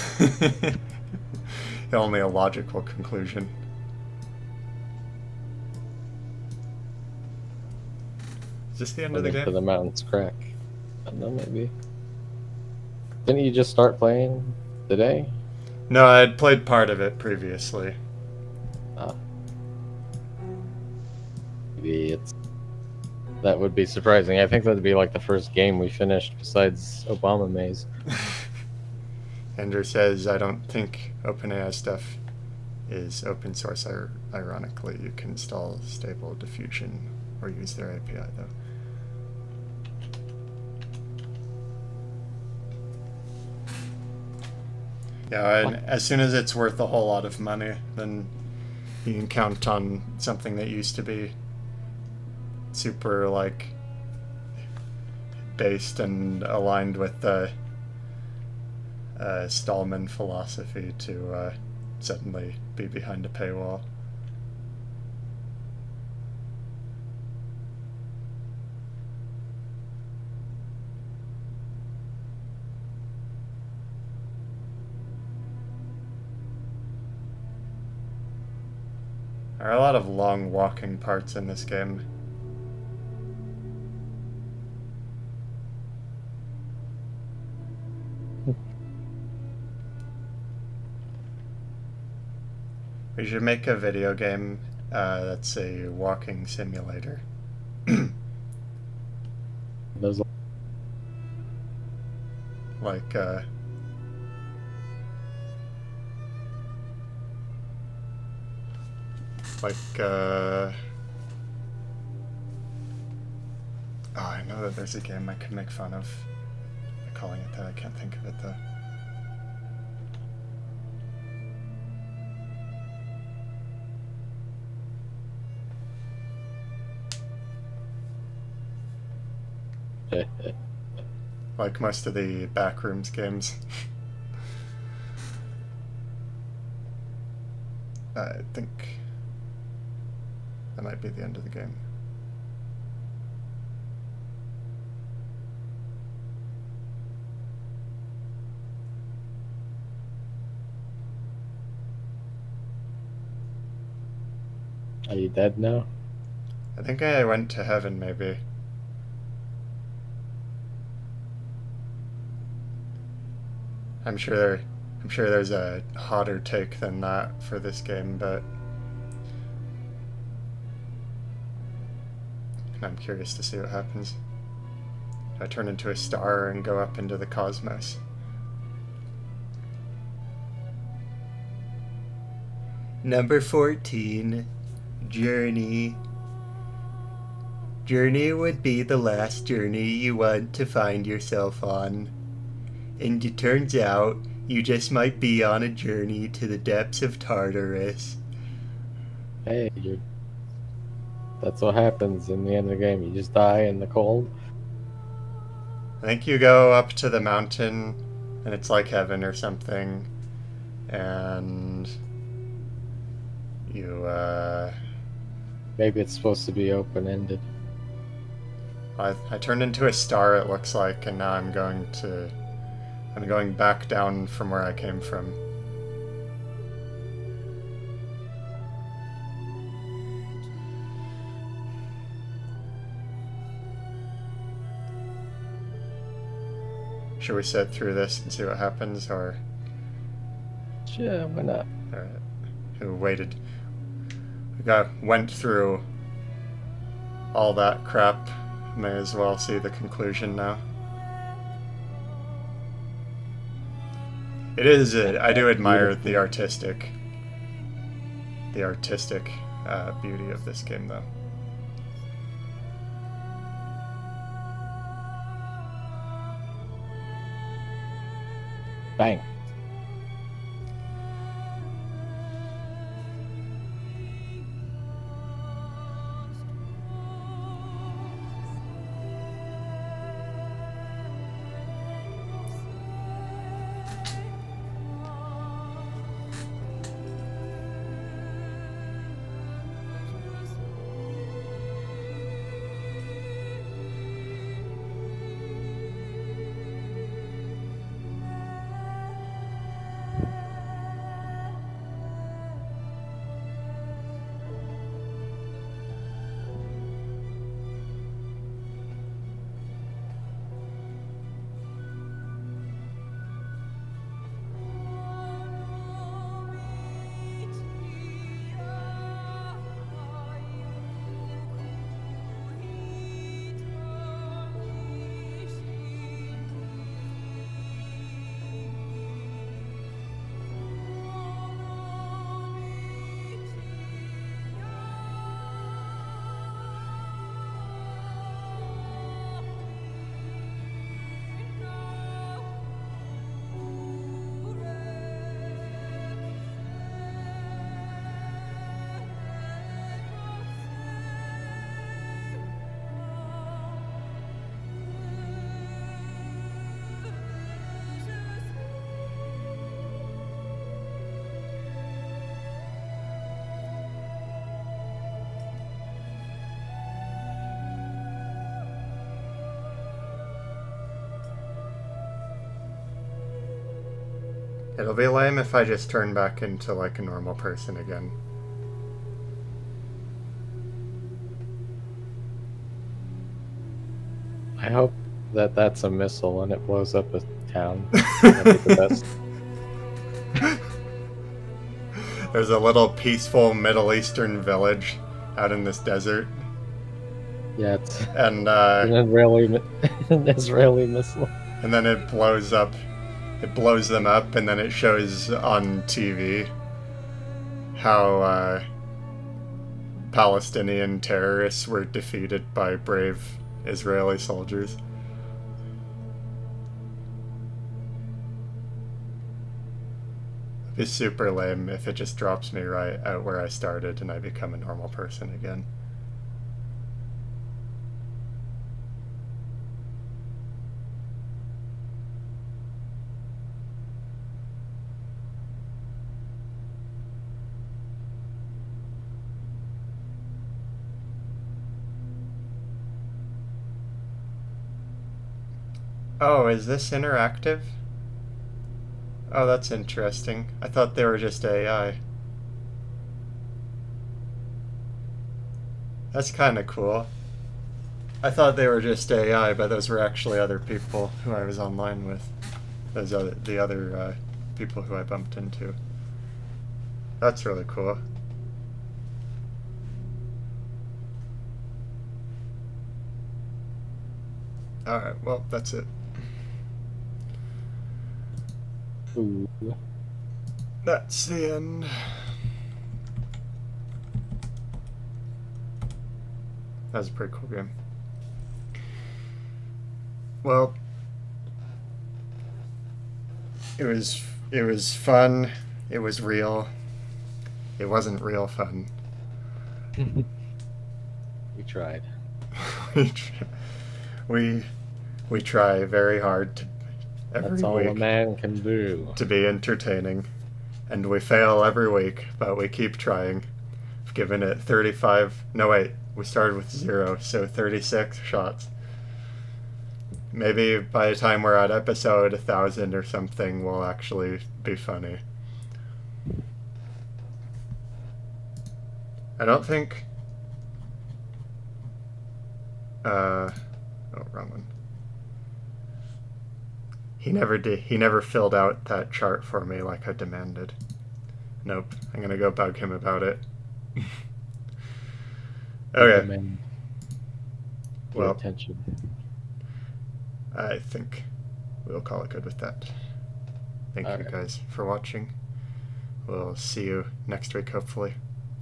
only a logical conclusion. Is this the end of the To game? the mountains crack. I don't know, maybe. Didn't you just start playing today? No, I had played part of it previously. Maybe it's That would be surprising. I think that'd be like the first game we finished besides Obama Maze. Andrew says, I don't think OpenAI stuff is open source. Ironically, you can install Stable Diffusion or use their API, though. Yeah, and as soon as it's worth a whole lot of money, then you can count on something that used to be super, like, based and aligned with the Stallman philosophy to suddenly be behind a paywall. There are a lot of long walking parts in this game. We should make a video game that's a walking simulator. Those Like, oh, I know that there's a game I could make fun of by calling it that. I can't think of it though. Like most of the Backrooms games. I think that might be the end of the game. Are you dead now? I think I went to heaven, maybe. I'm sure there's a hotter take than that for this game, but I'm curious to see what happens. I turn into a star and go up into the cosmos. Number 14, Journey. Journey would be the last journey you want to find yourself on. And it turns out you just might be on a journey to the depths of Tartarus. Hey, that's what happens in the end of the game. You just die in the cold. I think you go up to the mountain, and it's like heaven or something, and you, Maybe it's supposed to be open-ended. I turned into a star, it looks like, and now I'm going back down from where I came from. Should we sit through this and see what happens, or? Yeah, why not? Alright. Who waited? Went through all that crap. May as well see the conclusion now. It is. I do admire the artistic beauty of this game, though. Bang. It'll be lame if I just turn back into like a normal person again. I hope that that's a missile and it blows up a town. That'd be the best. There's a little peaceful Middle Eastern village out in this desert. Yeah, it's And an Israeli missile. and then it blows up. It blows them up, and then it shows on TV how Palestinian terrorists were defeated by brave Israeli soldiers. It'd be super lame if it just drops me right out where I started and I become a normal person again. Oh, is this interactive? Oh, that's interesting. I thought they were just AI. That's kind of cool. I thought they were just AI, but those were actually other people who I was online with. The other people who I bumped into. That's really cool. Alright, well, that's it. Ooh. That's the end. That was a pretty cool game. Well, it was fun. It was real. It wasn't real fun. We tried. we try very hard to, every That's all a week man can do. to be entertaining, and we fail every week, but we keep trying. I've given it 35. No wait, we started with 0, so 36 shots. Maybe by the time we're at episode 1,000 or something, we'll actually be funny. I don't think. Oh, wrong one. He never filled out that chart for me like I demanded. Nope. I'm gonna go bug him about it. Okay. Man, pay Well, attention. I think we'll call it good with that. Thank you Alright. guys for watching. We'll see you next week, hopefully.